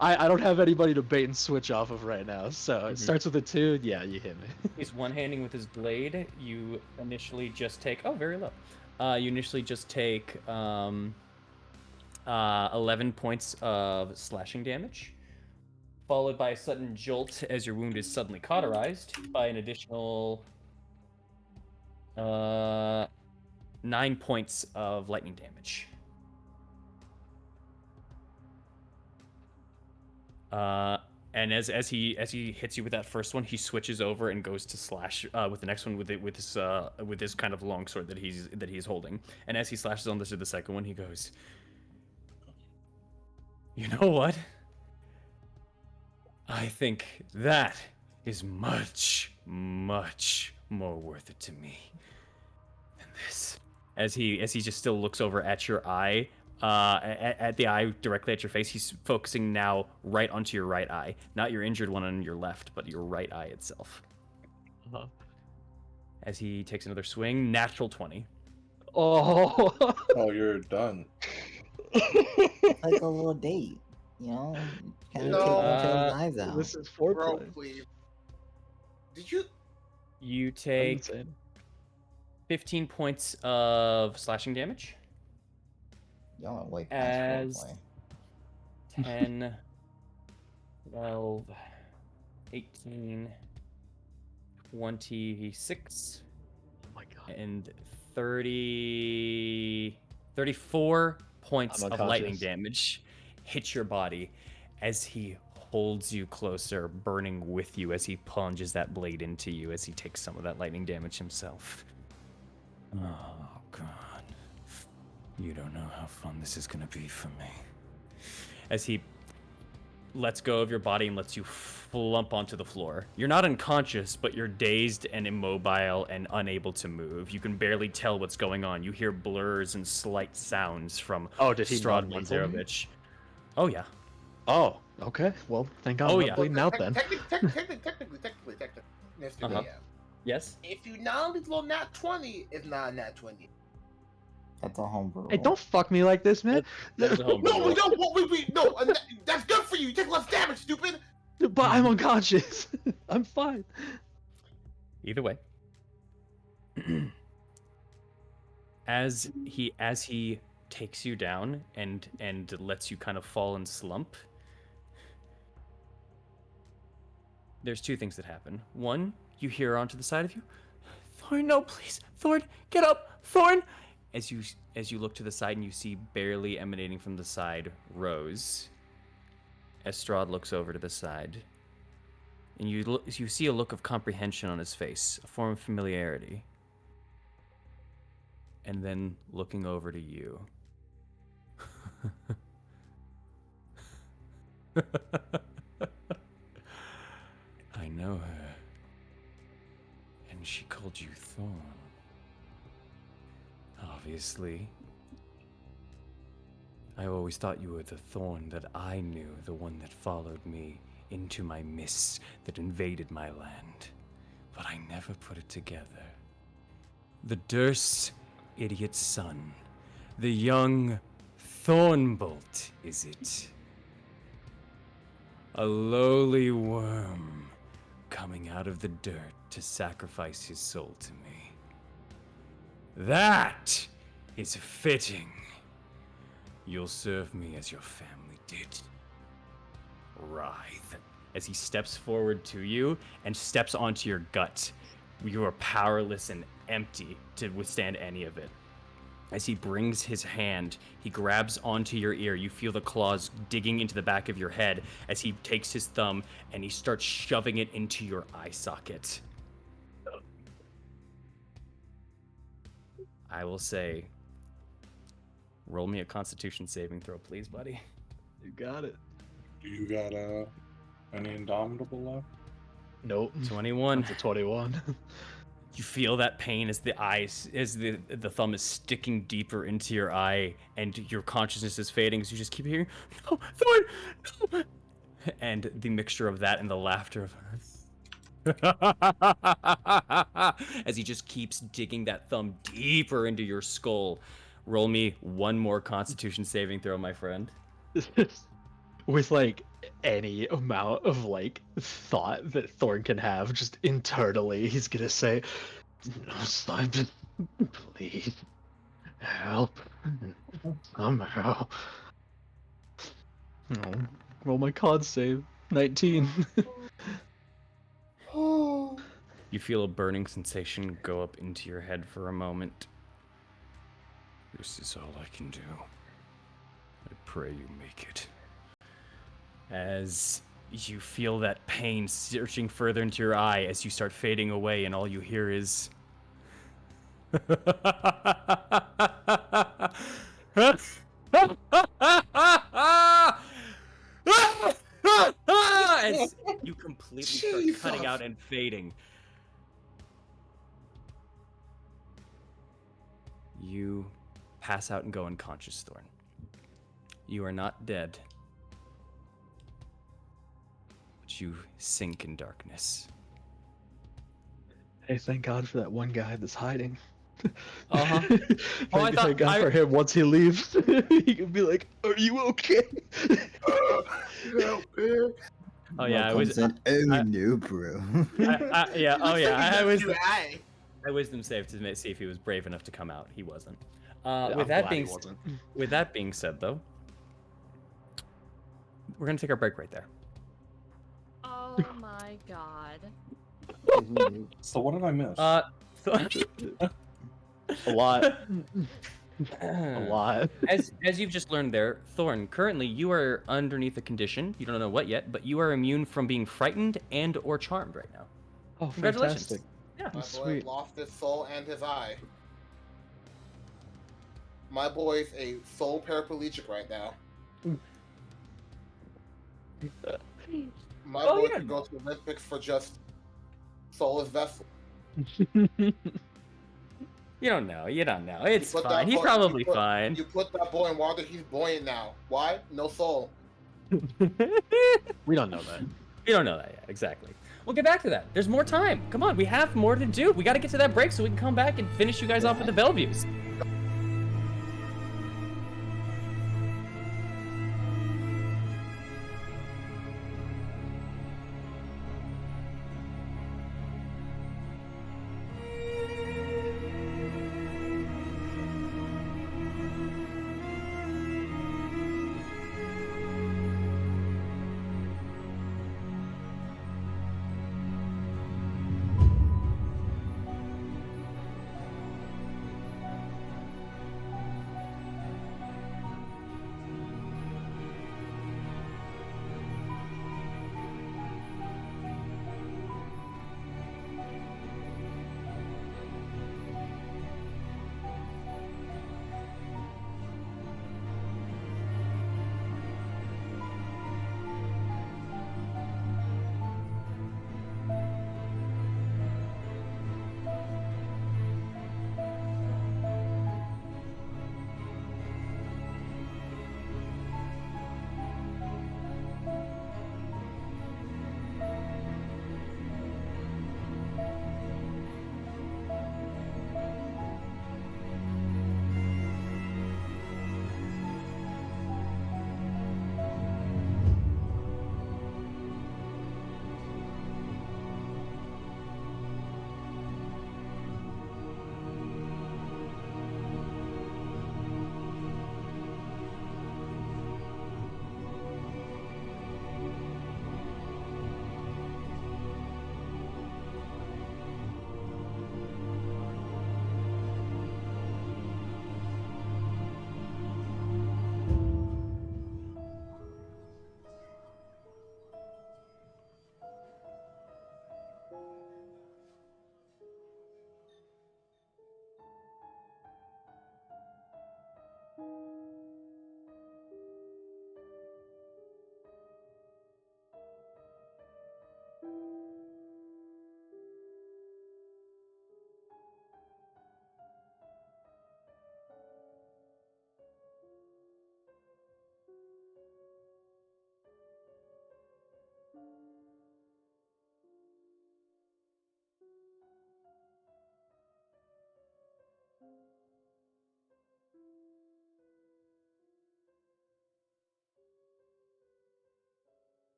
I don't have anybody to bait and switch off of right now. So it starts with a 2. Yeah, you hit me. He's one-handing with his blade. You initially just take... Oh, very low. You initially just take 11 points of slashing damage, followed by a sudden jolt as your wound is suddenly cauterized by an additional 9 points of lightning damage. And as he hits you with that first one, he switches over and goes to slash with the next one with this kind of long sword that he's holding. And as he slashes on this to the second one, he goes, "You know what? I think that is much, much more worth it to me than this." As he just still looks over at your eye, at the eye directly at your face, he's focusing now right onto your right eye, not your injured one on your left, but your right eye itself. As he takes another swing, natural 20. Oh. Oh, you're done. It's like a little date, you know? Kind of No. take each other's eyes out. This is Bro, foreplay. please. Did you? You take 15 points of slashing damage. Y'all are way As past foreplay. 10, 12, 18, 26, Oh my god. and 34 points I'm of lightning unconscious. damage hit your body as he holds you closer, burning with you as he plunges that blade into you as he takes some of that lightning damage himself. Oh, God. You don't know how fun this is gonna be for me. As he lets go of your body and lets you flump onto the floor. You're not unconscious, but you're dazed and immobile and unable to move. You can barely tell what's going on. You hear blurs and slight sounds from Did he Strahd non-lethal me? Manzarovich. Oh, yeah. Oh, okay. Well, thank God. Oh, I'm yeah. not bleeding out then. Technically, Mr. Uh-huh. DM. Yes? If you non-lethal nat 20, it's not a nat 20. That's a homebrew. Hey, don't fuck me like this, man. That's a homebrew No, roll. no, that's good for you. You take less damage, stupid. But I'm unconscious. I'm fine. Either way. As he takes you down and lets you kind of fall and slump, there's two things that happen. One, you hear onto the side of you, "Thorn, no, please. Thorn, get up. Thorn." As you look to the side and you see barely emanating from the side Rose. As Strahd looks over to the side, and you see a look of comprehension on his face, a form of familiarity. And then looking over to you. I know her. And she called you Thorn. Obviously. I always thought you were the Thorn that I knew, the one that followed me into my mists that invaded my land. But I never put it together. The Durst's idiot son. The young Thornbolt, is it? A lowly worm coming out of the dirt to sacrifice his soul to me. That is fitting. You'll serve me as your family did. Writhe. As he steps forward to you and steps onto your gut. You are powerless and empty to withstand any of it. As he brings his hand, he grabs onto your ear. You feel the claws digging into the back of your head as he takes his thumb and he starts shoving it into your eye socket. I will say, roll me a Constitution saving throw, please, buddy. You got it. Do you got any Indomitable left? Nope. 21. That's a 21. You feel that pain as the thumb is sticking deeper into your eye, and your consciousness is fading as you just keep hearing, "No, Thorn, no!" And the mixture of that and the laughter of as he just keeps digging that thumb deeper into your skull. Roll me one more Constitution saving throw, my friend. With like any amount of like thought that Thorn can have, just internally, he's gonna say, "No, Simon, please help somehow." No, roll my con save. 19. You feel a burning sensation go up into your head for a moment. This is all I can do. I pray you make it. As you feel that pain searching further into your eye as you start fading away, and all you hear is as you completely start cutting out and fading. You pass out and go unconscious, Thorn. You are not dead, but you sink in darkness. Hey, thank God for that one guy that's hiding. Uh-huh. Thank God for him. Once he leaves, he can be like, "Are you okay?" Oh yeah, I was. Oh no, bro. I wisdom saved to see if he was brave enough to come out. He wasn't. I'm With that glad being he wasn't. with that being said, though, we're gonna take our break right there. Oh my god. So what did I miss? A lot. A lot. As you've just learned there, Thorn, currently you are underneath a condition, you don't know what yet, but you are immune from being frightened and or charmed right now. Oh, Congratulations. fantastic. Yeah. My boy Sweet. lost his soul and his eye. My boy's a soul paraplegic right now. My boy could go to the Olympics for just soulless vessel. You don't know. It's You put fine. that He's boy- probably you put- fine. You put that boy in water, he's buoyant now. Why? No soul. We don't know that. You don't know that yet, exactly. We'll get back to that. There's more time. Come on, we have more to do. We got to get to that break so we can come back and finish you guys off with the Belleviews.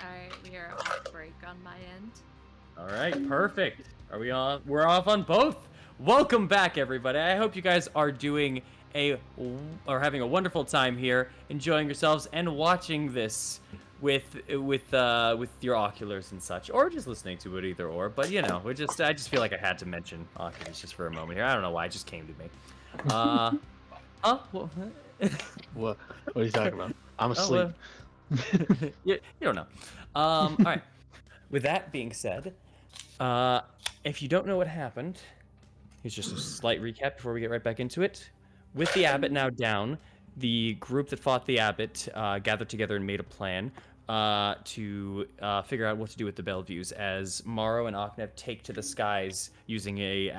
Alright, we are off break on my end. All right, perfect. Are we on? We're off on both. Welcome back, everybody. I hope you guys are doing having a wonderful time here, enjoying yourselves and watching this with your oculars and such, or just listening to it, either or. But you know, I just feel like I had to mention oculars just for a moment here. I don't know why, it just came to me. Huh? Well, What are you talking about? I'm oh, asleep. you don't know. All right. With that being said, if you don't know what happened, here's just a slight recap before we get right back into it. With the abbot now down, the group that fought the abbot gathered together and made a plan to figure out what to do with the Bellevues, as Morrow and Aknev take to the skies using a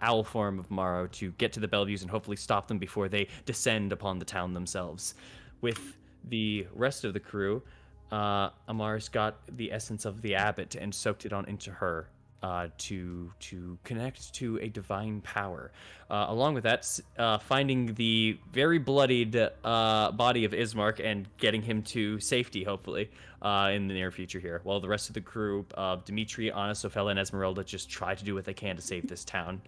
owl form of Morrow to get to the Bellevues and hopefully stop them before they descend upon the town themselves. With the rest of the crew, Amaris got the essence of the abbot and soaked it on into her to connect to a divine power. Along with that, finding the very bloodied body of Ismark and getting him to safety, hopefully, in the near future here. While the rest of the crew, Dimitri, Anna, Sophella, and Esmeralda, just try to do what they can to save this town.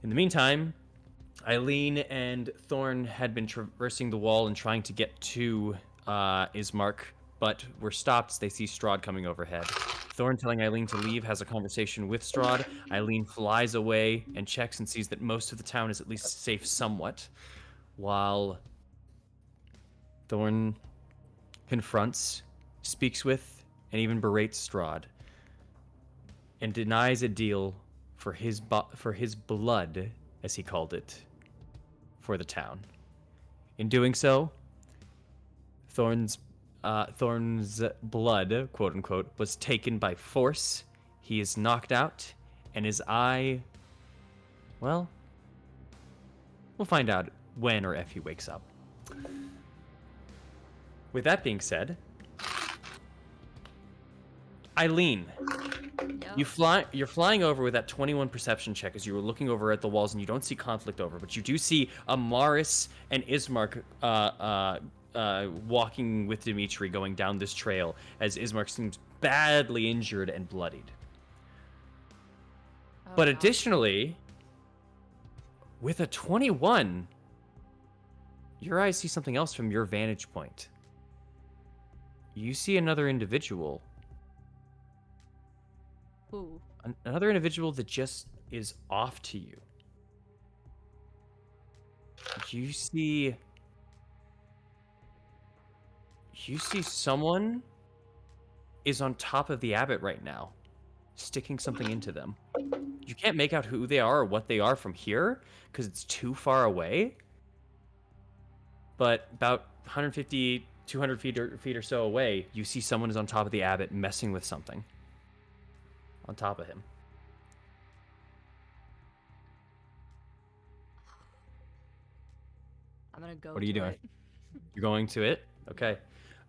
In the meantime, Eileen and Thorn had been traversing the wall and trying to get to Ismark, but were stopped as they see Strahd coming overhead. Thorn, telling Eileen to leave, has a conversation with Strahd. Eileen flies away and checks and sees that most of the town is at least safe somewhat, while Thorn confronts, speaks with, and even berates Strahd, and denies a deal for his blood, as he called it, for the town. In doing so, Thorn's blood, quote unquote, was taken by force. He is knocked out, and his eye, well, we'll find out when or if he wakes up. with that being said, Eileen, Yep. you're flying over with that 21 perception check as you were looking over at the walls, and you don't see conflict over, but you do see Amaris and Ismark walking with Dimitri going down this trail as Ismark seems badly injured and bloodied. Oh, But God. additionally, with a 21, your eyes see something else from your vantage point. You see another individual. Ooh. Another individual that just is off to you. You see someone is on top of the abbot right now, sticking something into them. You can't make out who they are or what they are from here because it's too far away. But about 150, 200 feet or so away, you see someone is on top of the abbot messing with something on top of him. I'm gonna go. What are you to doing? it. You're going to it? Okay.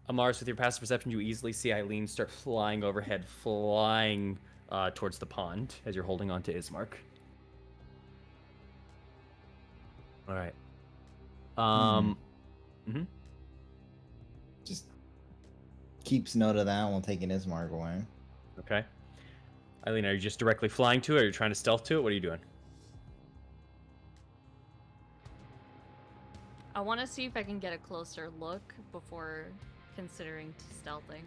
Amaris, with your passive perception, you easily see Eileen start flying overhead, flying towards the pond as you're holding on to Ismark. All right. Just keeps note of that while taking his mark away. Okay. Eileen, are you just directly flying to it, or are you trying to stealth to it? What are you doing? I want to see if I can get a closer look before considering stealthing.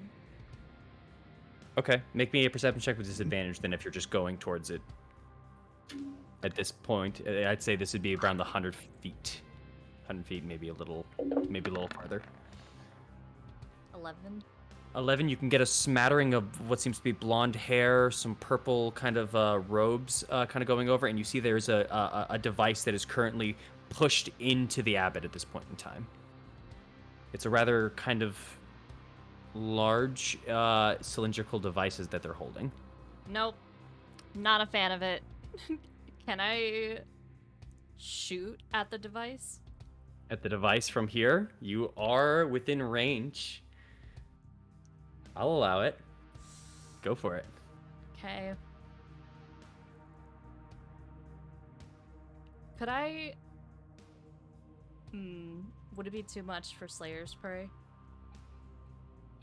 Okay. Make me a perception check with disadvantage then if you're just going towards it. At this point, I'd say this would be around the 100 feet. 100 feet, maybe a little farther. 11. 11, you can get a smattering of what seems to be blonde hair, some purple kind of robes kind of going over, and you see there's a device that is currently pushed into the abbot at this point in time. It's a rather kind of large cylindrical devices that they're holding. Nope. Not a fan of it. Can I shoot at the device? At the device from here, you are within range. I'll allow it. Go for it. Okay. Could I... would it be too much for Slayer's Prey?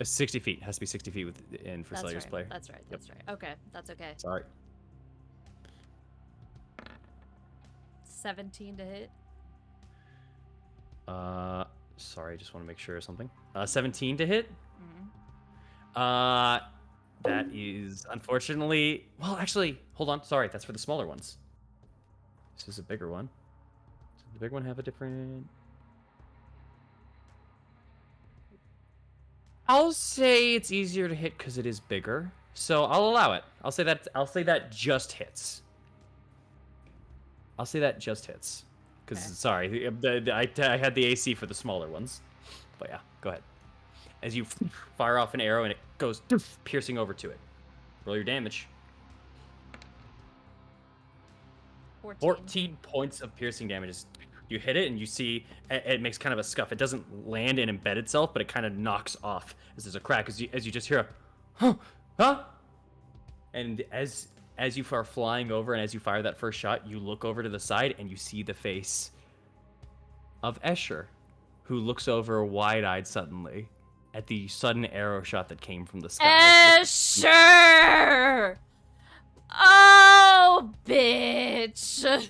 60 feet. Has to be 60 feet within for Slayer's Play. That's right. That's right. Okay. That's okay. Sorry. 17 to hit. Sorry, I just want to make sure of something. 17 to hit. Mm-hmm. That is unfortunately. Well, actually, hold on. Sorry, that's for the smaller ones. This is a bigger one. Does the big one have a different? I'll say it's easier to hit because it is bigger. So I'll allow it. I'll say that just hits. I'll say that just hits. Because, Okay. sorry, I had the AC for the smaller ones. But yeah, go ahead. As you fire off an arrow and it goes piercing over to it. Roll your damage. 14 points of piercing damage. You hit it and you see it makes kind of a scuff. It doesn't land and embed itself, but it kind of knocks off as there's a crack. As you just hear a, huh? And as you are flying over and as you fire that first shot, you look over to the side and you see the face of Escher, who looks over wide-eyed suddenly at the sudden arrow shot that came from the sky. Escher! Oh, bitch!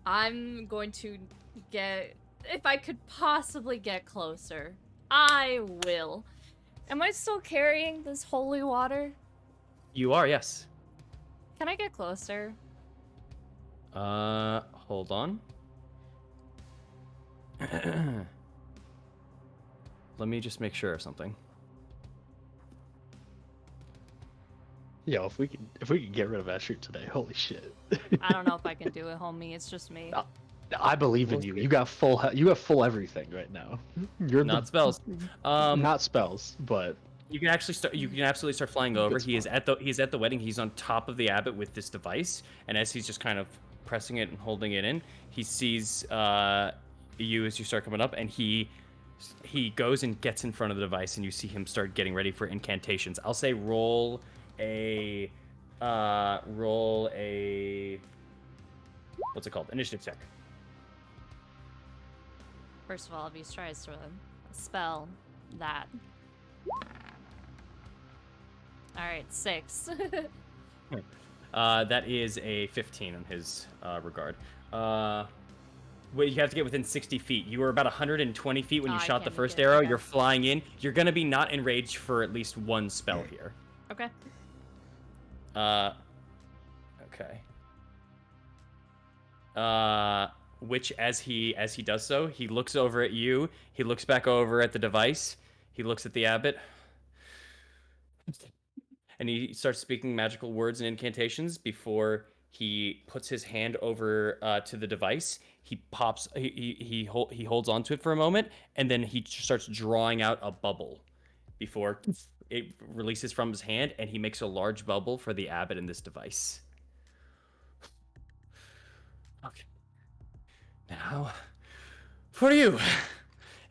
I'm going to get... If I could possibly get closer, I will. Am I still carrying this holy water? You are, yes. Can I get closer? Hold on. Let me just make sure of something. Yo, if we could get rid of Escher today, holy shit. I don't know if I can do it, homie. It's just me. I believe in you. You got full everything right now. You're Not spells. not spells, but you can actually start. You can absolutely start flying over. He is at the wedding. He's on top of the abbot with this device, and as he's just kind of pressing it and holding it in, he sees you as you start coming up, and he he goes and gets in front of the device, and you see him start getting ready for incantations. I'll say roll a what's it called? Initiative check. First of all, if he tries to spell that. Alright, 6. That is a 15 on his regard. Well, you have to get within 60 feet. You were about 120 feet when you I shot the can't first make it, arrow. okay. You're flying in. You're gonna be not enraged for at least one spell here. Okay. Okay. Which as he does so, he looks over at you. He looks back over at the device. He looks at the abbot. And he starts speaking magical words and incantations before he puts his hand over to the device. He pops. He holds onto it for a moment, and then he starts drawing out a bubble before it releases from his hand, and he makes a large bubble for the abbot in this device. Okay. Now, for you.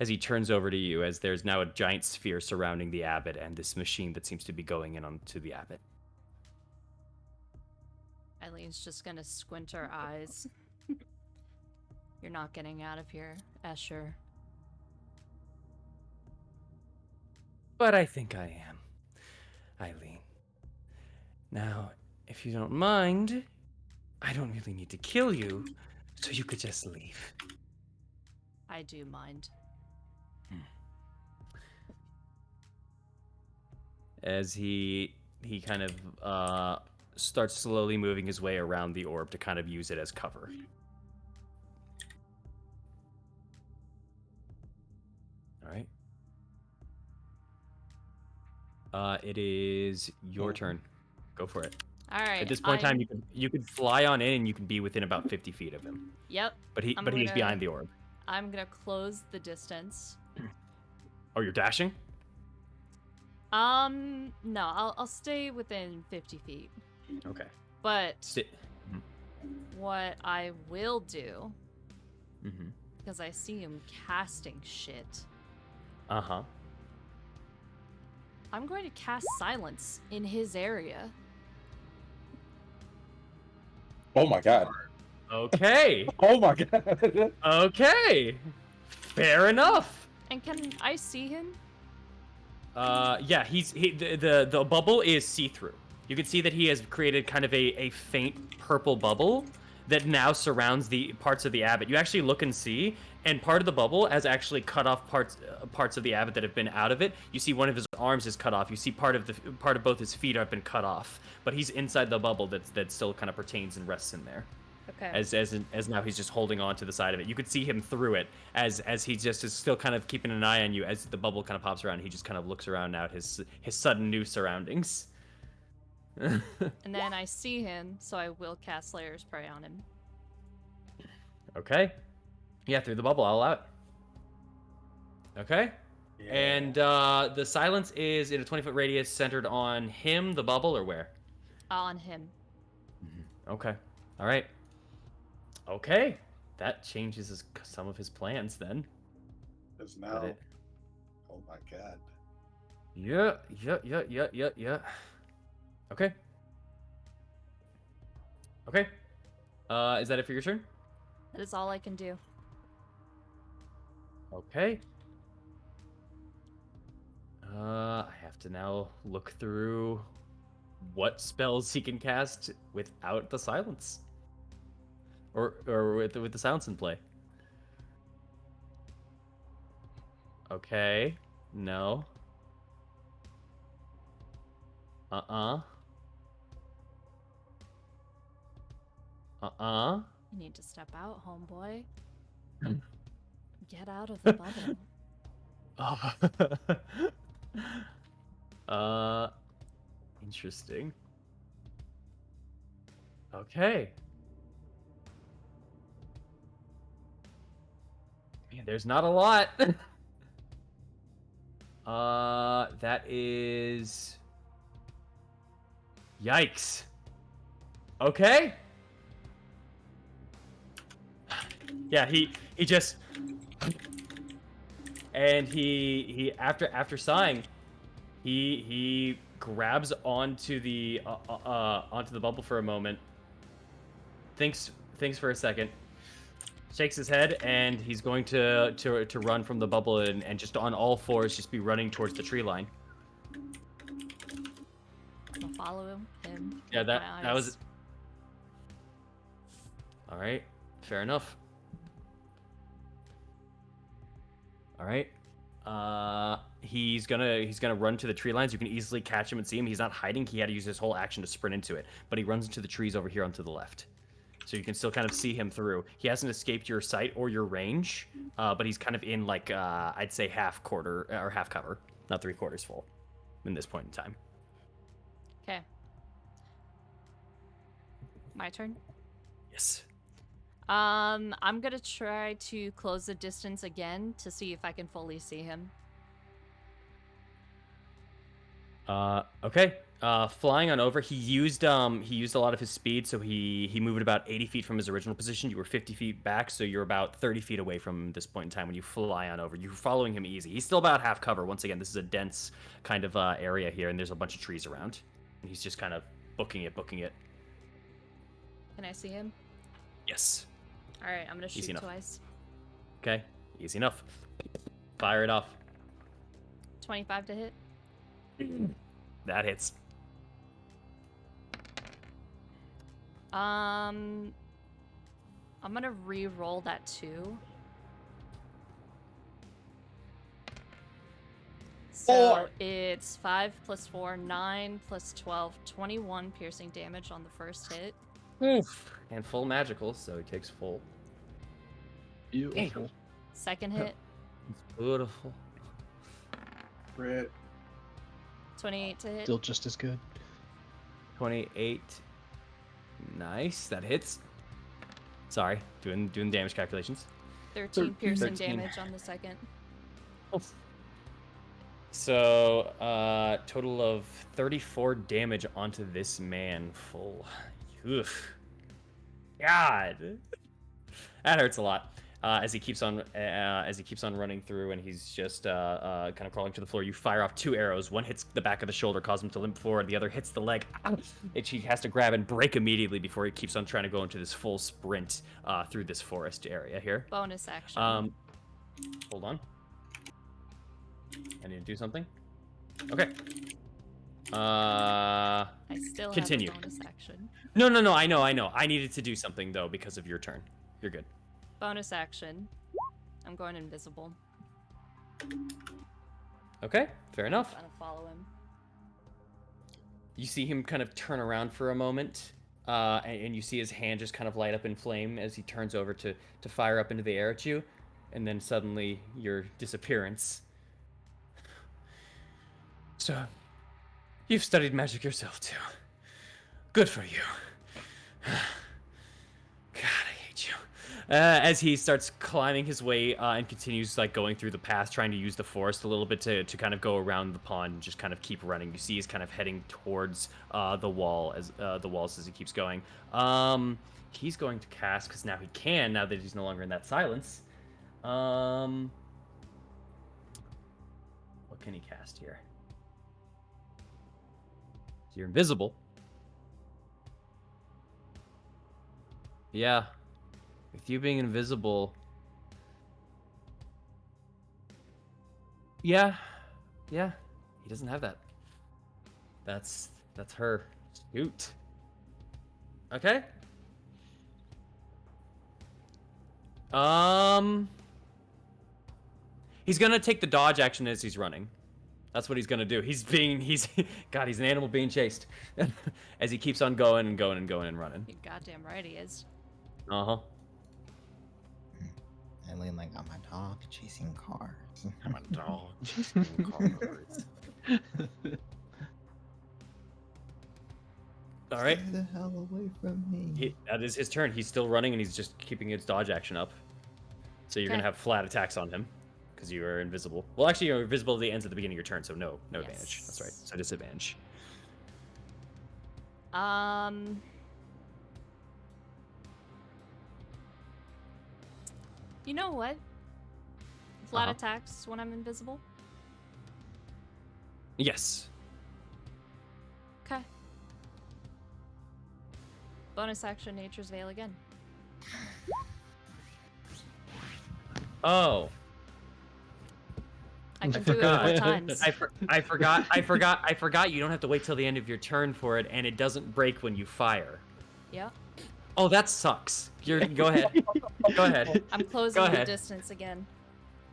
As he turns over to you, as there's now a giant sphere surrounding the abbot and this machine that seems to be going in onto the abbot. Eileen's just gonna squint her eyes. You're not getting out of here, Escher. But I think I am, Eileen. Now, if you don't mind, I don't really need to kill you, so you could just leave. I do mind. As he kind of starts slowly moving his way around the orb to kind of use it as cover. All right. It is your turn. Go for it. All right. At this point in time, you could fly on in and you can be within about 50 feet of him. Yep. But he's behind the orb. I'm gonna close the distance. Oh, you're dashing? No, I'll stay within 50 feet. Okay. But Sit. what I will do, Mm-hmm. because I see him casting shit, Uh-huh. I'm going to cast silence in his area. Oh my god. Okay. Oh my god. Okay. Fair enough. And can I see him? Yeah, the bubble is see-through. You can see that he has created kind of a faint purple bubble that now surrounds the parts of the abbot. You actually look and see, and part of the bubble has actually cut off parts of the abbot that have been out of it. You see one of his arms is cut off. You see part of both his feet have been cut off, but he's inside the bubble that still kind of pertains and rests in there. Okay. As now he's just holding on to the side of it. You could see him through it as he just is still kind of keeping an eye on you. As the bubble kind of pops around, he just kind of looks around now at his sudden new surroundings. And then I see him, so I will cast Slayer's Prey on him. Okay. Yeah, through the bubble, I'll allow it. Okay. Yeah. And the silence is in a 20-foot radius centered on him, the bubble, or where? On him. Okay. All right. Okay. That changes some of his plans then. Because But now. it- Oh my god. Yeah. Okay. Okay. Is that it for your turn? That is all I can do. Okay. I have to now look through what spells he can cast without the silence. Or with the silence in play. Okay. No. Uh-uh. You need to step out, homeboy. Get out of the bubble. Interesting. Okay. Man, there's not a lot. That is... Yikes. Okay. Yeah, he just and he after sighing, he grabs onto the bubble for a moment, thinks for a second, shakes his head, and he's going to run from the bubble and just on all fours just be running towards the tree line. I'll follow him. Yeah, with that my was eyes. all right. Fair enough. All right. He's gonna run to the tree lines. You can easily catch him and see him. He's not hiding. He had to use his whole action to sprint into it, but he runs into the trees over here onto the left. So you can still kind of see him through. He hasn't escaped your sight or your range, but he's kind of in like I'd say half quarter or half cover, not 3/4 full, in this point in time. Okay. My turn. Yes. I'm gonna try to close the distance again to see if I can fully see him. Okay. Flying on over, he used a lot of his speed, so he moved about 80 feet from his original position. You were 50 feet back, so you're about 30 feet away from this point in time when you fly on over. You're following him easy. He's still about half cover. Once again, this is a dense kind of area here, and there's a bunch of trees around. And he's just kind of booking it. Can I see him? Yes. All right, I'm gonna shoot enough. twice. Okay. Easy enough. Fire it off. 25 to hit. That hits. I'm gonna re-roll that 2. So it's 5 plus 4, 9 plus 12, 21 piercing damage on the first hit. Oof. And full magical, so he takes full. Beautiful. Second hit, It's beautiful. Crit. 28 to hit. Still just as good. 28. Nice. That hits. Sorry, doing damage calculations. 13 piercing 13. damage on the second. So, total of 34 damage onto this man full. Oof. God. That hurts a lot. As he keeps on running through, and he's just kind of crawling to the floor. You fire off 2 arrows. One hits the back of the shoulder, causes him to limp forward. The other hits the leg. He has to grab and break immediately before he keeps on trying to go into this full sprint through this forest area here. Bonus action. Hold on. I need to do something. Okay. I still continue. have a bonus action. No. I know. I needed to do something though because of your turn. You're good. Bonus action. I'm going invisible. Okay, fair enough. Trying to follow him. You see him kind of turn around for a moment, and you see his hand just kind of light up in flame as he turns over to fire up into the air at you, and then suddenly your disappearance. So, you've studied magic yourself too. Good for you. God, I hate you. As he starts climbing his way and continues like going through the path, trying to use the forest a little bit to kind of go around the pond and just kind of keep running. You see he's kind of heading towards the walls as he keeps going. He's going to cast, because now he can, now that he's no longer in that silence. What can he cast here? So you're invisible. Yeah. With you being invisible. Yeah. He doesn't have that. That's her. Shoot. Okay. He's gonna take the dodge action as he's running. That's what he's gonna do. He's an animal being chased. As he keeps on going and running. You're goddamn right he is. Uh-huh. I lean like I'm a dog chasing cars. I'm a dog chasing cars. All right. Stay the hell away from me. That is his turn. He's still running and he's just keeping his dodge action up. So you're gonna have flat attacks on him because you are invisible. Well, actually, your invisibility ends at the beginning of your turn, so no advantage. That's right. So disadvantage. You know what? flat attacks when I'm invisible? Yes. Okay. Bonus action, Nature's Veil again. Oh. I can do it 4 times. I forgot. You don't have to wait till the end of your turn for it, and it doesn't break when you fire. Yeah. Oh, that sucks. Go ahead. Go ahead. I'm closing the distance again.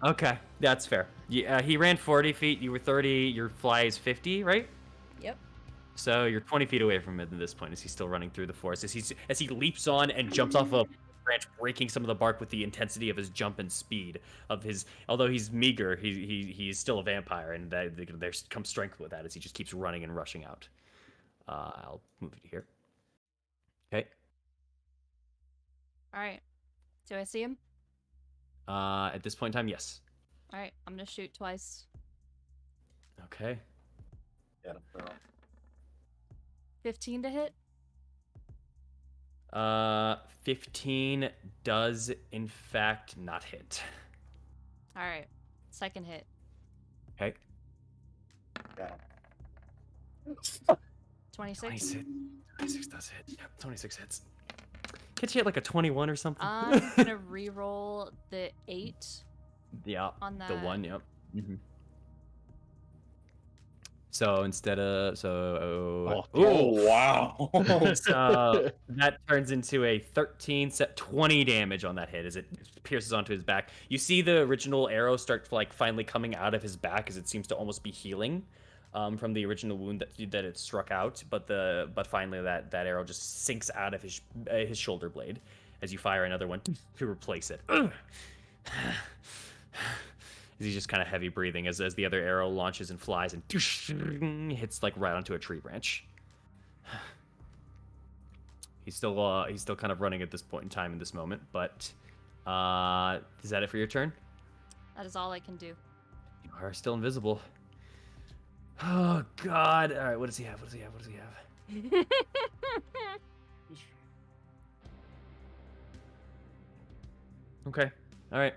Okay, that's fair. Yeah, he ran 40 feet. You were 30. Your fly is 50, right? Yep. So you're 20 feet away from him at this point. As he's still running through the forest, as he leaps on and jumps off a branch, breaking some of the bark with the intensity of his jump and speed of his. Although he's meager, he's still a vampire, and there comes strength with that as he just keeps running and rushing out. I'll move it here. Okay. All right. Do I see him? At this point in time, yes. All right. I'm gonna shoot twice. Okay. Yeah. 15 to hit. 15 does in fact not hit. All right. Second hit. Okay. Yeah. 26. 26 does hit. Yep, 26 hits. Gets you at like a 21 or something. I'm gonna re-roll the 8. Yeah. On that. The 1. Yep. Mm-hmm. So instead of wow. So that turns into a 13 set 20 damage on that hit as it pierces onto his back. You see the original arrow start like finally coming out of his back as it seems to almost be healing from the original wound that it struck out, but finally that arrow just sinks out of his shoulder blade as you fire another one to replace it. He's just kind of heavy breathing as the other arrow launches and flies and hits like right onto a tree branch. He's still kind of running at this point in time in this moment, but is that it for your turn? That is all I can do. You are still invisible. Oh God! All right, what does he have? What does he have? Okay. All right.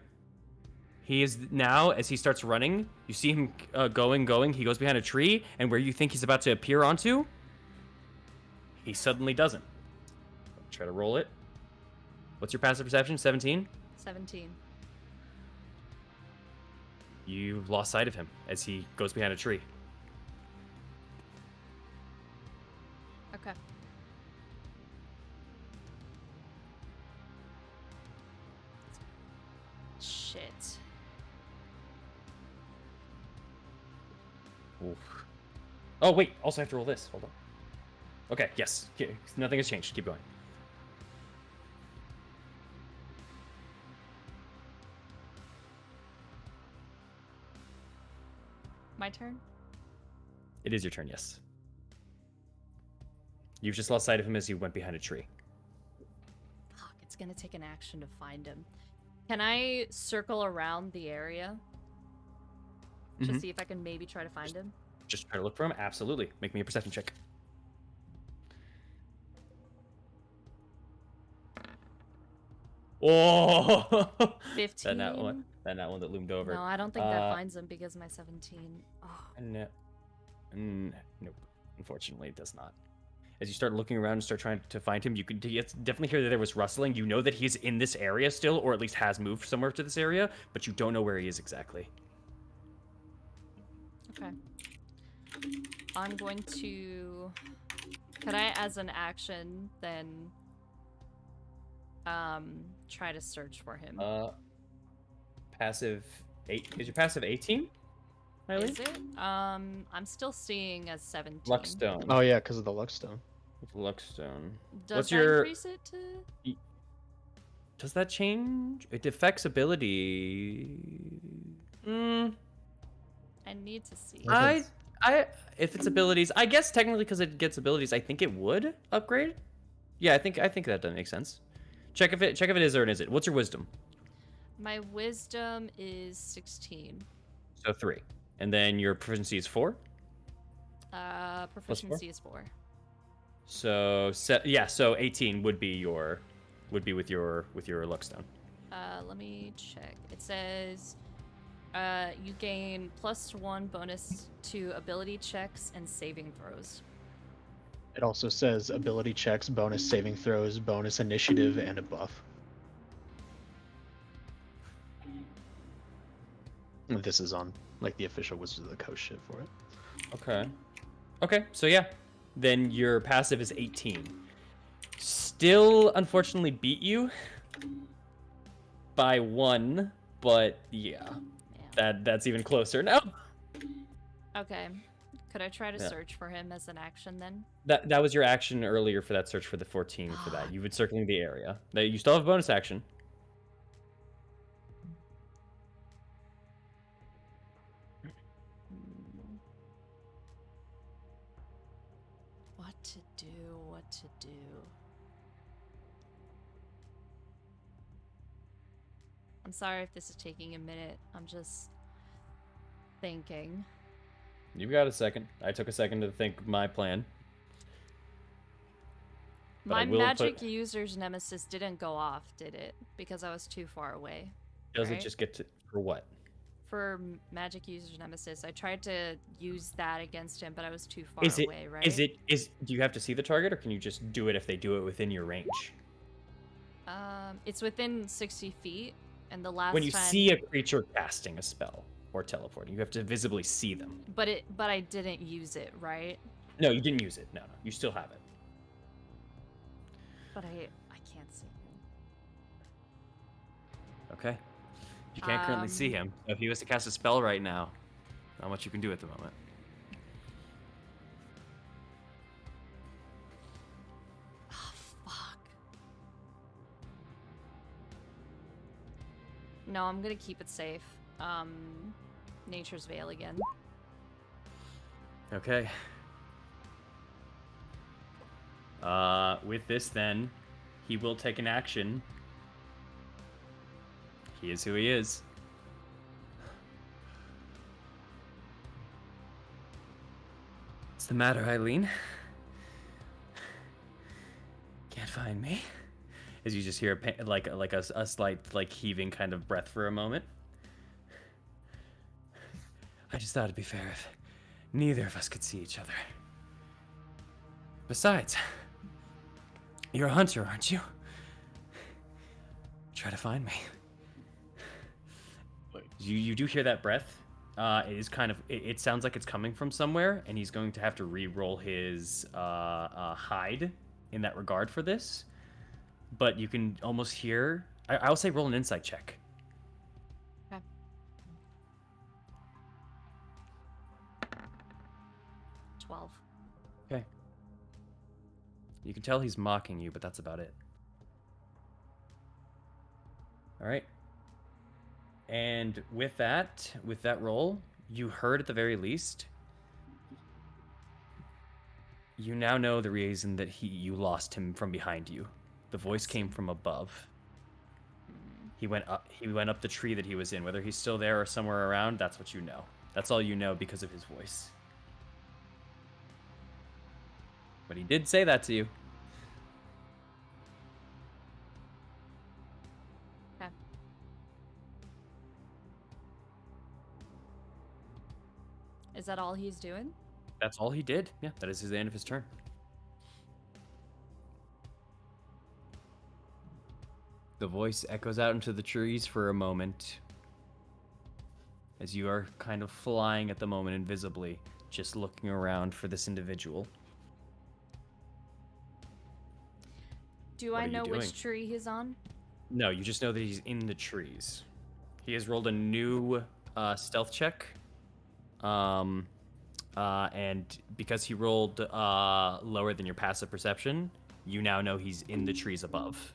He is now, as he starts running, you see him going. He goes behind a tree, and where you think he's about to appear onto, he suddenly doesn't. Try to roll it. What's your passive perception? 17? 17. You lost sight of him as he goes behind a tree. Okay. Shit. Oof. Oh, wait. Also, I have to roll this. Hold on. Okay, yes. Nothing has changed. Keep going. My turn? It is your turn, yes. You've just lost sight of him as he went behind a tree. Fuck, it's gonna take an action to find him. Can I circle around the area? To see if I can maybe try to find him? Just try to look for him? Absolutely. Make me a perception check. Oh! 15. That one that loomed over. No, I don't think that finds him because of my 17. Oh. No. Nope. Unfortunately, it does not. As you start looking around and start trying to find him, you can definitely hear that there was rustling. You know that he's in this area still, or at least has moved somewhere to this area, but you don't know where he is exactly. Okay. I'm going to... Could I, as an action, then... try to search for him? Passive 8. Is your passive 18? Eileen? Is it? I'm still seeing as 17. Luckstone. Oh yeah, because of the Luckstone. Luckstone. Does What's that your... increase it to... Does that change? It affects ability. I need to see. If it's abilities, I guess technically because it gets abilities, I think it would upgrade. Yeah, I think that doesn't make sense. Check if it is or it isn't. What's your wisdom? My wisdom is 16. So 3. And then your proficiency is 4? Proficiency is 4. So so 18 would be with your Luckstone. Let me check. It says You gain +1 bonus to ability checks and saving throws. It also says ability checks, bonus saving throws, bonus initiative, and a buff. This is on like the official Wizards of the Coast shit for it. Okay. Okay, so yeah. Then your passive is 18. Still, unfortunately, beat you by 1, but yeah. That's even closer now. Okay. Could I try to Yeah. search for him as an action then? That was your action earlier for that search for the 14 for that. You would circling the area. Now, you still have a bonus action. What to do? What to do? I'm sorry if this is taking a minute. I'm just thinking. You've got a second. I took a second to think my plan. But My I will magic put... user's nemesis didn't go off, did it? Because I was too far away. Does right? it just get to... For what? For magic user's nemesis, I tried to use that against him, but I was too far Is it... away, right? Do you have to see the target, or can you just do it if they do it within your range? It's within 60 feet, and the last When you time... see a creature casting a spell or teleporting, you have to visibly see them. But I didn't use it, right? No, you didn't use it. No, you still have it. But I can't see him. Okay. You can't currently see him. If he was to cast a spell right now, not much you can do at the moment. Oh, fuck. No, I'm gonna keep it safe. Nature's Veil again. Okay. With this then, he will take an action. He is who he is. What's the matter, Eileen? Can't find me? As you just hear a slight heaving kind of breath for a moment. I just thought it'd be fair if neither of us could see each other. Besides, you're a hunter, aren't you? Try to find me. You do hear that breath. It is kind of... It sounds like it's coming from somewhere, and he's going to have to re-roll his hide in that regard for this. But you can almost hear... I'll say roll an insight check. Okay. 12. Okay. You can tell he's mocking you, but that's about it. All right. And with that roll, you heard at the very least. You now know the reason that you lost him from behind you. The voice came from above. He went up the tree that he was in. Whether he's still there or somewhere around, that's what you know. That's all you know because of his voice. But he did say that to you. Okay. Is that all he's doing? That's all he did. Yeah, that is the end of his turn. The voice echoes out into the trees for a moment as you are kind of flying at the moment invisibly, just looking around for this individual. Do What I are you know doing? which tree he's on? No, you just know that he's in the trees. He has rolled a new stealth check. And because he rolled lower than your passive perception, you now know he's in the trees above.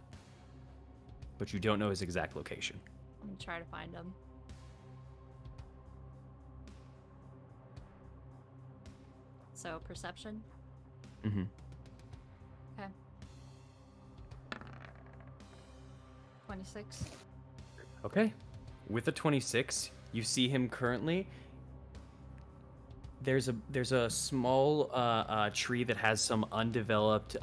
But you don't know his exact location. I'm gonna try to find him. So, perception? Mm-hmm. Okay. 26. Okay. With a 26, you see him currently. There's a small tree that has some undeveloped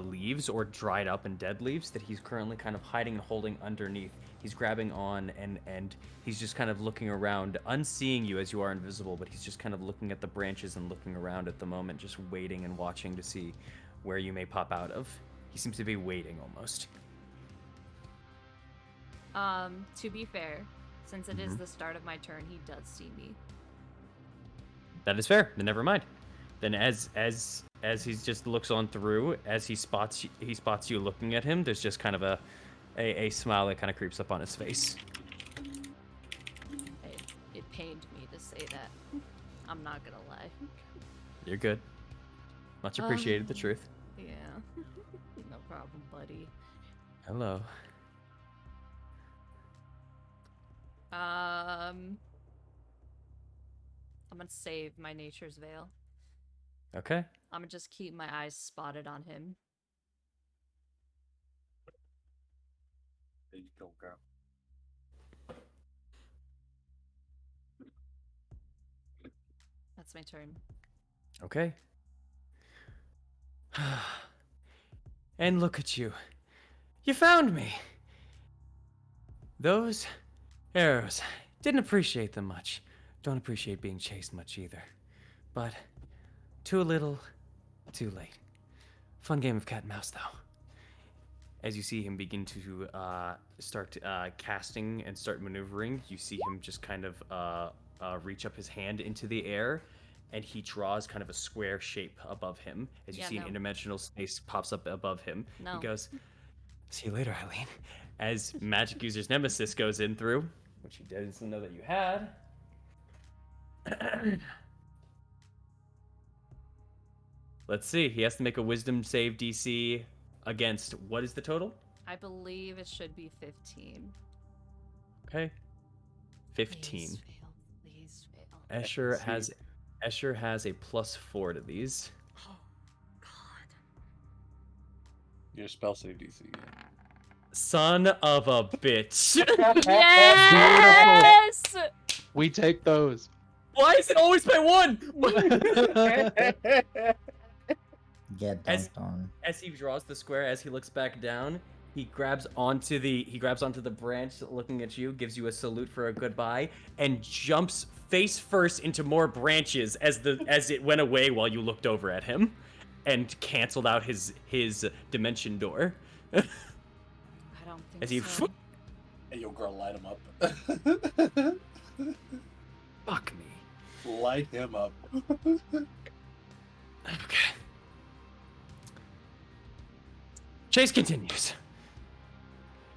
leaves or dried up and dead leaves that he's currently kind of hiding and holding underneath. He's grabbing on and he's just kind of looking around, unseeing you as you are invisible, but he's just kind of looking at the branches and looking around at the moment, just waiting and watching to see where you may pop out of. He seems to be waiting almost. To be fair, since it is the start of my turn, he does see me. That is fair. Then never mind. Then as he just looks on through, as he spots you looking at him, there's just kind of a smile that kind of creeps up on his face. It pained me to say that. I'm not gonna lie. You're good. Much appreciated, the truth. Yeah. No problem, buddy. Hello. I'm gonna save my nature's veil. Okay. I'm gonna just keep my eyes spotted on him. There you go, girl. That's my turn. Okay. And look at you. You found me. Those arrows. Didn't appreciate them much. Don't appreciate being chased much either. But too little, too late. Fun game of cat and mouse, though. As you see him begin to start casting and start maneuvering, you see him just kind of reach up his hand into the air, and he draws kind of a square shape above him. As you see an interdimensional space pops up above him. He goes, "See you later, Eileen." As Magic User's Nemesis goes in through, which he doesn't know that you had. Let's see. He has to make a Wisdom save DC against, what is the total? I believe it should be 15. Okay. 15. Please fail. Please fail. Escher has a +4 to these. Oh, God. Your spell save DC. Son of a bitch. Yes! We take those. Why is it always by 1? Get dunked on. As he draws the square, as he looks back down, he grabs onto the branch, looking at you, gives you a salute for a goodbye, and jumps face first into more branches as it went away while you looked over at him, and canceled out his dimension door. I don't think as he so. Hey, yo, girl, light him up. Fuck me. Light him up. Okay. Chase continues.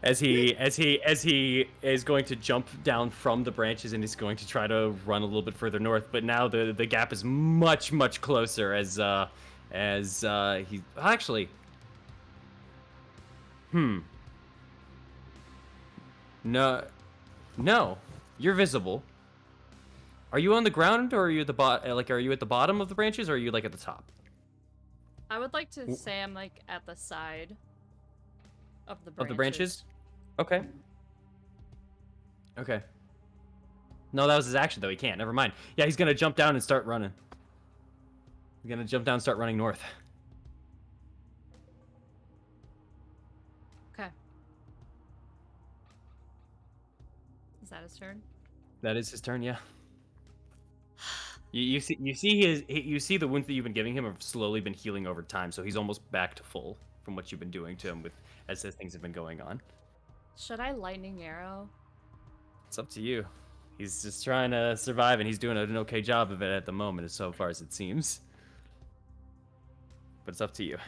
As he is going to jump down from the branches and he's going to try to run a little bit further north, but now the gap is much closer as he actually. No, you're visible. Are you on the ground or are you at the are you at the bottom of the branches or are you like at the top? I would like to say I'm like at the side of the branches. Of the branches? Okay. Okay. No, that was his action though. He can't. Never mind. Yeah, he's gonna jump down and start running. He's gonna jump down and start running north. Okay. Is that his turn? That is his turn. Yeah. You see the wounds that you've been giving him have slowly been healing over time, so he's almost back to full from what you've been doing to him as things have been going on. Should I lightning arrow? It's up to you. He's just trying to survive, and he's doing an okay job of it at the moment, as so far as it seems. But it's up to you.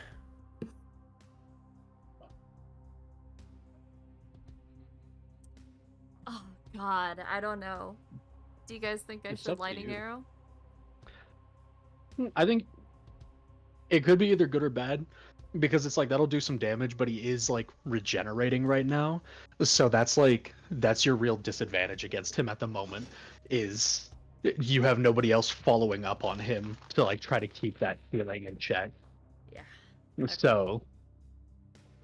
Oh God, I don't know. Do you guys think I should lightning arrow? I think it could be either good or bad, because it's like that'll do some damage, but he is like regenerating right now, so that's your real disadvantage against him at the moment. Is you have nobody else following up on him to like try to keep that healing in check. Yeah. So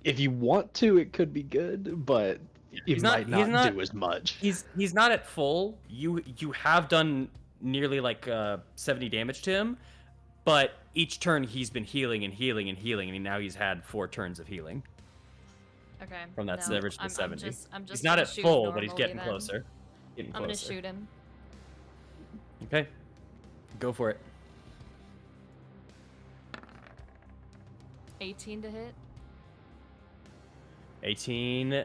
if you want to, it could be good, but it might not do as much. He's not at full. You have done nearly like 70 damage to him, but each turn he's been healing and healing and healing, and now he's had 4 turns of healing. Okay. From that no, original 70. I'm just He's not gonna at shoot full, but he's normally getting then. closer. Getting I'm gonna closer. shoot him. Okay. Go for it. 18 to hit. 18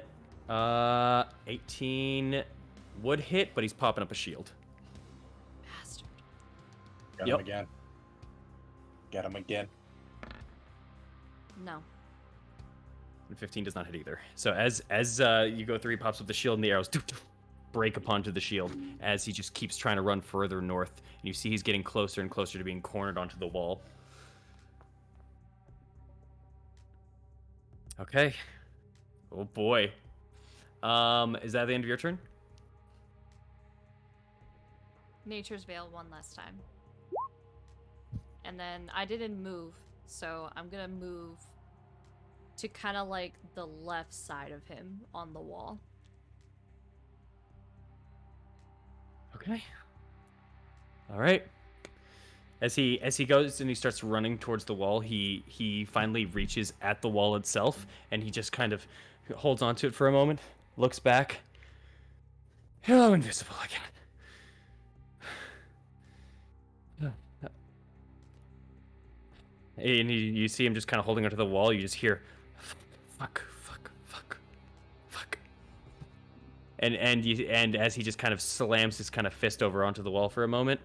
would hit, but he's popping up a shield. Bastard. Got Yep. him again. Get him again. No. And 15 does not hit either. So as you go through, he pops up the shield, and the arrows break upon to the shield as he just keeps trying to run further north. And you see he's getting closer and closer to being cornered onto the wall. Okay. Oh boy. Is that the end of your turn? Nature's Veil one last time. And then I didn't move, so I'm gonna move to kind of like the left side of him on the wall. Okay. All right. As he goes and he starts running towards the wall, he finally reaches at the wall itself, and he just kind of holds onto it for a moment, looks back. Hello, invisible again. And you see him just kind of holding onto the wall. You just hear, fuck. And as he just kind of slams his kind of fist over onto the wall for a moment.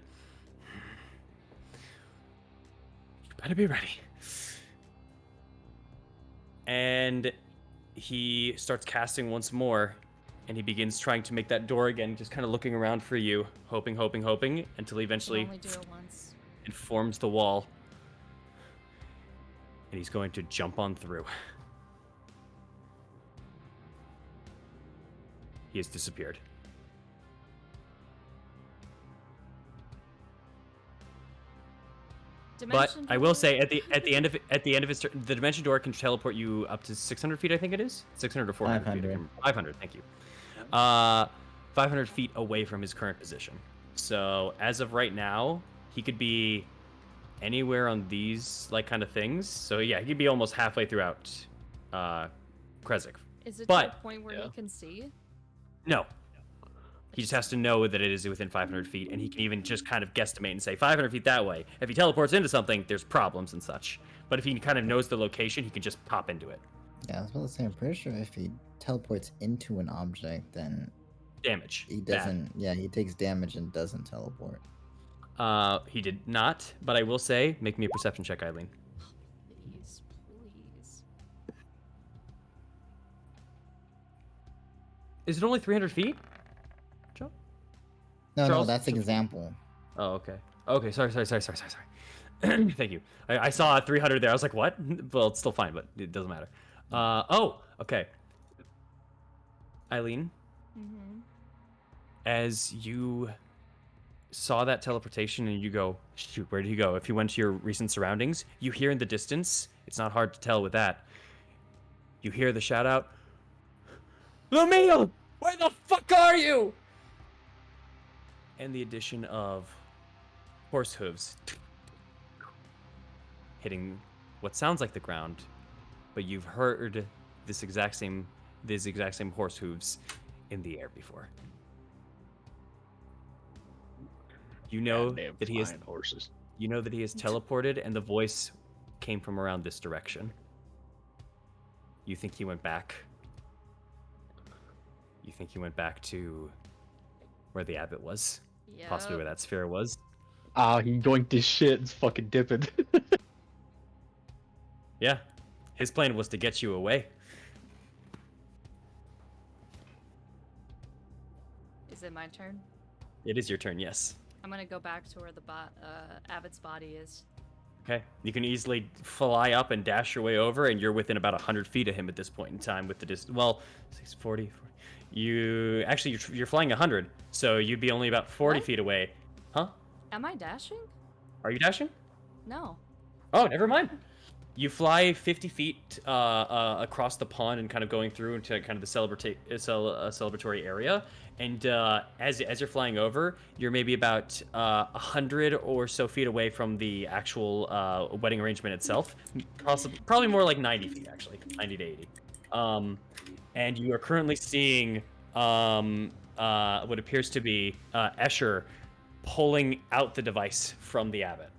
You better be ready. And he starts casting once more, and he begins trying to make that door again, just kind of looking around for you, hoping, until he eventually Can only do it once. informs the wall. And he's going to jump on through. He has disappeared. Dimension But I will door? say at the end of his turn, the dimension door can teleport you up to 600 feet. I think it is 600 or 400 feet. 500. 500. Thank you. 500 feet away from his current position. So as of right now, he could be anywhere on these like kind of things. So yeah, he could be almost halfway throughout Krezk. Is it but- to a point where he can see? No. He just has to know that it is within 500 feet, and he can even just kind of guesstimate and say 500 feet that way. If he teleports into something, there's problems and such. But if he kind of knows the location, he can just pop into it. Yeah, I was about to say, I'm pretty sure if he teleports into an object, then Damage. he Bad. doesn't. Yeah, he takes damage and doesn't teleport. He did not, but I will say, make me a perception check, Eileen. Please, please. Is it only 300 feet? No, Charles, that's an so- example. Oh, okay. Okay, sorry. Thank you. I saw 300 there. I was like, what? Well, it's still fine, but it doesn't matter. Okay. Eileen, Mm-hmm. as you saw that teleportation and you go, shoot, where did he go? If you went to your recent surroundings, you hear in the distance, it's not hard to tell with that, you hear the shout out, Lamille, where the fuck are you? And the addition of horse hooves hitting what sounds like the ground, but you've heard these exact same horse hooves in the air before. You know Goddamn that he is. flying horses. You know that he is teleported, and the voice came from around this direction. You think he went back? You think he went back to where the abbot was? Yep. Possibly where that sphere was? He doinked his shit and fucking dipping. Yeah. His plan was to get you away. Is it my turn? It is your turn, yes. I'm gonna go back to where the Abbott's body is. Okay. You can easily fly up and dash your way over, and you're within about 100 feet of him at this point in time with the distance. Well, 640. You actually you're flying 100, so you'd be only about 40 What? feet away. Huh? Am I dashing? Are you dashing? No. Oh, never mind. You fly 50 feet across the pond and kind of going through into kind of the celebratory area. And as you're flying over, you're maybe about 100 or so feet away from the actual wedding arrangement itself. Probably more like 90 feet, actually. 90 to 80. And you are currently seeing what appears to be Escher pulling out the device from the abbot.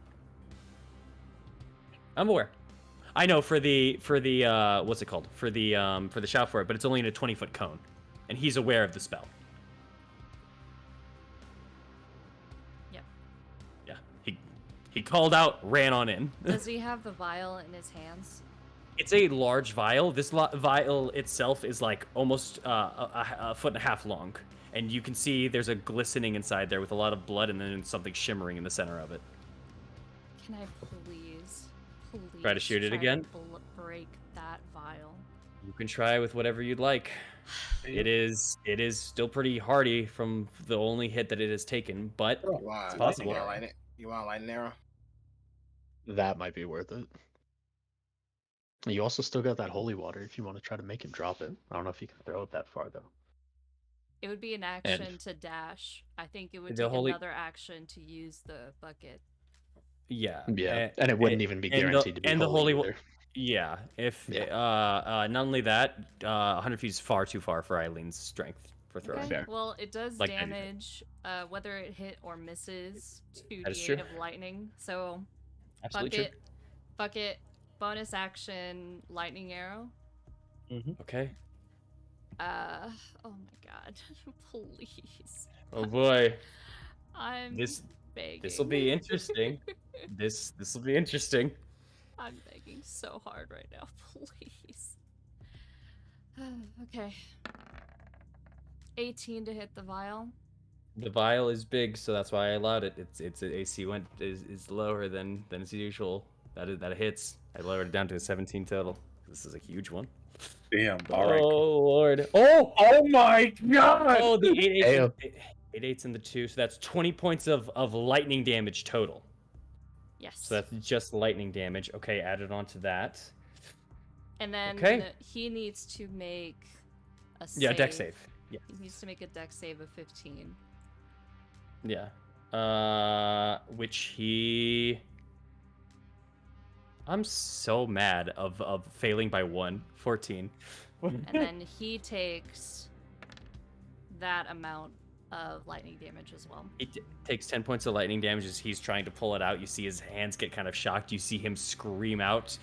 I'm aware. I know for the what's it called? For the shout for it, but it's only in a 20-foot cone, and he's aware of the spell. Yep. Yeah. He called out, ran on in. Does he have the vial in his hands? It's a large vial. This vial itself is like almost a foot and a half long, and you can see there's a glistening inside there with a lot of blood and then something shimmering in the center of it. Can I please try to shoot it again? Break that vial. You can try with whatever you'd like. It is still pretty hardy from the only hit that it has taken, but it's possible. You want a lightning arrow? That might be worth it. You also still got that holy water if you want to try to make him drop it. I don't know if you can throw it that far though. It would be an action to dash. I think it would The take holy- another action to use the bucket. Yeah, and it wouldn't even be guaranteed to be and the holy holy either. Yeah, if not only that, 100 feet is far too far for Eileen's strength for throwing. Okay. Fair. Well, it does Like damage whether it hit or misses That is 2d8 true. of lightning. So Absolutely bucket, bonus action, lightning arrow. true. Okay. Oh my god, please. Oh boy, I'm this begging. will be interesting. this will be interesting. I'm begging so hard right now, please. Okay. 18 to hit the vial. The vial is big, so that's why I allowed it. Its AC is lower than its usual. That hits. I lowered it down to a 17 total. This is a huge one. Damn. All right. Oh lord. Oh my god. Oh, the 8 Damn. 8s and the 2, so that's 20 points of lightning damage total. Yes. So that's just lightning damage. Okay, added on to that. And then Okay. he needs to make a save. Yeah, deck save. Yeah. He needs to make a deck save of 15. Yeah. Which he... I'm so mad of failing by 1. 14. And then he takes that amount of lightning damage as well. He takes 10 points of lightning damage as he's trying to pull it out. You see his hands get kind of shocked. You see him scream out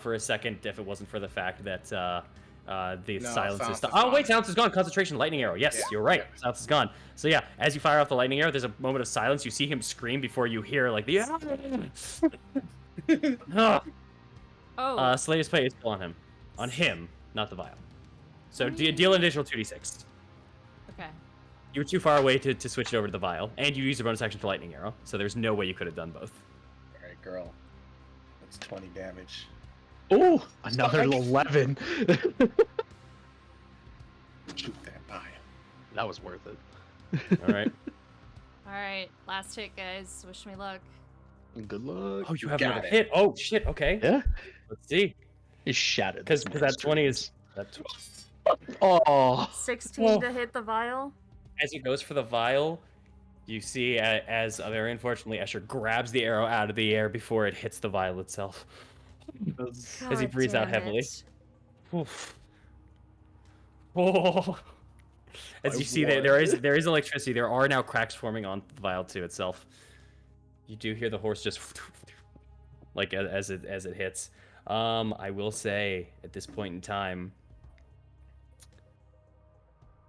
for a second if it wasn't for the fact that the silence is stopped. Oh, wait, silence is gone. Concentration, lightning arrow. Yes, you're right. Yeah. Silence is gone. So yeah, as you fire off the lightning arrow, there's a moment of silence. You see him scream before you hear like the... Oh, Slayer's Play is still on him. On him, not the vial. So deal an additional 2d6. okay. You were too far away to switch it over to the vial, and you used a bonus action for lightning arrow, so there's no way you could have done both. All right, girl. That's 20 damage. Oh, another 11. Shoot that vial. That was worth it. All right. All right, last hit, guys. Wish me luck. Good luck. Oh, you have Got another it. hit. Oh shit. Okay. Yeah, Let's see. it's shattered. Because that 20 is that. Oh, 16 Whoa. to hit the vial. As he goes for the vial, you see as very unfortunately Escher grabs the arrow out of the air before it hits the vial itself. As he God breathes out damn heavily. it. Oof. Oh. As I you see, there is electricity. There are now cracks forming on the vial to itself. You do hear the horse just like as it hits. I will say at this point in time,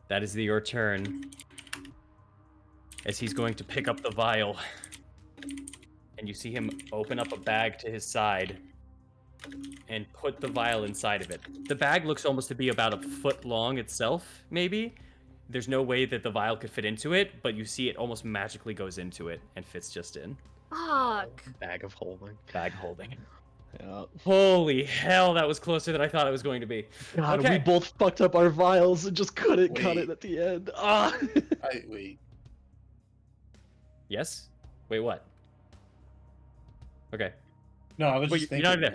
that is your turn. As he's going to pick up the vial, and you see him open up a bag to his side and put the vial inside of it. The bag looks almost to be about a foot long itself, maybe. There's no way that the vial could fit into it, but you see it almost magically goes into it and fits just in. Fuck. bag of holding. Bag holding. Yeah. Holy hell, that was closer than I thought it was going to be. God, Okay. we both fucked up our vials and just couldn't cut Wait. it at the end. Ah. Wait. Yes? Wait, what? Okay. No, I was Wait, just you're not thinking,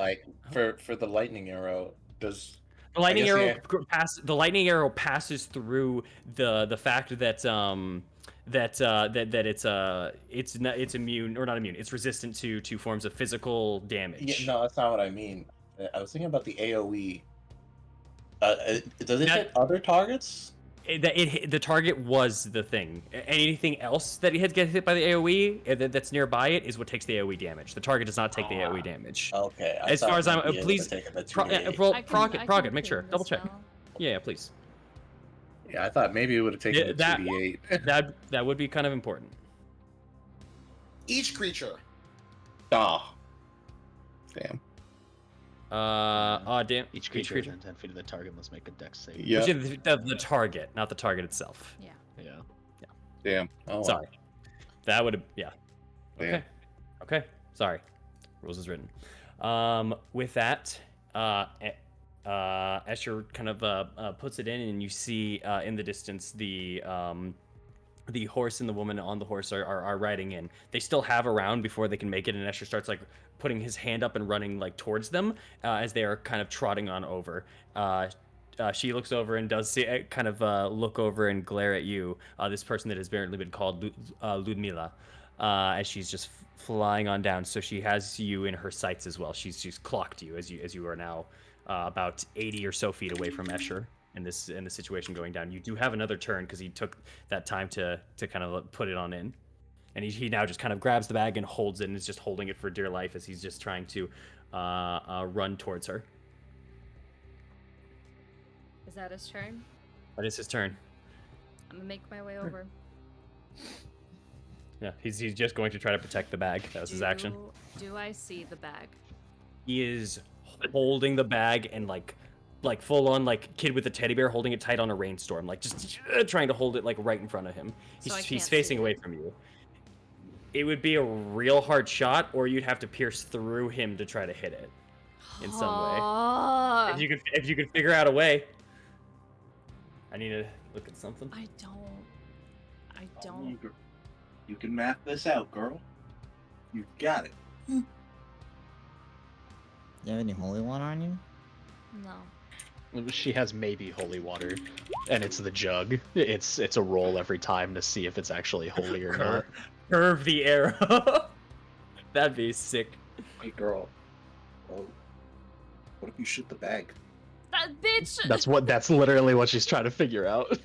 there. like, for the lightning arrow, does The lightning guess arrow the- the lightning arrow passes through the fact that it's immune, or not immune. It's resistant to forms of physical damage. no, that's not what I mean. I was thinking about the AOE. Does it That- hit other targets? The target was the thing. Anything else that gets hit by the AOE that's nearby it is what takes the AOE damage. The target does not take the AOE damage. Okay. As far as I'm, please, roll I Prog it. can Make sure. ping Double the check. spell. Yeah, please. Yeah, I thought maybe it would have taken Yeah, the 2d8. That would be kind of important. Each creature. Ah. Damn. Damn. Each creature within 10 feet of the target must make a dex save. Yeah. Which is the target, not the target itself. Yeah. Yeah. Damn. Oh. Sorry. That would have. Yeah. Damn. Okay. Okay. Sorry. Rules is written. With that, Escher kind of puts it in, and you see in the distance the horse and the woman on the horse are riding in. They still have a round before they can make it, and Escher starts like putting his hand up and running like towards them as they are kind of trotting on over. She looks over and does see, kind of look over and glare at you, this person that has apparently been called Ludmila, as she's just flying on down. So she has you in her sights as well. She's clocked you as you are now about 80 or so feet away from Escher in the situation going down. You do have another turn because he took that time to kind of put it on in. And he now just kind of grabs the bag and holds it, and is just holding it for dear life as he's just trying to run towards her. Is that his turn? That is his turn. I'm gonna make my way over. Yeah, he's just going to try to protect the bag. That was his action. Do I see the bag? He is holding the bag and like full on like kid with a teddy bear holding it tight on a rainstorm, like just trying to hold it like right in front of him. So I can't He's see facing it. away from you. It would be a real hard shot, or you'd have to pierce through him to try to hit it in some way. Oh, If you could figure out a way. I need to look at something. I don't. You can map this out, girl. You got it. You have any holy water on you? No. She has maybe holy water, and it's the jug. It's a roll every time to see if it's actually holy or not. Curve the arrow. That'd be sick. Hey, girl. Oh, what if you shoot the bag? That bitch. That's literally what she's trying to figure out.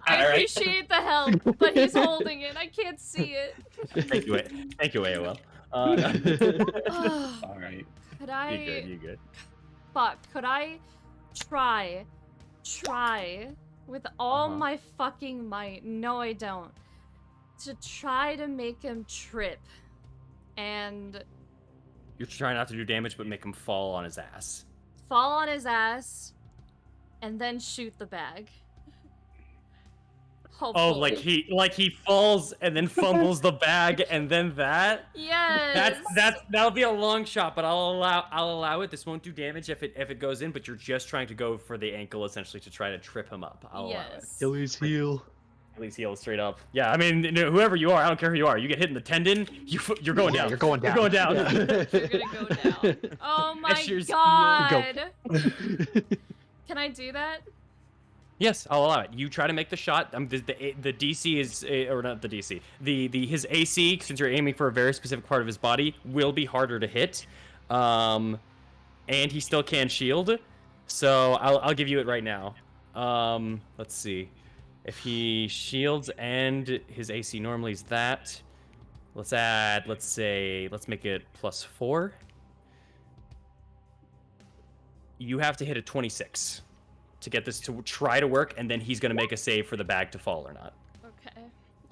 I appreciate the help, but he's holding it. I can't see it. Thank you, AOL. All right. Could I? You good. Fuck. Could I try with all my fucking might? No, I don't. To try to make him trip, and You're trying not to do damage, but make him fall on his ass. fall on his ass, and then shoot the bag. Hopefully. Oh, like he falls and then fumbles the bag and then that. Yes. That'll be a long shot, but I'll allow it. This won't do damage if it goes in, but you're just trying to go for the ankle essentially to try to trip him up. I'll allow it. Achilles heel. Achilles heel straight up. Yeah, I mean whoever you are, I don't care who you are. You get hit in the tendon, you're going down. You're going down. You're going down. You're gonna go down. Oh my Escher's god. Can I do that? Yes, I'll allow it. You try to make the shot. The DC is, or not the DC. His AC, since you're aiming for a very specific part of his body, will be harder to hit. And he still can shield. So I'll give you it right now. Let's see. If he shields and his AC normally is that, let's make it +4. You have to hit a 26 to get this to try to work, and then he's gonna make a save for the bag to fall or not.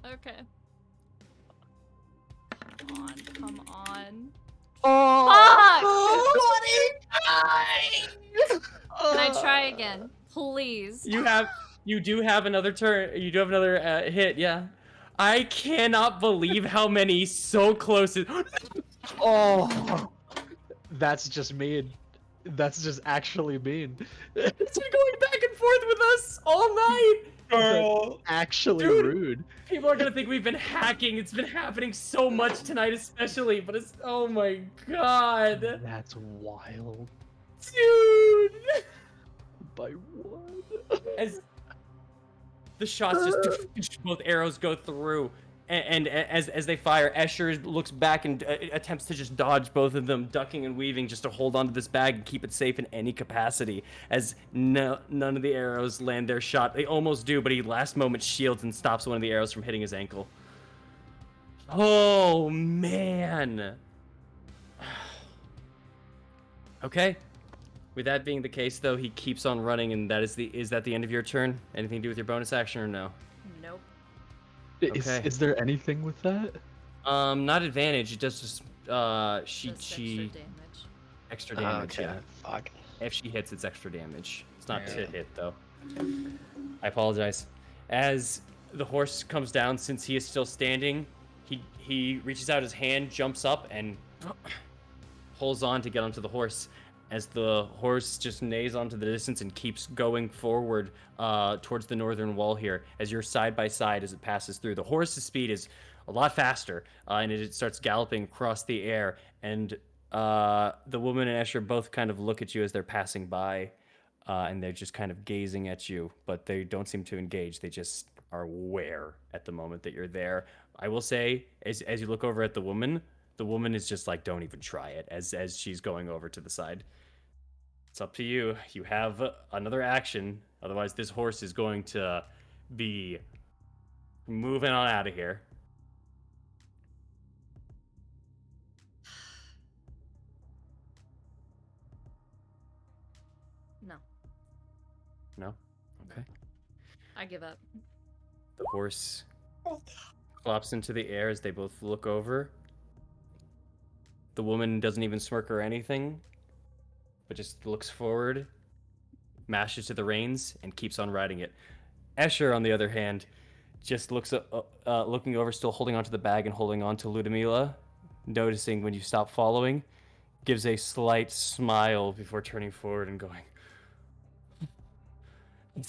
Okay. Come on. Oh! Fuck! Can I try again? Please. You do have another turn. You do have another hit. Yeah. I cannot believe how many so close. Oh, that's just mean. That's just actually mean. It's been going back and forth with us all night. Girl. Actually Dude. rude. People are gonna think we've been hacking. It's been happening so much tonight, especially. But it's oh my god, That's wild. dude. By what? As the shots just both arrows go through, and as they fire, Escher looks back and attempts to just dodge both of them, ducking and weaving just to hold onto this bag and keep it safe in any capacity. As none of the arrows land their shot. They almost do, but he last moment shields and stops one of the arrows from hitting his ankle. Oh man. Okay. With that being the case, though, he keeps on running, and is that the end of your turn? Anything to do with your bonus action or no? Nope. Okay. Is there anything with that? Not advantage. It does just Just extra damage. Okay. Yeah. Fuck. If she hits, it's extra damage. It's not to hit though. I apologize. As the horse comes down, since he is still standing, he reaches out his hand, jumps up, and pulls on to get onto the horse. As the horse just neighs onto the distance and keeps going forward towards the northern wall here, as you're side by side as it passes through. The horse's speed is a lot faster, and it starts galloping across the air, and the woman and Escher both kind of look at you as they're passing by, and they're just kind of gazing at you, but they don't seem to engage. They just are aware at the moment that you're there. I will say, as you look over at the woman is just like, don't even try it, as she's going over to the side. It's up to you. You have another action. Otherwise, this horse is going to be moving on out of here. No. No? Okay. I give up. The horse flops into the air as they both look over. The woman doesn't even smirk or anything, but just looks forward, mashes to the reins, and keeps on riding it. Escher, on the other hand, just looks looking over, still holding onto the bag and holding on to Ludmila, noticing when you stop following, gives a slight smile before turning forward and going, and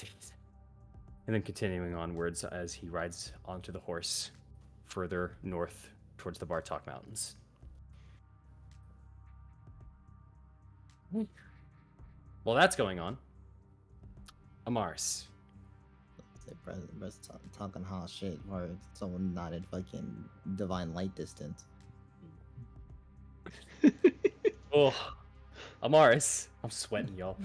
then continuing onwards as he rides onto the horse further north towards the Bartok Mountains. While that's going on, Amaris. Bro's talking hot shit or someone not at fucking divine light distance. Oh, Amaris, I'm sweating, y'all.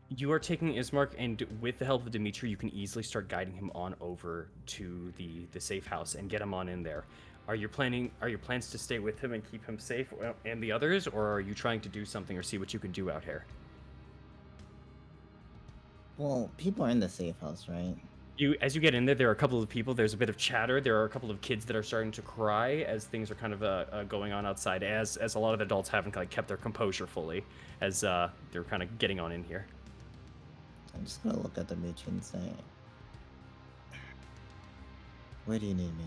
You are taking Ismark, and with the help of Dimitri, you can easily start guiding him on over to the safe house and get him on in there. Are your plans to stay with him and keep him safe and the others, or are you trying to do something or see what you can do out here? Well, people are in the safe house, right? As you get in there are a couple of people. There's a bit of chatter. There are a couple of kids that are starting to cry as things are kind of going on outside. As a lot of adults haven't kept their composure fully, as they're kind of getting on in here. I'm just gonna look at Dimitri and say, "Where do you need me?"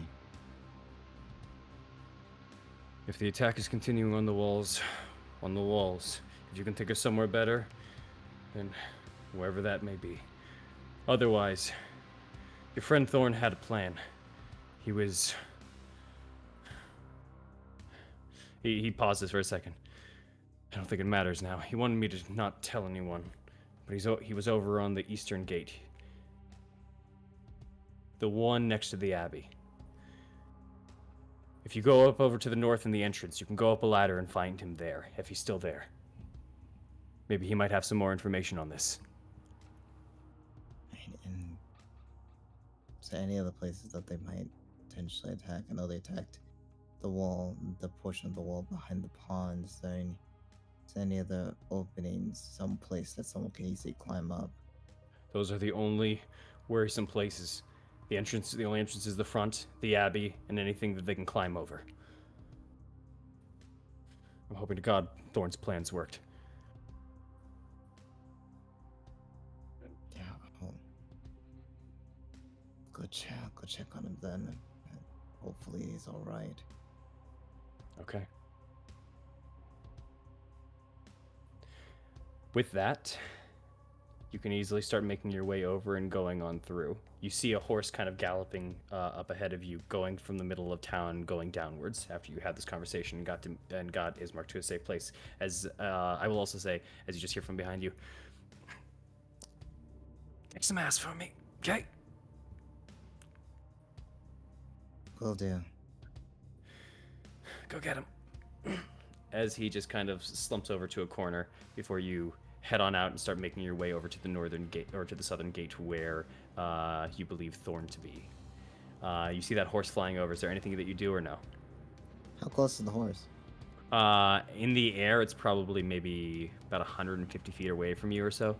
If the attack is continuing on the walls, if you can think of somewhere better, then wherever that may be. Otherwise, your friend Thorn had a plan. He pauses for a second. I don't think it matters now. He wanted me to not tell anyone, but he was over on the eastern gate. The one next to the abbey. If you go up over to the north in the entrance, you can go up a ladder and find him there, if he's still there. Maybe he might have some more information on this. And so any other places that they might potentially attack? I know they attacked the wall, the portion of the wall behind the pond. Is there any other openings, some place that someone can easily climb up? Those are the only worrisome places. The only entrance is the front, the abbey, and anything that they can climb over. I'm hoping to God Thorn's plans worked. Yeah, I'll go check on him then. And hopefully he's all right. Okay. With that, you can easily start making your way over and going on through. You see a horse kind of galloping up ahead of you, going from the middle of town, going downwards. After you had this conversation and got Ismark to a safe place. As I will also say, as you just hear from behind you, kick some ass for me, okay? Will do. Go get him. As he just kind of slumps over to a corner before you head on out and start making your way over to the northern gate or to the southern gate where you believe Thorn to be. You see that horse flying over. Is there anything that you do or no? How close is the horse? In the air, it's probably maybe about 150 feet away from you or so.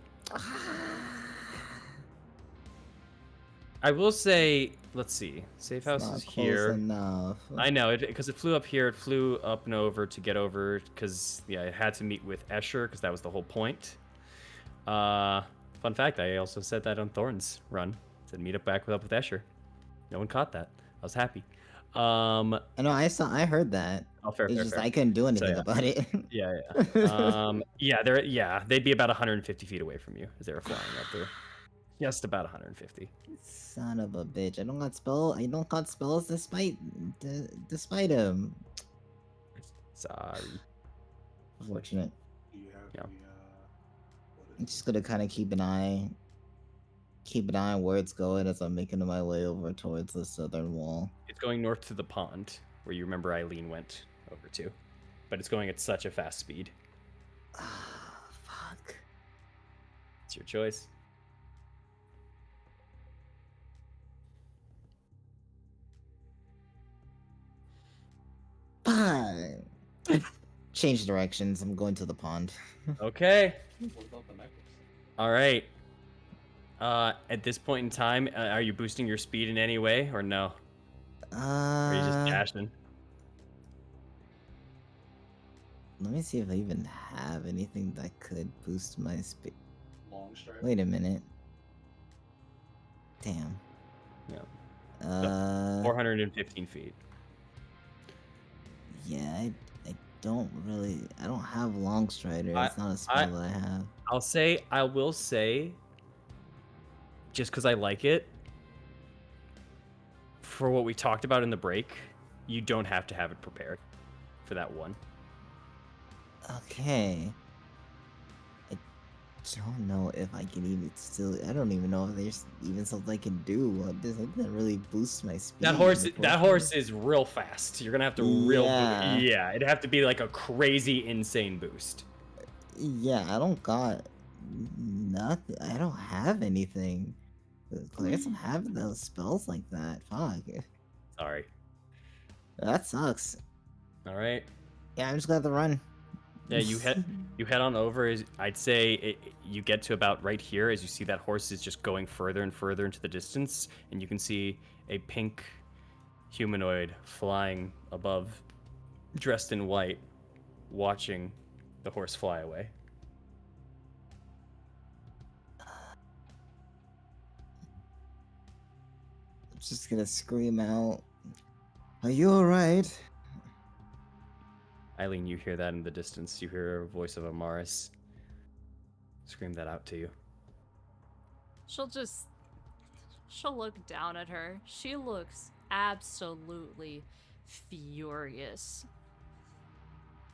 I will say, let's see. Safe house Not is close here. enough. I know, because it flew up here. It flew up and over to get over because, yeah, it had to meet with Escher because that was the whole point. Fun fact, I also said that on Thorn's run. Said meet up back up with Escher. No one caught that. I was happy. I know, I heard that. Oh, fair, It's fair, just fair. I couldn't do anything yeah. about it. Yeah, they'd be about 150 feet away from you as they were flying up there. Just about 150. Son of a bitch! I don't got spells despite him. Sorry. Unfortunate. Do you have Yeah. I'm just gonna kind of keep an eye on where it's going as I'm making my way over towards the southern wall. It's going north to the pond where you remember Eileen went over to, but it's going at such a fast speed. Ah, fuck. It's your choice. Fine. Change directions. I'm going to the pond. Okay. What about the necklace? All right. At this point in time, are you boosting your speed in any way or no? Or are you just dashing? Let me see if I even have anything that could boost my speed. Long stride. Wait a minute. Damn. Yeah. 415 feet. Yeah, I don't have Long Strider. It's not a spell that I have. I will say, just because I like it, for what we talked about in the break, you don't have to have it prepared for that one. Okay. I don't know if I can even I don't even know if there's even something I can do. That really boosts my speed. That horse is real fast. You're gonna have to yeah, it'd have to be like a crazy, insane boost. Yeah, I don't got nothing. I don't have anything. I guess I don't have those spells like that. Fuck. Sorry. That sucks. All right. Yeah, I'm just gonna have to run. Yeah, you head on over. I'd say you get to about right here as you see that horse is just going further and further into the distance, and you can see a pink humanoid flying above, dressed in white, watching the horse fly away. I'm just gonna scream out, "Are you alright?" Eileen, you hear that in the distance. You hear a voice of Amaris scream that out to you. She'll look down at her. She looks absolutely furious.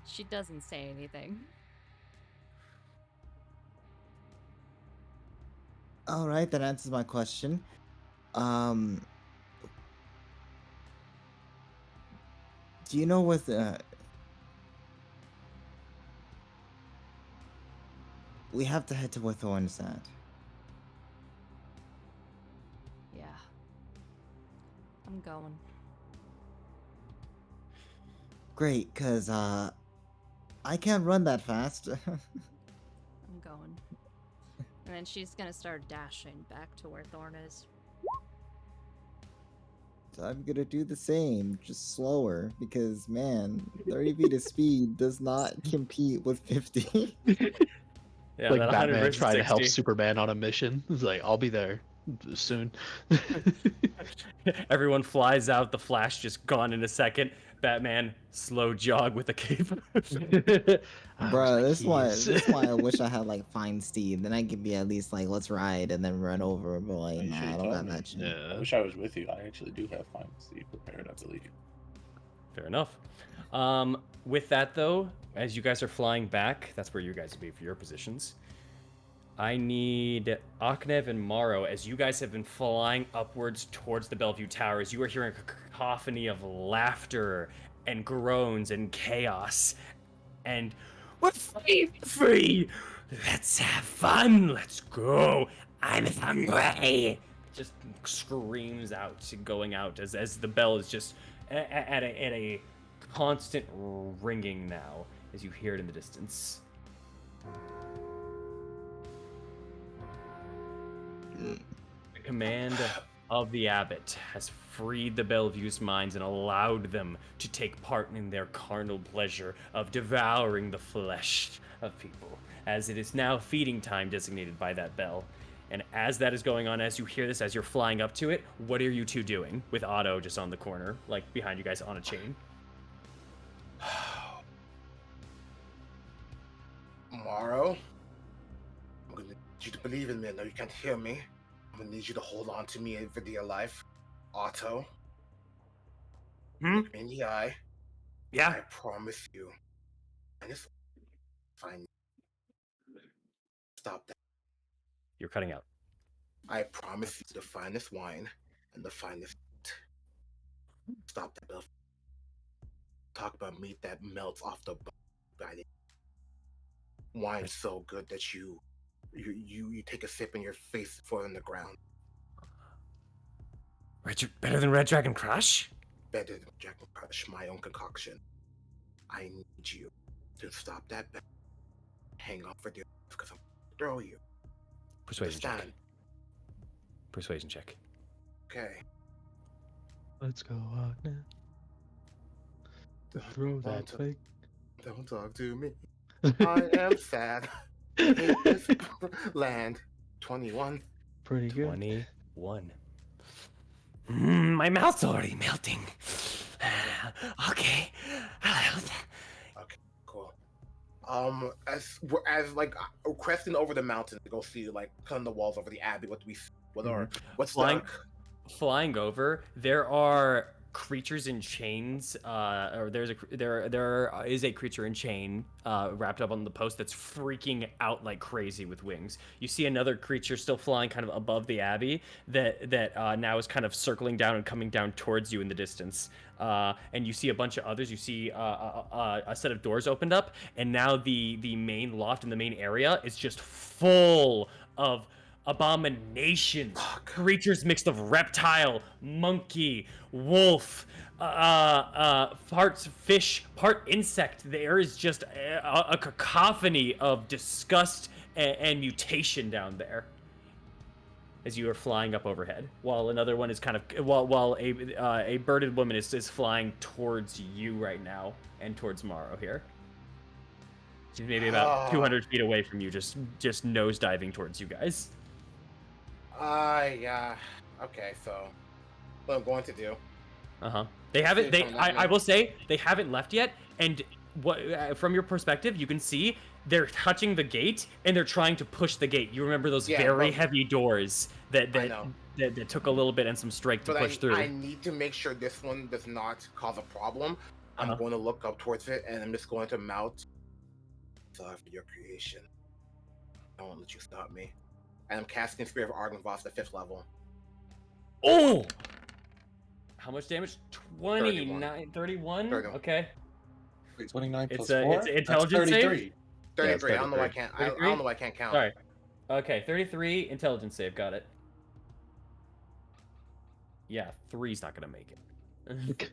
She doesn't say anything. Alright, that answers my question. Do you know what we have to head to where Thorn's at. Yeah. I'm going. Great, cause I can't run that fast. I'm going. And then she's gonna start dashing back to where Thorn is. I'm gonna do the same, just slower, because man, 30 feet of speed does not compete with 50. Yeah, Like that 100 Batman versus trying to help 60. Superman on a mission. It's like, I'll be there. soon. Everyone flies out. The Flash just gone in a second. Batman slow jog with a cape. Bro, this why I wish I had like fine steed. Then I could be at least like, let's ride and then run over. But like, Are you sure nah, you I don't told got me? that shit. Yeah. I wish I was with you. I actually do have fine seed prepared, I believe. Fair enough. With that though, as you guys are flying back, that's where you guys will be for your positions. I need Aknev and Morrow, as you guys have been flying upwards towards the Bellevue Towers. You are hearing a cacophony of laughter and groans and chaos. And we're free! Let's have fun! Let's go! I'm hungry! Just screams out, going out as the bell is just at a constant ringing now, as you hear it in the distance. The command of the abbot has freed the Bellevue's minds and allowed them to take part in their carnal pleasure of devouring the flesh of people, as it is now feeding time designated by that bell. And as that is going on, as you hear this, as you're flying up to it, what are you two doing with Otto just on the corner, like behind you guys on a chain? Morrow, I'm gonna need you to believe in me. I know you can't hear me. I'm gonna need you to hold on to me for dear life. Otto, look me in the eye. Yeah? I promise you. And it's fine. Stop that. You're cutting out. I promise you the finest wine and the finest meat. Stop that, Bill. Talk about meat that melts off the bone. Wine's so good that you take a sip and your face falls on the ground. Better than Red Dragon Crush? Better than Jack and Crush, my own concoction. I need you to stop that bet. Hang on for dear life, because I'm gonna throw you. Persuasion check. Understand? Persuasion check. Okay. Let's go out now. Throw that fake. Don't talk to me. I am sad. In this land. 21. Pretty good. 21. My mouth's already melting. Okay. Okay, cool. As like cresting over the mountain to go see like cutting the walls over the abbey. What do we? What are? What's Flying over? There are creatures in chains. Or there is a creature in chain wrapped up on the post that's freaking out like crazy with wings. You see another creature still flying kind of above the abbey that now is kind of circling down and coming down towards you in the distance. And you see a bunch of others. You see a set of doors opened up, and now the main loft in the main area is just full of abominations, creatures mixed of reptile, monkey, wolf, part fish, part insect. There is just a cacophony of disgust and mutation down there as you are flying up overhead, while another one is kind of while a birded woman is flying towards you right now and towards Morrow here. She's maybe about 200 feet away from you, just nose diving towards you guys. Yeah. Okay, so what I'm going to do. They haven't. I will say they haven't left yet. And what from your perspective, you can see they're touching the gate and they're trying to push the gate. You remember those very heavy doors that took a little bit and some strength to push through. I need to make sure this one does not cause a problem. I'm going to look up towards it and I'm just going to mount. Sorry for your creation. I won't let you stop me. And I'm casting Spirit of Argynvost at 5th level. Oh! How much damage? 29, 31? Okay. Wait, 29 plus It's 4? it's intelligence save? 33. Yeah, I don't know why I can't. I don't know why I can't count. Sorry. Okay, 33 intelligence save. Got it. Yeah, 3's not gonna make it.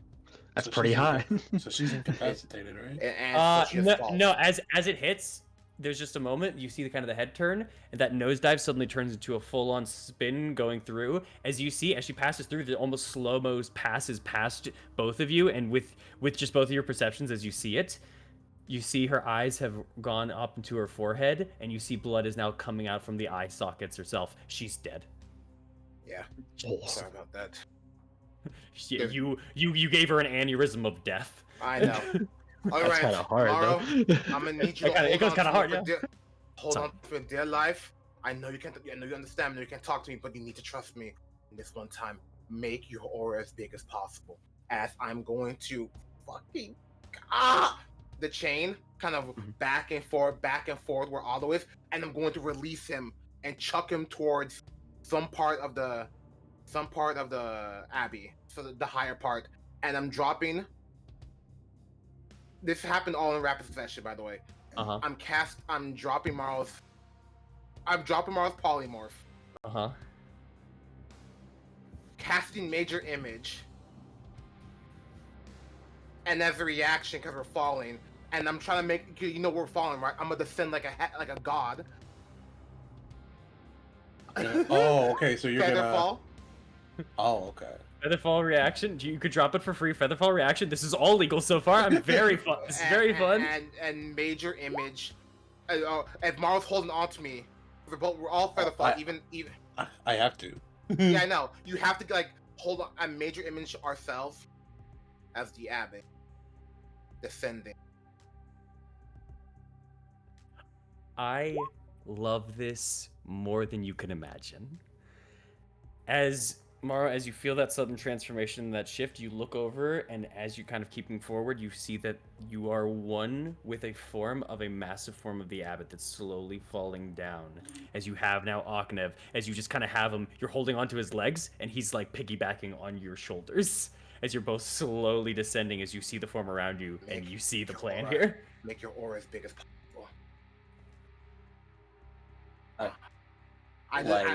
That's pretty high. So she's incapacitated, right? And no. As it hits, there's just a moment you see the kind of the head turn, and that nosedive suddenly turns into a full-on spin going through. As you see, as she passes through, the almost slow-mo passes past both of you, and with just both of your perceptions as you see it, you see her eyes have gone up into her forehead, and you see blood is now coming out from the eye sockets herself. She's dead. Yeah. Sorry about that. Yeah, you gave her an aneurysm of death. I know. All That's right, kind of hard, Morrow, though. I'm gonna need you to It hold goes on kind of to me hard, for yeah. hold Sorry. on for dear life. I know you can't. I know you understand. I know you can't talk to me, but you need to trust me. In this one time, make your aura as big as possible, as I'm going to fucking the chain kind of back and forth, where Otto is, and I'm going to release him and chuck him towards some part of the abbey, so the higher part, and I'm dropping. This happened all in rapid succession, by the way. Uh-huh. I'm dropping Marl's polymorph. Uh-huh. Casting major image. And as a reaction, because we're falling, and I'm trying to make we're falling, right? I'm gonna descend like a god. Oh, okay. So you're gonna fall. Oh, okay. Featherfall reaction. You could drop it for free. Featherfall reaction. This is all legal so far. I'm very fun. This is very fun. And major image. As Marl's holding on to me, we're all Featherfall. Even. I have to. Yeah, I know. You have to like hold on and major image ourselves as the abbot descending. I love this more than you can imagine. As Mara, as you feel that sudden transformation, that shift, you look over, and as you kind of keeping forward, you see that you are one with a form of a massive form of the abbot that's slowly falling down. As you have now Aknev, as you just kind of have him, you're holding onto his legs, and he's like piggybacking on your shoulders. As you're both slowly descending, as you see the form around you, and you see the plan here. Make your aura as big as possible.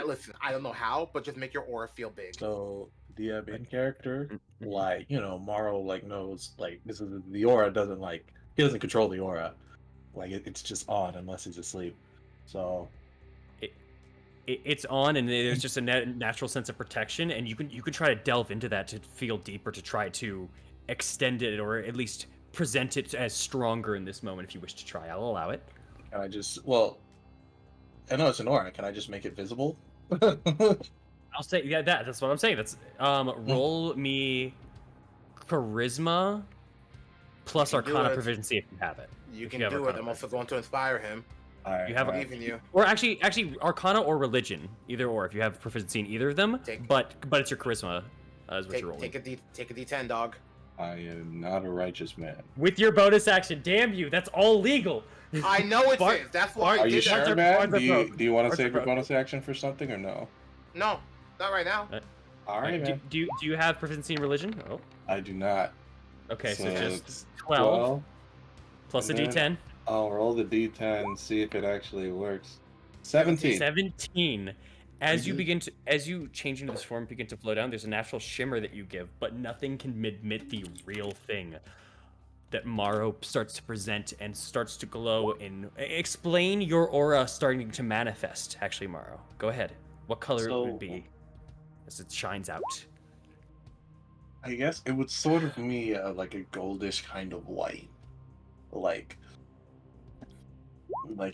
Listen, I don't know how, but just make your aura feel big. So the main character, like, Morrow knows this is the aura doesn't he doesn't control the aura. It's just on unless he's asleep. So it's on, and there's just a natural sense of protection, and you can try to delve into that to feel deeper, to try to extend it, or at least present it as stronger in this moment if you wish to try. I'll allow it. Can I just I know it's an aura. Can I just make it visible? I'll say that's what I'm saying. That's roll me charisma plus Arcana proficiency if you have it. You can do it. I'm also going to inspire him. You have believe in you. Or actually Arcana or religion, either or. If you have proficiency in either of them, but it's your charisma is what you're rolling. Take a D10, dog. I am not a righteous man. With your bonus action, damn you! That's all legal. I know it is. That's why. Are you sure, man? Do you want to save your bonus action for something or no? No, not right now. All right, man. Do you have proficiency in religion? Oh, I do not. Okay, so just 12 plus a D10. I'll roll the D10, see if it actually works. 17. 17. As you change into this form, begin to flow down, there's a natural shimmer that you give, but nothing can admit the real thing that Morrow starts to present and starts to glow in. Explain your aura starting to manifest, actually, Morrow. Go ahead. What color it would be as it shines out? I guess it would sort of be like a goldish kind of white. Like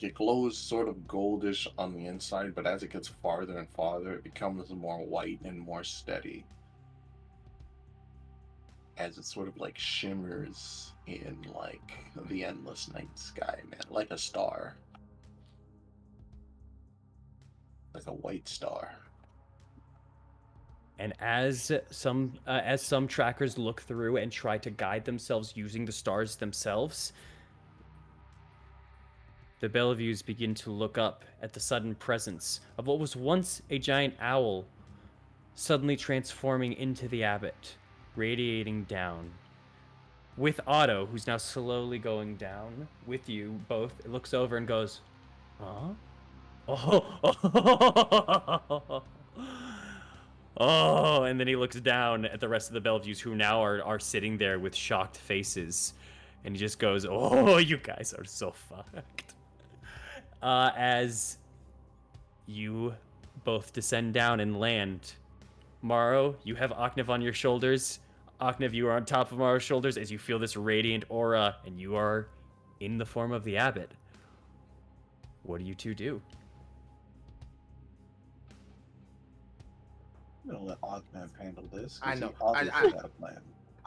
it glows sort of goldish on the inside, but as it gets farther and farther, it becomes more white and more steady. As it sort of shimmers in the endless night sky, man, like a star. Like a white star. And as some trackers look through and try to guide themselves using the stars themselves, the Bellevues begin to look up at the sudden presence of what was once a giant owl, suddenly transforming into the abbot, radiating down. With Otto, who's now slowly going down with you both, it looks over and goes, huh? Oh, and then he looks down at the rest of the Bellevues, who now are sitting there with shocked faces, and he just goes, oh, you guys are so fucked. As you both descend down and land, Morrow, you have Aknev on your shoulders. Aknev, you are on top of Morrow's shoulders as you feel this radiant aura, and you are in the form of the abbot. What do you two do? I'm gonna let Augment handle this. 'cause I know. He obviously I- had a plan.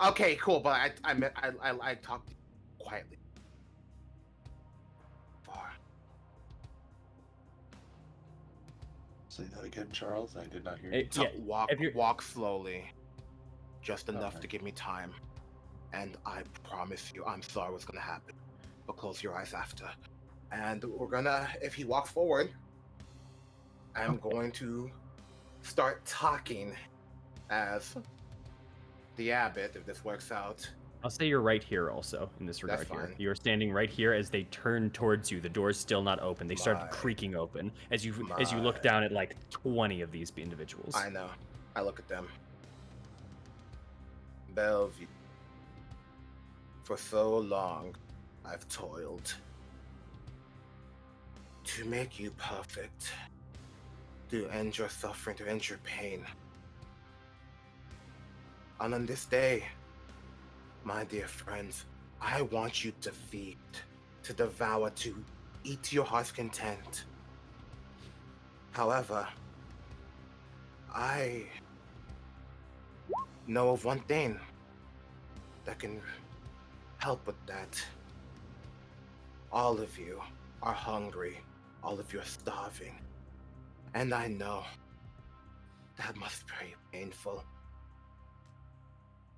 Okay, cool. But I talked quietly. Far. Say that again, Charles. I did not hear Hey, you. So yeah, if you're- walk slowly, just enough Okay. to give me time. And I promise you, I'm sorry what's gonna happen. But close your eyes after. And we're gonna, if he walks forward, I'm going to start talking as the abbot, if this works out. I'll say you're right here also in this regard That's here. fine. You're standing right here as they turn towards you. The door's still not open. They start My- creaking open as you look my- down at like 20 of these individuals. I know. I look at them. Bellevue. For so long, I've toiled to make you perfect, to end your suffering, to end your pain. And on this day, my dear friends, I want you to feed, to devour, to eat to your heart's content. However, I know of one thing that can help with that. All of you are hungry. All of you are starving. And I know that must be very painful.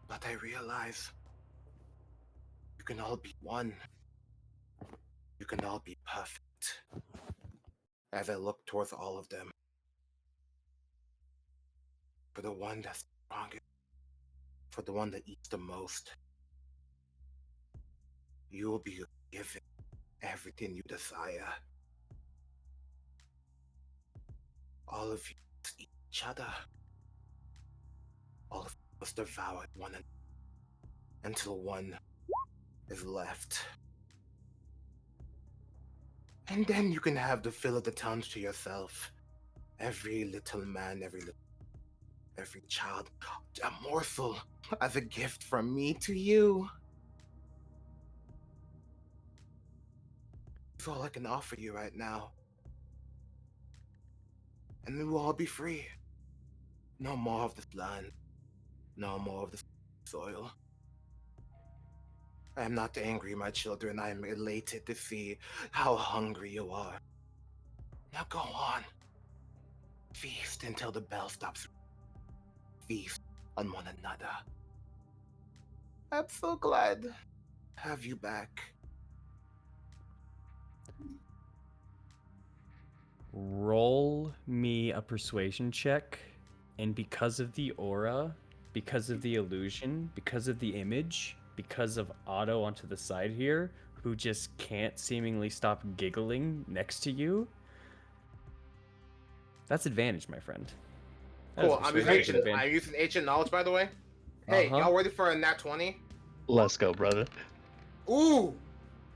But I realize you can all be one. You can all be perfect. As I look towards all of them, for the one that's strongest, for the one that eats the most, you will be given everything you desire. All of you must eat each other. All of you must devour one another until one is left. And then you can have the fill of the towns to yourself. Every little man, every child, a morsel as a gift from me to you. It's all I can offer you right now. And we will all be free. No more of this land. No more of this soil. I am not angry, my children. I am elated to see how hungry you are. Now go on. Feast until the bell stops. Feast on one another. I'm so glad to have you back. Roll me a persuasion check, and because of the aura, because of the illusion, because of the image, because of Otto onto the side here, who just can't seemingly stop giggling next to you, that's advantage, my friend. That is Cool. I'm using, persuasion ancient, advantage. I'm using ancient knowledge, by the way. Hey, Uh-huh. y'all ready for a nat 20? Let's go, brother. Ooh!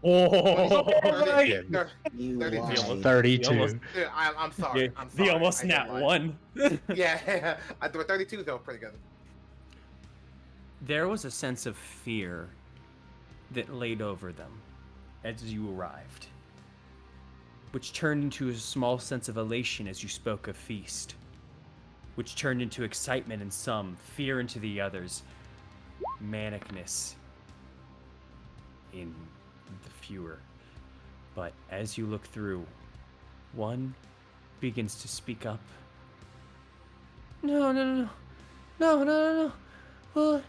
Oh, 30, Yeah. 32. 32. Dude, I'm sorry. I'm the sorry. almost I nat didn't lie. one. Yeah, I do 32 though, pretty good. There was a sense of fear that laid over them as you arrived, which turned into a small sense of elation as you spoke of feast, which turned into excitement in some, fear into the others, manicness in the fewer. But as you look through, one begins to speak up. No. Well,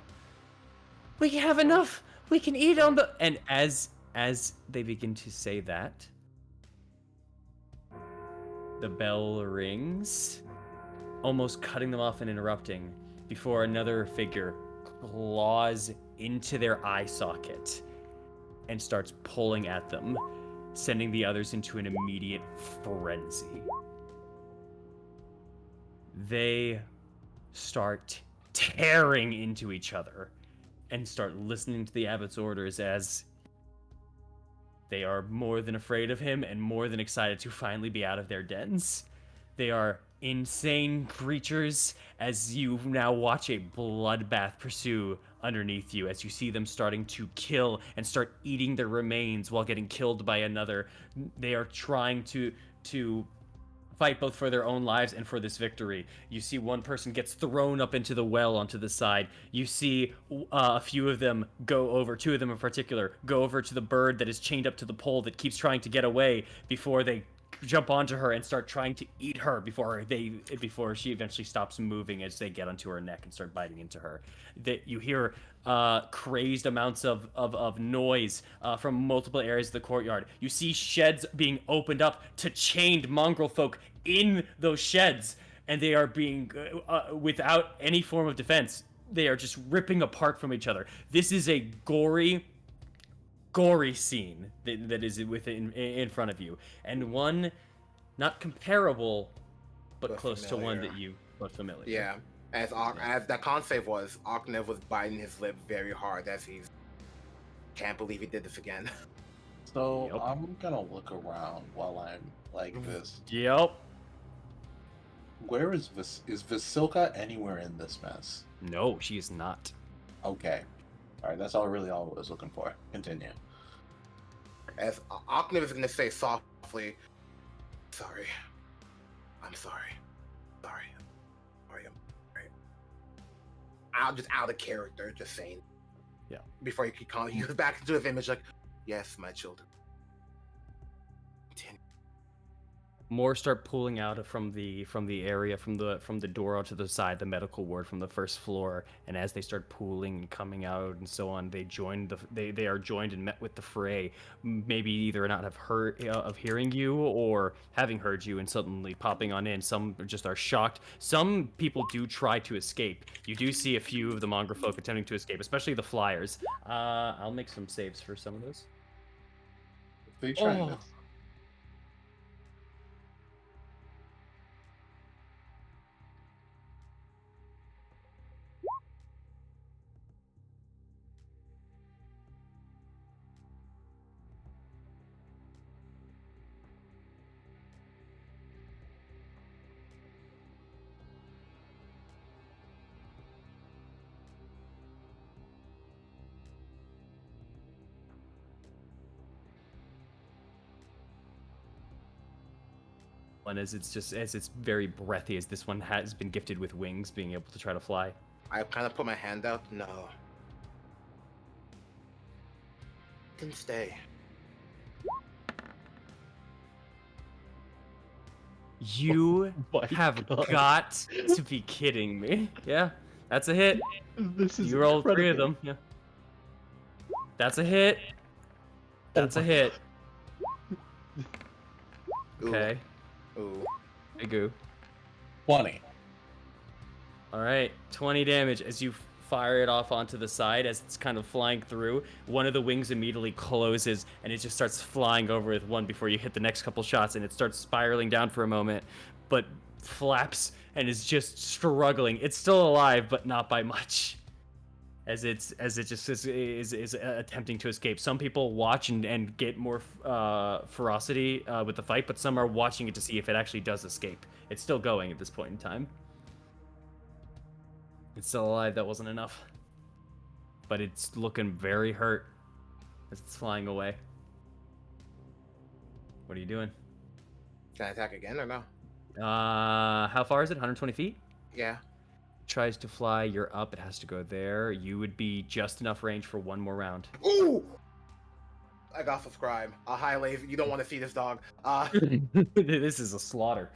we have enough. We can eat on the. And as they begin to say that, the bell rings, almost cutting them off and interrupting, before another figure claws into their eye socket and starts pulling at them, sending the others into an immediate frenzy. They start tearing into each other and start listening to the abbot's orders as they are more than afraid of him and more than excited to finally be out of their dens. They are insane creatures as you now watch a bloodbath pursue underneath you as you see them starting to kill and start eating their remains while getting killed by another. They are trying to fight both for their own lives and for this victory. You see one person gets thrown up into the well onto the side. You see a few of them go over, 2 of them in particular, go over to the bird that is chained up to the pole that keeps trying to get away before they jump onto her and start trying to eat her before she eventually stops moving as they get onto her neck and start biting into her. That you hear crazed amounts of noise from multiple areas of the courtyard. You see sheds being opened up to chained mongrel folk in those sheds, and they are being without any form of defense. They are just ripping apart from each other. This is a gory scene that is in front of you, and one not comparable but close familiar. to one that you look familiar. Yeah, as the con save was, Arknev was biting his lip very hard as he's can't believe he did this again. So Yep. I'm gonna look around while I'm like this. Yep. Where is Vasilka anywhere in this mess? No, she is not. Okay. Alright, that's all I was looking for. Continue. As Arknev is gonna say softly, "Sorry, I'm sorry, sorry, sorry, I'm sorry." Out of character, just saying. Yeah. Before he goes back into his image, like, "Yes, my children." Continue. More start pulling out from the area from the door out to the side, the medical ward from the first floor, and as they start pooling and coming out and so on, they are joined and met with the fray. Maybe either not have heard of hearing you or having heard you and suddenly popping on in. Some just are shocked. Some people do try to escape. You do see a few of the mongrel folk attempting to escape, especially the flyers. I'll make some saves for some of those. They try Oh. to. One as it's very breathy as this one has been gifted with wings, being able to try to fly. I kind of put my hand out. No. Can stay. You My have God. got to be kidding me. Yeah, that's a hit. This is You rolled 3 of incredible. them. Yeah. That's a hit. That's a my hit. Ooh. Okay. Ooh. Big goo. 20. All right, 20 damage as you fire it off onto the side as it's kind of flying through. One of the wings immediately closes and it just starts flying over with one before you hit the next couple shots, and it starts spiraling down for a moment, but flaps and is just struggling. It's still alive, but not by much. As it just is attempting to escape. Some people watch and get more ferocity with the fight, but some are watching it to see if it actually does escape. It's still going at this point in time. It's still alive. That wasn't enough. But it's looking very hurt as it's flying away. What are you doing? Can I attack again or no? How far is it? 120 feet? Yeah. Tries to fly. You're up. It has to go there. You would be just enough range for one more round. Ooh! I got subscribe. Hi, Lave. You don't want to see this dog. This is a slaughter.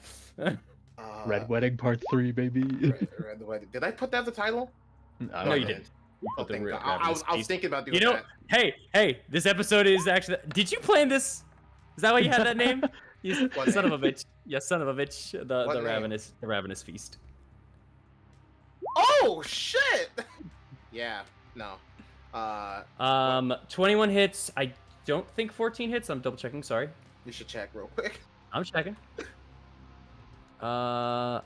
Red Wedding Part 3, baby. Red Wedding. Did I put that as the title? No, you didn't. You Oh, put the thank real God. I was Ravenous thinking about doing You know, that. hey, this episode is actually. Did you plan this? Is that why you had that name? You What son name? of a bitch. Yeah, son of a bitch. What The name? ravenous feast. Oh, shit! Yeah, no. 21 hits. I don't think 14 hits. I'm double checking. Sorry. You should check real quick. I'm checking. No.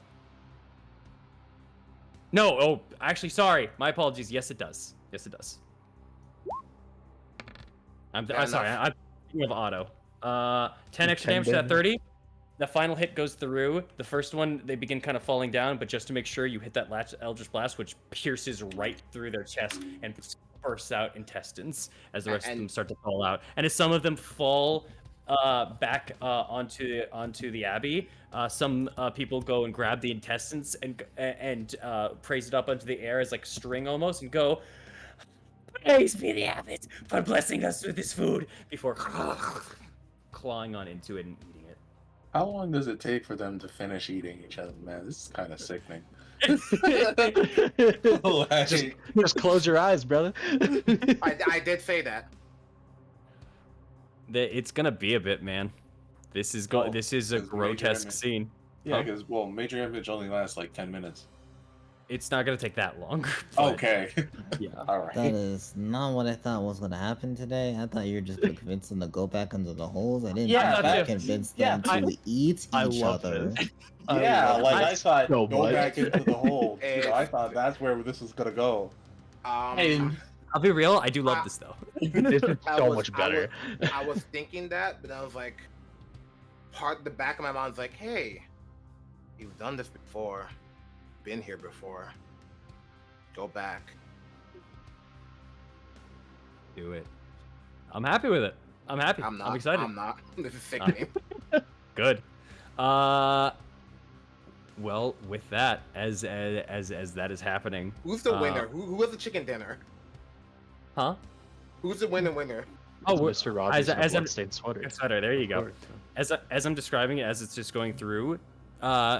Oh, actually, sorry. My apologies. Yes, it does. Yes, it does. I'm Fair sorry. enough. I'm thinking of auto. 10 extra 10 damage to that damage. 30. The final hit goes through. The first one, they begin kind of falling down, but just to make sure you hit that Eldritch Blast, which pierces right through their chest and bursts out intestines as the rest of And- them start to fall out. And as some of them fall onto the abbey. Some people go and grab the intestines and praise it up into the air as like string almost, and go, "Praise be the abbot for blessing us with this food," before clawing on into it and eating it. How long does it take for them to finish eating each other, man? This is kind of sickening. just close your eyes, brother. I did say that. It's gonna be a bit, man. This is this is a grotesque scene. Yeah, because major image only lasts like 10 minutes. It's not gonna take that long. Okay. Yeah. All right. That is not what I thought was gonna happen today. I thought you were just gonna convince them to go back under the holes. I didn't think you convince them to eat each other. Yeah, I thought so go much. back into the hole. I thought that's where this was gonna go. I'll be real, I do love this though. This is so much better. I was thinking that, but I was like, the back of my mind was like, hey, you've done this before, been here before. Go back. Do it. I'm happy with it. I'm happy. I'm not. I'm excited. I'm not. This is sickening. Good. Well, with that, as that is happening, Who's the winner? Who was the chicken dinner? Huh? Who's the winner? Oh, Mr. Rogers in a as I'm bloodstained sweater. There you go. As I'm describing it, as it's just going through,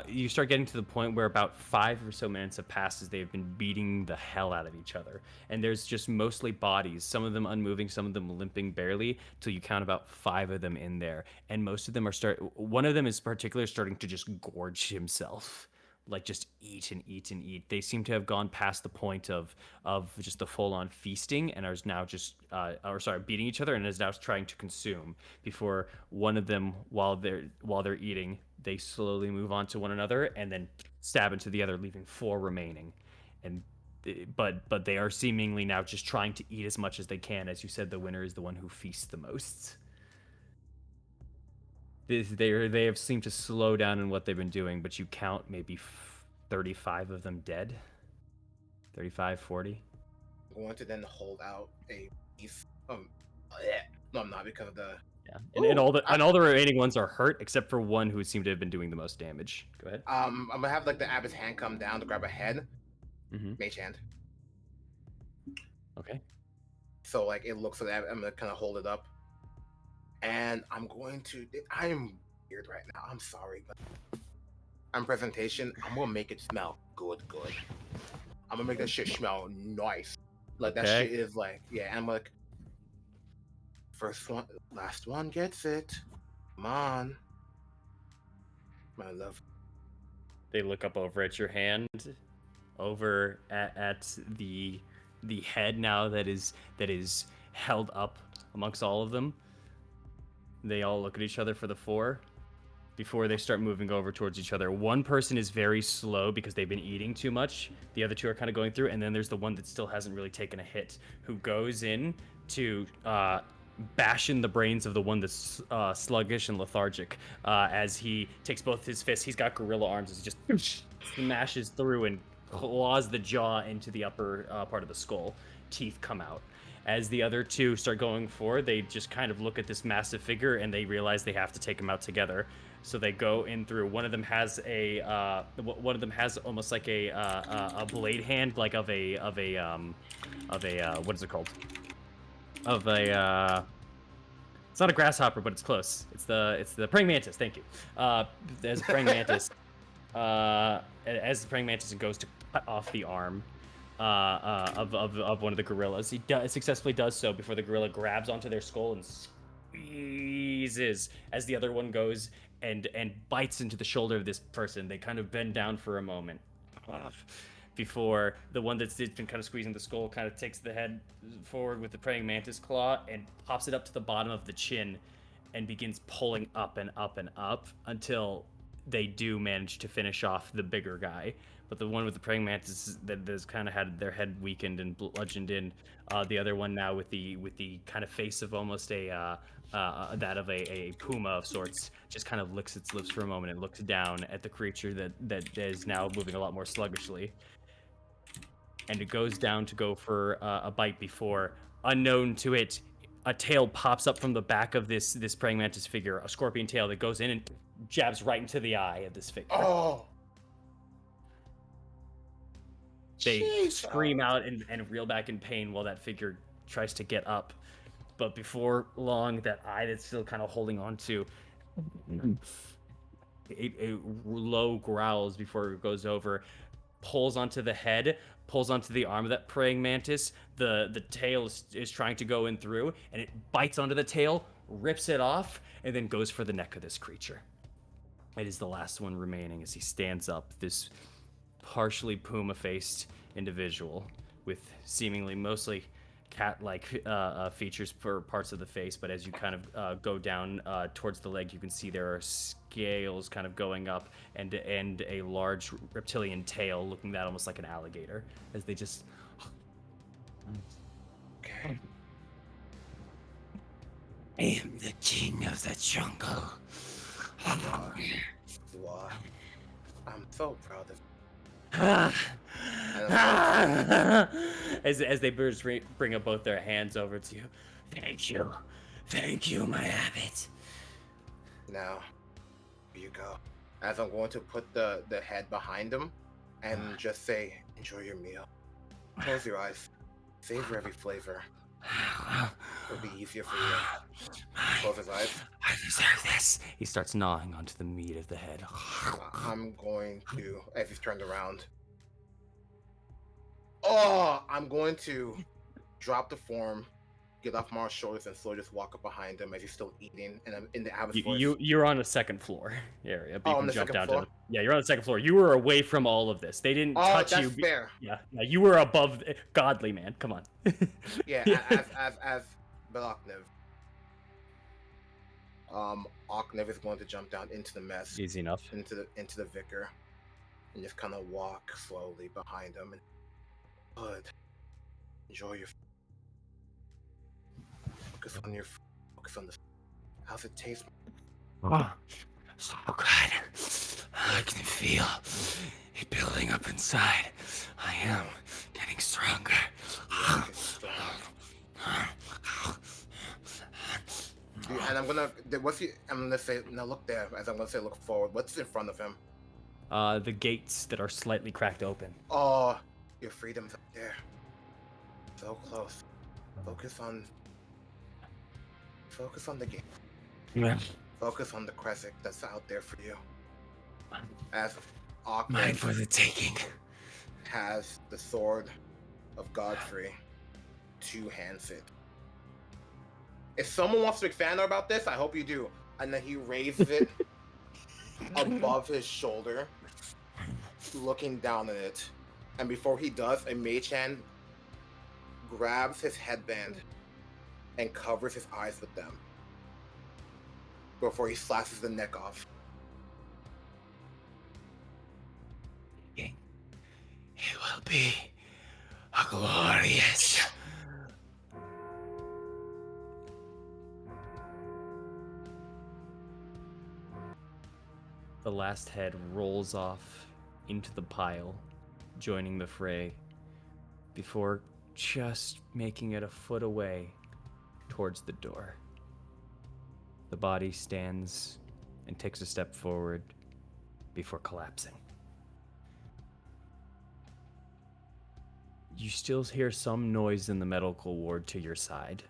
you start getting to the point where about 5 or so minutes have passed as they've been beating the hell out of each other, and there's just mostly bodies, some of them unmoving, some of them limping barely, till you count about 5 of them in there, and most of them are one of them is particularly starting to just gorge himself, like just eat and eat and eat. They seem to have gone past the point of just the full-on feasting and are now just beating each other, and is now trying to consume. Before one of them, while they're eating, they slowly move on to one another and then stab into the other, leaving 4 remaining. And but they are seemingly now just trying to eat as much as they can. As you said, the winner is the one who feasts the most. They have seemed to slow down in what they've been doing, but you count maybe 35 of them dead. 35, 40. I'm going to then hold out a piece. No, I'm not, because of the. Yeah, and all the remaining ones are hurt except for one who seemed to have been doing the most damage. Go ahead. I'm gonna have like the abbot's hand come down to grab a head. Mm-hmm. Mage hand. Okay. So like it looks like I'm gonna kind of hold it up, and I'm going to. I am weird right now. I'm sorry, but I'm presentation. I'm gonna make it smell good. I'm gonna make that shit smell nice. Like that shit is like, yeah. I'm like, first one, last one gets it. Come on, my love. They look up over at your hand, over at the head now that is held up amongst all of them. They all look at each other for the 4 before they start moving over towards each other. One person is very slow because they've been eating too much. The other 2 are kind of going through, and then there's the one that still hasn't really taken a hit, who goes in to bash in the brains of the one that's sluggish and lethargic. As he takes both his fists, he's got gorilla arms, as he just smashes through and claws the jaw into the upper part of the skull. Teeth come out. As the other 2 start going forward, they just kind of look at this massive figure and they realize they have to take him out together. So they go in through. One of them has almost like a blade hand, like of a what is it called? It's not a grasshopper, but it's close. It's the praying mantis. Thank you. As a praying mantis, as the praying mantis goes to cut off the arm of one of the gorillas, he successfully does so before the gorilla grabs onto their skull and squeezes as the other one goes and bites into the shoulder of this person. They kind of bend down for a moment before the one that's been kind of squeezing the skull kind of takes the head forward with the praying mantis claw and pops it up to the bottom of the chin and begins pulling up and up and up until they do manage to finish off the bigger guy. But the one with the praying mantis that has kind of had their head weakened and bludgeoned in, the other one now with the kind of face of almost that of a puma of sorts, just kind of licks its lips for a moment and looks down at the creature that is now moving a lot more sluggishly. And it goes down to go for a bite before, unknown to it, a tail pops up from the back of this praying mantis figure, a scorpion tail that goes in and jabs right into the eye of this figure. Oh. They Jeez. scream out and reel back in pain while that figure tries to get up. But before long, that eye that's still kind of holding on to, it low growls before it goes over, pulls onto the head, pulls onto the arm of that praying mantis. The tail is trying to go in through, and it bites onto the tail, rips it off, and then goes for the neck of this creature. It is the last one remaining as he stands up, this partially puma-faced individual with seemingly mostly cat-like features for parts of the face, but as you kind of go down towards the leg, you can see there are scales kind of going up and a large reptilian tail looking that almost like an alligator as they just... Okay. I am the king of the jungle. You are. I'm so proud of as they bring up both their hands over to you. Thank you, my abbot. Now, here you go. As I'm going to put the head behind him and just say, enjoy your meal. Close your eyes. Savor every flavor. It'll be easier for you. Close his eyes. I deserve this. He starts gnawing onto the meat of the head. I'm going to, as he's turned around. Oh, I'm going to drop the form, get off Mars' shoulders, and slowly just walk up behind him as he's still eating. And I'm in the abbot's voice. You're on the second floor area. But you on can the jump second down floor? to yeah, you're on the second floor. You were away from all of this. They didn't touch that's you. fair. Yeah, you were above godly, man. Come on. Yeah, as Beloknev. Oknev is going to jump down into the mess. Easy enough. Into the vicar. And just kind of walk slowly behind him. And good. Enjoy your focus on the how's it taste? Oh, so good. I can feel it building up inside. I am getting stronger. And I'm gonna say now look there as I'm gonna say look forward. What's in front of him? The gates that are slightly cracked open. Oh, your freedom's up there. So close. Focus on the gate. Yeah. Focus on the crescent that's out there for you. As Mine for the taking. has the sword of Godfrey, two-hands it. If someone wants to make fan art about this, I hope you do. And then he raises it above his shoulder, looking down at it. And before he does, a mage hand grabs his headband and covers his eyes with them before he slashes the neck off. It will be a glorious. The last head rolls off into the pile, joining the fray, before just making it a foot away towards the door. The body stands and takes a step forward before collapsing. You still hear some noise in the medical ward to your side.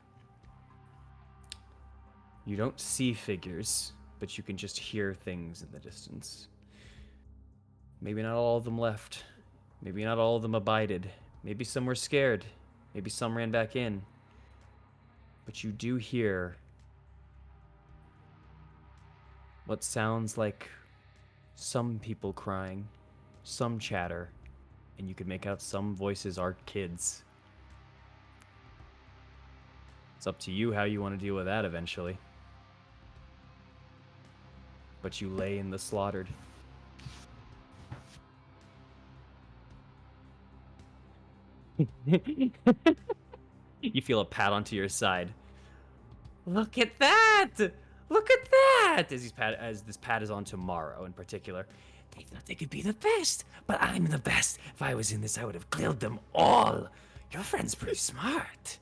You don't see figures, but you can just hear things in the distance. Maybe not all of them left. Maybe not all of them abided. Maybe some were scared. Maybe some ran back in. But you do hear what sounds like some people crying, some chatter, and you can make out some voices are kids. It's up to you how you want to deal with that eventually. But you lay in the slaughtered. You feel a pat onto your side. Look at that! Look at that! As this pat is on tomorrow in particular. They thought they could be the best, but I'm the best. If I was in this, I would have killed them all. Your friend's pretty smart.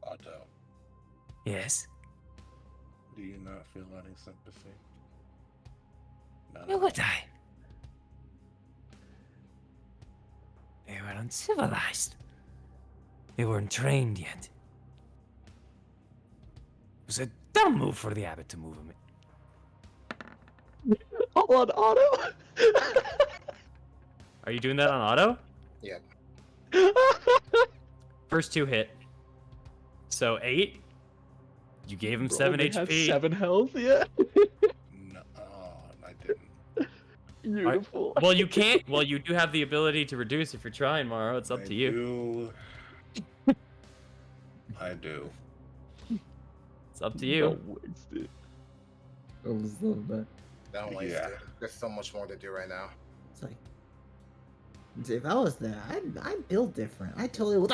Otto. Yes? Do you not feel any sympathy? Why would I? They were uncivilized. They weren't trained yet. It was a dumb move for the abbot to move him. All on auto. Are you doing that on auto? Yep. First 2 hit. So 8. You gave him Bro 7 only had HP. 7 health. Yeah. No, I didn't. Beautiful. Well, you can't. Well, you do have the ability to reduce if you're trying, Morrow. It's up to you. I do. It's up to you. Don't waste it. I just love that. Don't waste Yeah. it. There's so much more to do right now. It's like, if I was there, I'd build different. I totally would.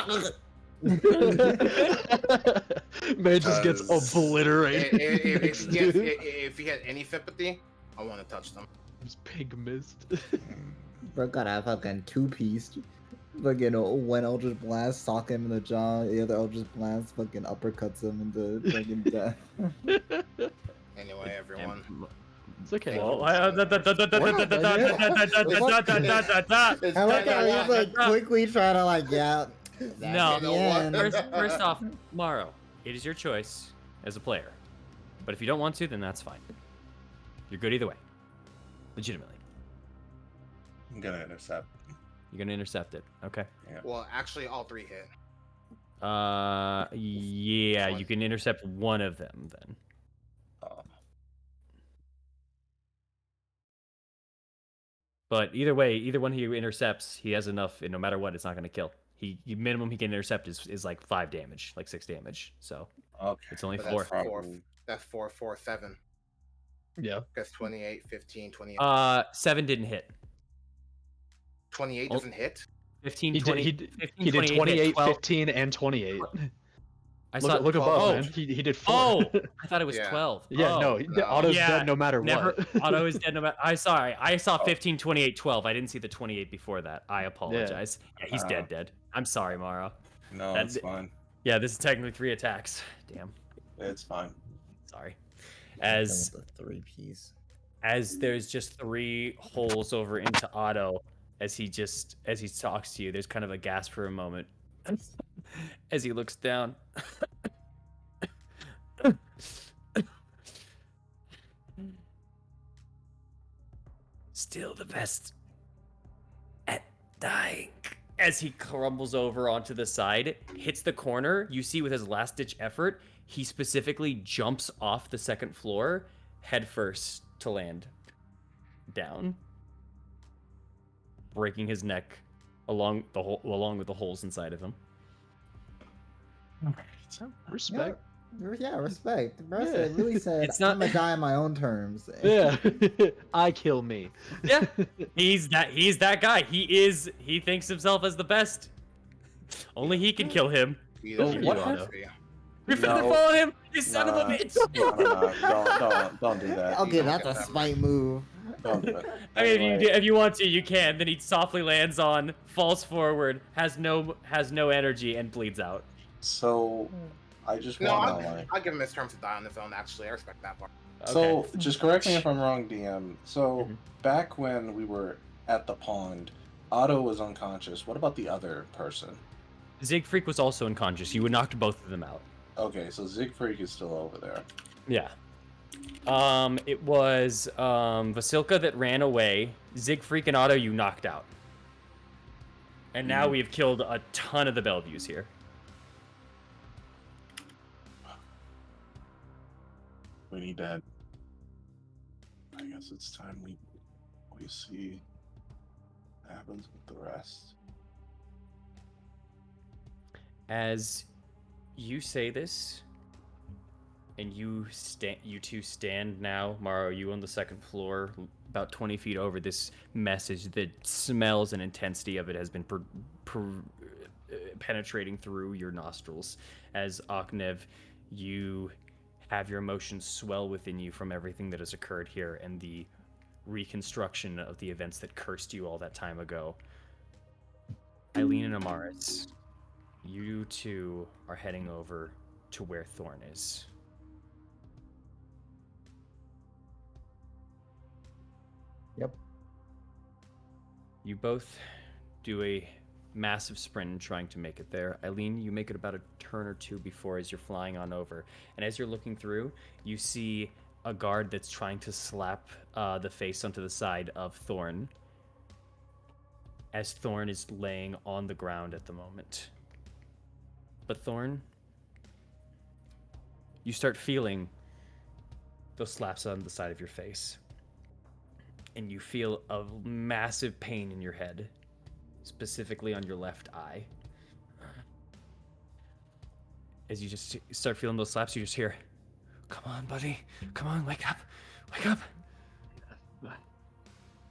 Man just gets Does- obliterated. If he had any sympathy, I want to touch them. Just pig mist. Bro got a fucking 2-piece. Fucking one Eldritch Blast, sock him in the jaw. The other Eldritch Blast fucking uppercuts him into fucking death. Anyway, everyone. It's okay. Well, I like how he's like quickly trying to like get out. No, You know what? first off, Morrow, it is your choice as a player. But if you don't want to, then that's fine. You're good either way. Legitimately. I'm gonna intercept. You're gonna intercept it. Okay. Well, actually, all 3 hit. Yeah, you can intercept one of them then. But either way, either one he intercepts, he has enough, and no matter what, it's not gonna kill. Minimum he can intercept is like 5 damage, like 6 damage. So Okay. it's only But 4. That's 4, 4, 7. Yeah. That's 28, 15, 28. 7 didn't hit. 28 doesn't hit? 15, He 20, did. 15, He did 28, hit, 12. 15, and 28. I saw. Look above, oh, man. He did 4. Oh, I thought it was Yeah. 12. Yeah, Oh. no, no. Otto's Yeah, dead no matter Never. what. Otto is dead no matter. I saw 15, 28, 12. I didn't see the 28 before that. I apologize. Yeah, he's dead. I'm sorry, Mara. No, That's- it's fine. Yeah, this is technically 3 attacks. Damn. It's fine. Sorry. Done As with the 3-piece. there's just 3 holes over into Otto as he talks to you. There's kind of a gasp for a moment as he looks down. Still the best at dying. As he crumbles over onto the side, hits the corner, you see with his last-ditch effort, he specifically jumps off the 2nd floor, head first to land down, breaking his neck along with the holes inside of him. Respect. Yeah, respect. Bro Yeah. said, really said, It's not- I'm gonna die on my own terms. Yeah. I kill me. Yeah, he's that guy. He thinks himself as the best. Only he can kill him. He Oh, doesn't what do happened? Otto. You're feather No. falling him, you son of a Nah. bitch. No, don't do that. Okay, don't that's get a that spite move. Don't do it. I mean, Anyway, if you want to, you can. Then he softly lands on, falls forward, has no energy, and bleeds out. So, I just No, want to like. I'll give him his terms to die on his own, actually. I respect that part. So, just correct me if I'm wrong, DM. So, Mhm. back when we were at the pond, Otto was unconscious. What about the other person? Siegfried was also unconscious. You knocked both of them out. Okay, so Siegfried is still over there. Yeah. It was Vasilka that ran away. Siegfried and Otto you knocked out. And now we've killed a ton of the Bellevues here. We need to head. I guess it's time we see what happens with the rest. As you say this, and you two stand now, Maro, you on the 2nd floor, about 20 feet over this message. The smells and intensity of it has been penetrating through your nostrils. As Aknev, you have your emotions swell within you from everything that has occurred here and the reconstruction of the events that cursed you all that time ago. Eileen and Amaris, you two are heading over to where Thorn is. Yep. You both do a massive sprint trying to make it there. Eileen, you make it about a turn or two before as you're flying on over. And as you're looking through, you see a guard that's trying to slap the face onto the side of Thorn, as Thorn is laying on the ground at the moment. But Thorn, you start feeling those slaps on the side of your face. And you feel a massive pain in your head, specifically on your left eye. As you just start feeling those slaps, you just hear, "Come on, buddy. Come on, wake up. Wake up."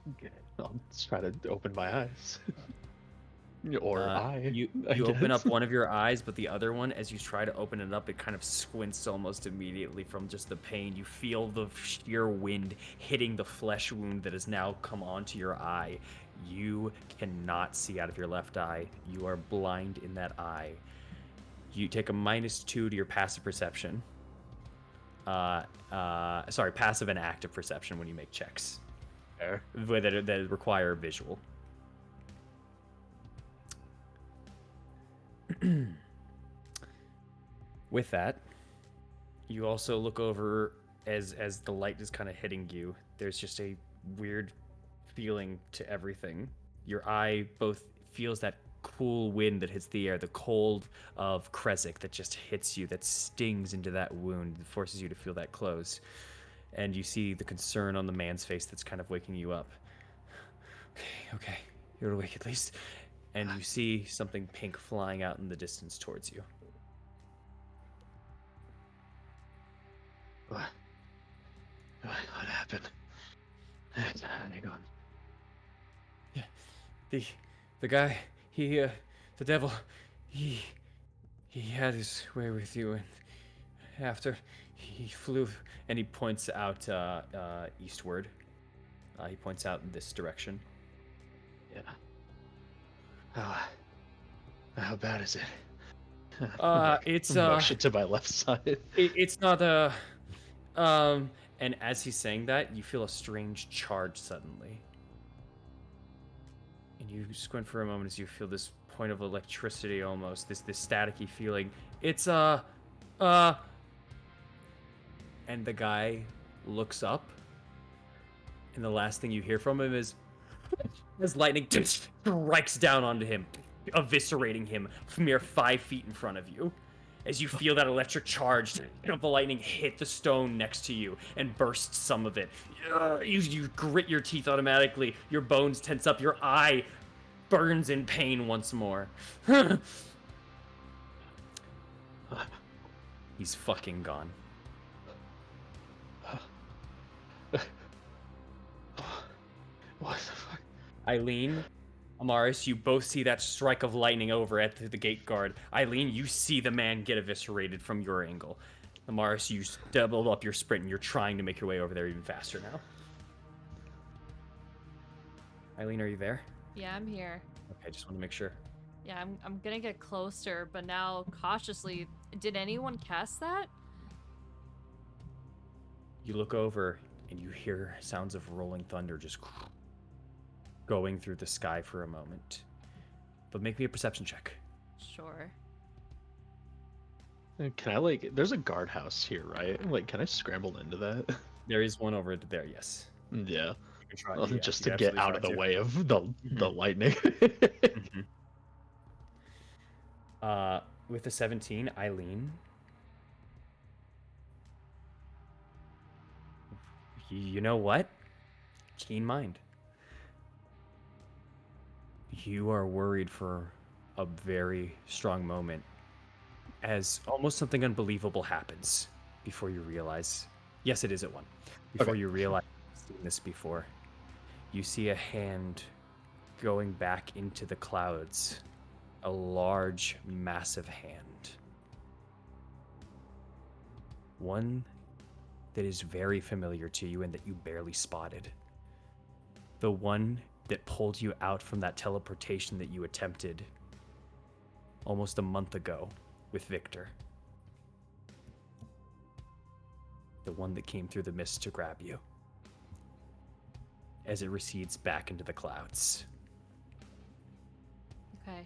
Okay, I'll try to open my eyes. Or eye. You I open guess. up one of your eyes, but the other one, as you try to open it up, it kind of squints almost immediately from just the pain. You feel the sheer wind hitting the flesh wound that has now come onto your eye. You cannot see out of your left eye. You are blind in that eye. You take a -2 to your passive perception. Sorry, passive and active perception when you make checks. Fair. That require visual. With that, you also look over as the light is kind of hitting you. There's just a weird feeling to everything. Your eye both feels that cool wind that hits the air, the cold of Kresik that just hits you, that stings into that wound, that forces you to feel that close. And you see the concern on the man's face that's kind of waking you up. Okay, you're awake at least. And you see something pink flying out in the distance towards you. What happened? Hang on. Yeah, the guy, the devil, he had his way with you, and after he flew, and he points out eastward. He points out in this direction. Yeah. How bad is it? It's motion to my left side. It's not and as he's saying that, you feel a strange charge suddenly. And you squint for a moment as you feel this point of electricity almost, this staticky feeling. It's and the guy looks up, and the last thing you hear from him is as lightning strikes down onto him, eviscerating him from mere 5 feet in front of you. As you feel that electric charge of the lightning hit the stone next to you and burst some of it. You grit your teeth automatically. Your bones tense up. Your eye burns in pain once more. He's fucking gone. What the fuck? Eileen, Amaris, you both see that strike of lightning over at the gate guard. Eileen, you see the man get eviscerated from your angle. Amaris, you doubled up your sprint and you're trying to make your way over there even faster now. Eileen, are you there? Yeah, I'm here. Okay, just want to make sure. Yeah, I'm gonna get closer, but now cautiously. Did anyone cast that? You look over and you hear sounds of rolling thunder just going through the sky for a moment. But make me a perception check. Sure. Can I there's a guardhouse here, right? Can I scramble into that? There is one over there, yes. Yeah. You can try, Well, yeah, just you to can get out of the absolutely way of the lightning. With the 17, Eileen. You know what? Keen mind. You are worried for a very strong moment as almost something unbelievable happens before you realize. Yes, it is at one. Before Okay. you realize you've seen this before. You see a hand going back into the clouds. A large, massive hand. One that is very familiar to you and that you barely spotted. The one that pulled you out from that teleportation that you attempted almost a month ago with Victor. The one that came through the mist to grab you. As it recedes back into the clouds. Okay.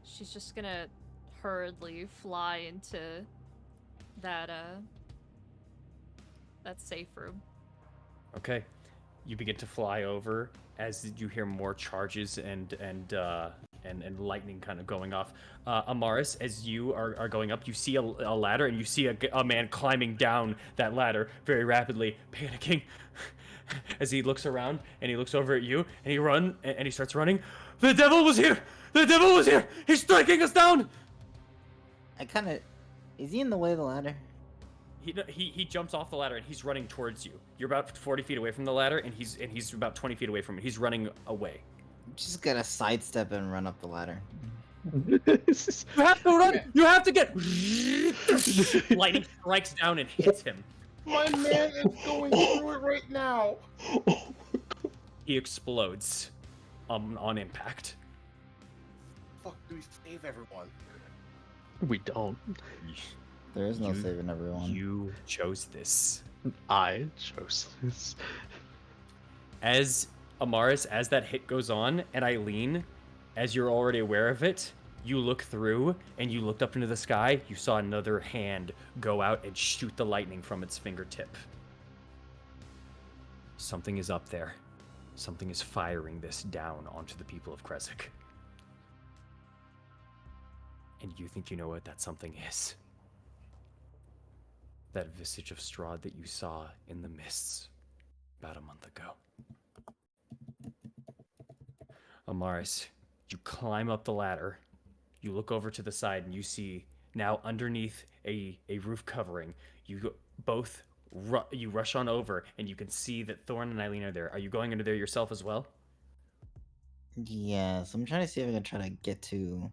She's just gonna hurriedly fly into that safe room. Okay. You begin to fly over as you hear more charges and lightning kind of going off. Amaris, as you are going up, you see a ladder, and you see a man climbing down that ladder very rapidly, panicking. As he looks around and he looks over at you and he starts running. The devil was here! The devil was here! He's striking us down! Is he in the way of the ladder? He jumps off the ladder and he's running towards you. You're about 40 feet away from the ladder, and he's about 20 feet away from it. He's running away. I'm just gonna sidestep and run up the ladder. You have to run! You have to get... Lightning strikes down and hits him. My man is going through it right now. He explodes on impact. Fuck, do we save everyone? We don't. There is no saving everyone. You chose this. I chose this. As Amaris, as that hit goes on, and Eileen, as you're already aware of it, you look through and you looked up into the sky. You saw another hand go out and shoot the lightning from its fingertip. Something is up there. Something is firing this down onto the people of Kresik. And you think you know what that something is. That visage of Strahd that you saw in the mists about a month ago. Amaris, you climb up the ladder. You look over to the side and you see now underneath a roof covering. You both you rush on over and you can see that Thorn and Eileen are there. Are you going under there yourself as well? Yes, I'm trying to see if I can try to get to.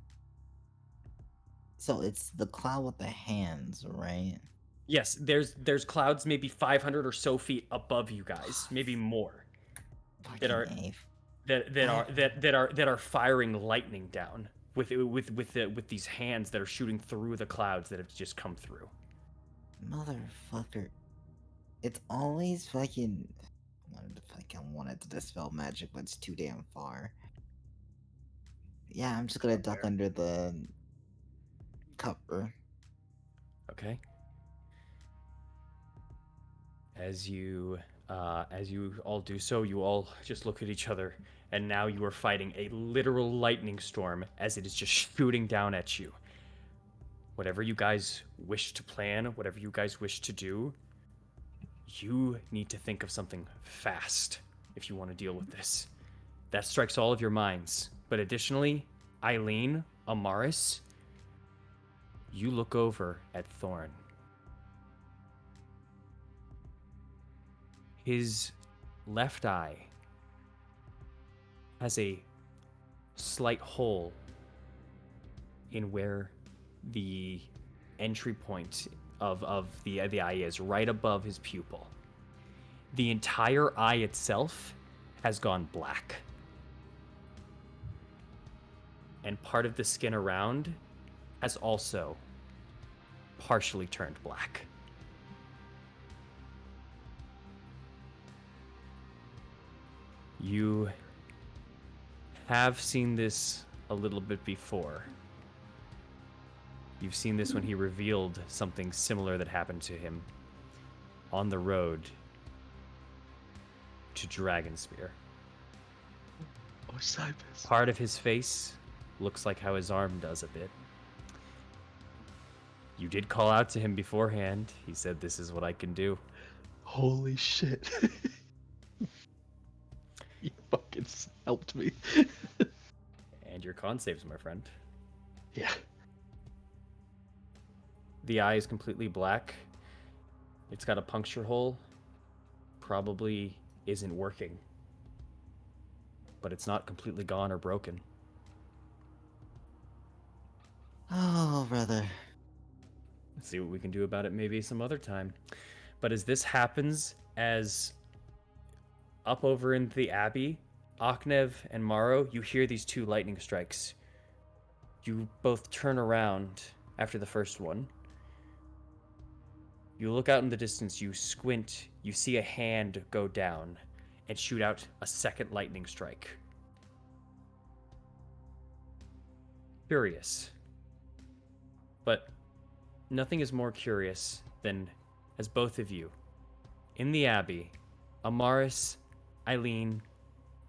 So it's the cloud with the hands, right? Yes, there's clouds maybe 500 or so feet above you guys, maybe more. That are that are firing lightning down with these hands that are shooting through the clouds that have just come through. Motherfucker. It's always fucking... I wanted to dispel magic, but it's too damn far. Yeah, I'm just gonna duck under the cover. Okay. As you all do so, you all just look at each other, and now you are fighting a literal lightning storm as it is just shooting down at you. Whatever you guys wish to plan, whatever you guys wish to do, you need to think of something fast if you want to deal with this. That strikes all of your minds. But additionally, Eileen, Amaris, you look over at Thorn. His left eye has a slight hole in where the entry point of the eye is, right above his pupil. The entire eye itself has gone black. And part of the skin around has also partially turned black. You have seen this a little bit before. You've seen this when he revealed something similar that happened to him on the road to Dragonspear. Oh, Cybus. Part of his face looks like how his arm does a bit. You did call out to him beforehand. He said, "This is what I can do." Holy shit. You fucking helped me. And your con saves, my friend. Yeah. The eye is completely black. It's got a puncture hole. Probably isn't working. But it's not completely gone or broken. Oh, brother. Let's see what we can do about it maybe some other time. But as this happens, as up over in the Abbey, Aknev and Maro, you hear these two lightning strikes. You both turn around after the first one. You look out in the distance, you squint, you see a hand go down and shoot out a second lightning strike. Curious. But nothing is more curious than, as both of you, in the Abbey, Amaris, Eileen,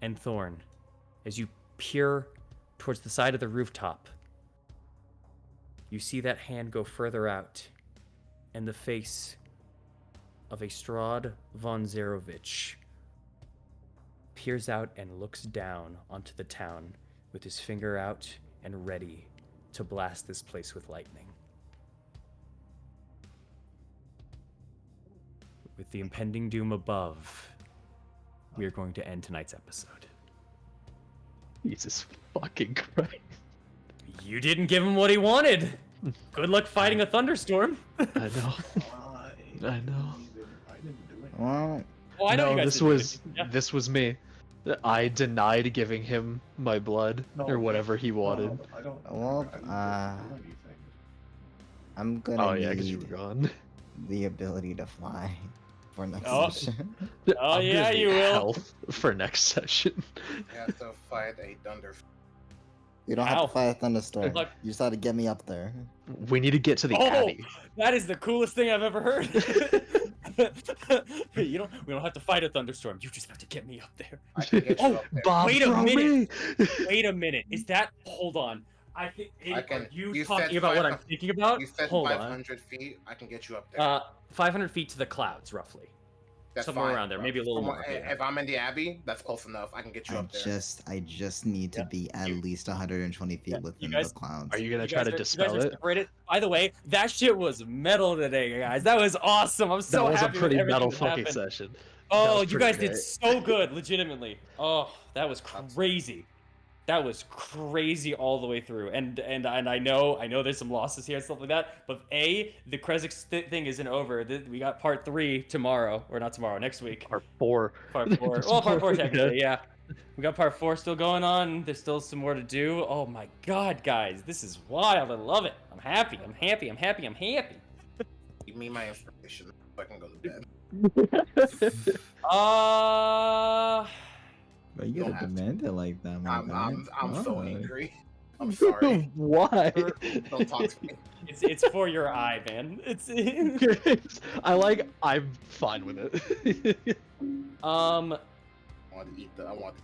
and Thorn, as you peer towards the side of the rooftop, you see that hand go further out, and the face of a Strahd von Zarovich peers out and looks down onto the town with his finger out and ready to blast this place with lightning. With the impending doom above, we are going to end tonight's episode. Jesus fucking Christ. You didn't give him what he wanted. Good luck fighting a thunderstorm. I know. I know. Well, Oh, I know No, you guys this didn't was do it. Yeah. this was me. I denied giving him my blood or whatever he wanted. well, I'm gonna Oh yeah, because you need were gone. the ability to fly for next Oh. session. Oh, I'm yeah, gonna need you will. health for next session. You have to fight a thunder. You don't have Ow. to fight a thunderstorm. Good luck. You just have to get me up there. We need to get to the Oh, Abbey. that is the coolest thing I've ever heard. We don't have to fight a thunderstorm. You just have to get me up there. I can get you Oh, up there. Bob, Wait a throw minute. me! Wait a minute. Is that? Hold on. I think. I can- Are you you talking said about what I'm 500 thinking about? You said Hold 500 feet. I can get you up there. on. 500 feet to the clouds, roughly. That's somewhere fine. around there, maybe a little From more, what- yeah. If I'm in the Abbey, that's close enough. I can get you I up there. just need to Yeah. be at You- least 120 feet Yeah, within you guys- the clouds. Are you gonna You try guys to are dispel it? separated. By the way, that shit was metal today, guys. That was awesome. I'm so That was a happy with pretty everything metal that fucking happened. session. Oh, was you pretty guys did great. so good, legitimately. Oh, that was crazy. That was crazy all the way through. And I know there's some losses here and stuff like that. But the Krezix thing isn't over. We got part 3 tomorrow, or not tomorrow, next week. Part 4. Part 4. Well, part 4 technically, yeah. We got part 4 still going on. There's still some more to do. Oh my god, guys, this is wild. I love it. I'm happy. I'm happy. I'm happy. I'm happy. Give me my information so I can go to bed. But you Don't gotta have to. demand it like that, my guy. I'm so God. angry. I'm sorry. Why? Don't talk to me. It's for your eye, man. It's I'm fine with it. I want to eat the. I want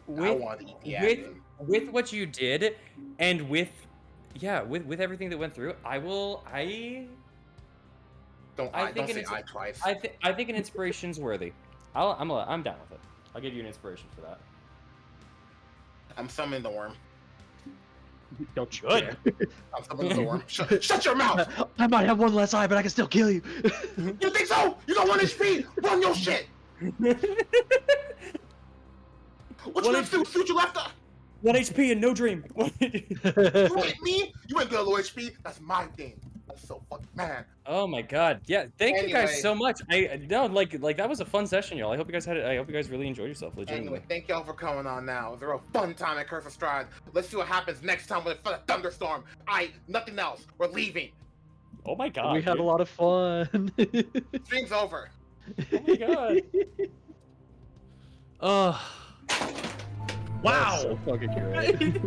to eat the Abbey. with what you did, and with everything that went through, I Don't think say it's- I twice. I think an inspiration's worthy. I'm down with it. I'll give you an inspiration for that. I'm summoning the worm. Don't you Good. dare. I'm summoning the worm. Shut your mouth! I might have one less eye, but I can still kill you. You think so? You got 1 HP. Run your shit. What you left do? Shoot your left eye. 1 HP and no dream. You hit me? You ain't got low HP. That's my thing. I'm so fucking mad. Oh my god. Yeah, thank you guys Anyway. so much. Like that was a fun session, y'all. I hope you guys really enjoyed yourself, legitimately. Anyway, thank y'all for coming on now. It was a real fun time at Curse of Strahd. Let's see what happens next time with a thunderstorm. Nothing else. We're leaving. Oh my god. We had a dude. lot of fun. Stream's over. Oh my god. Oh. Wow. So fucking great.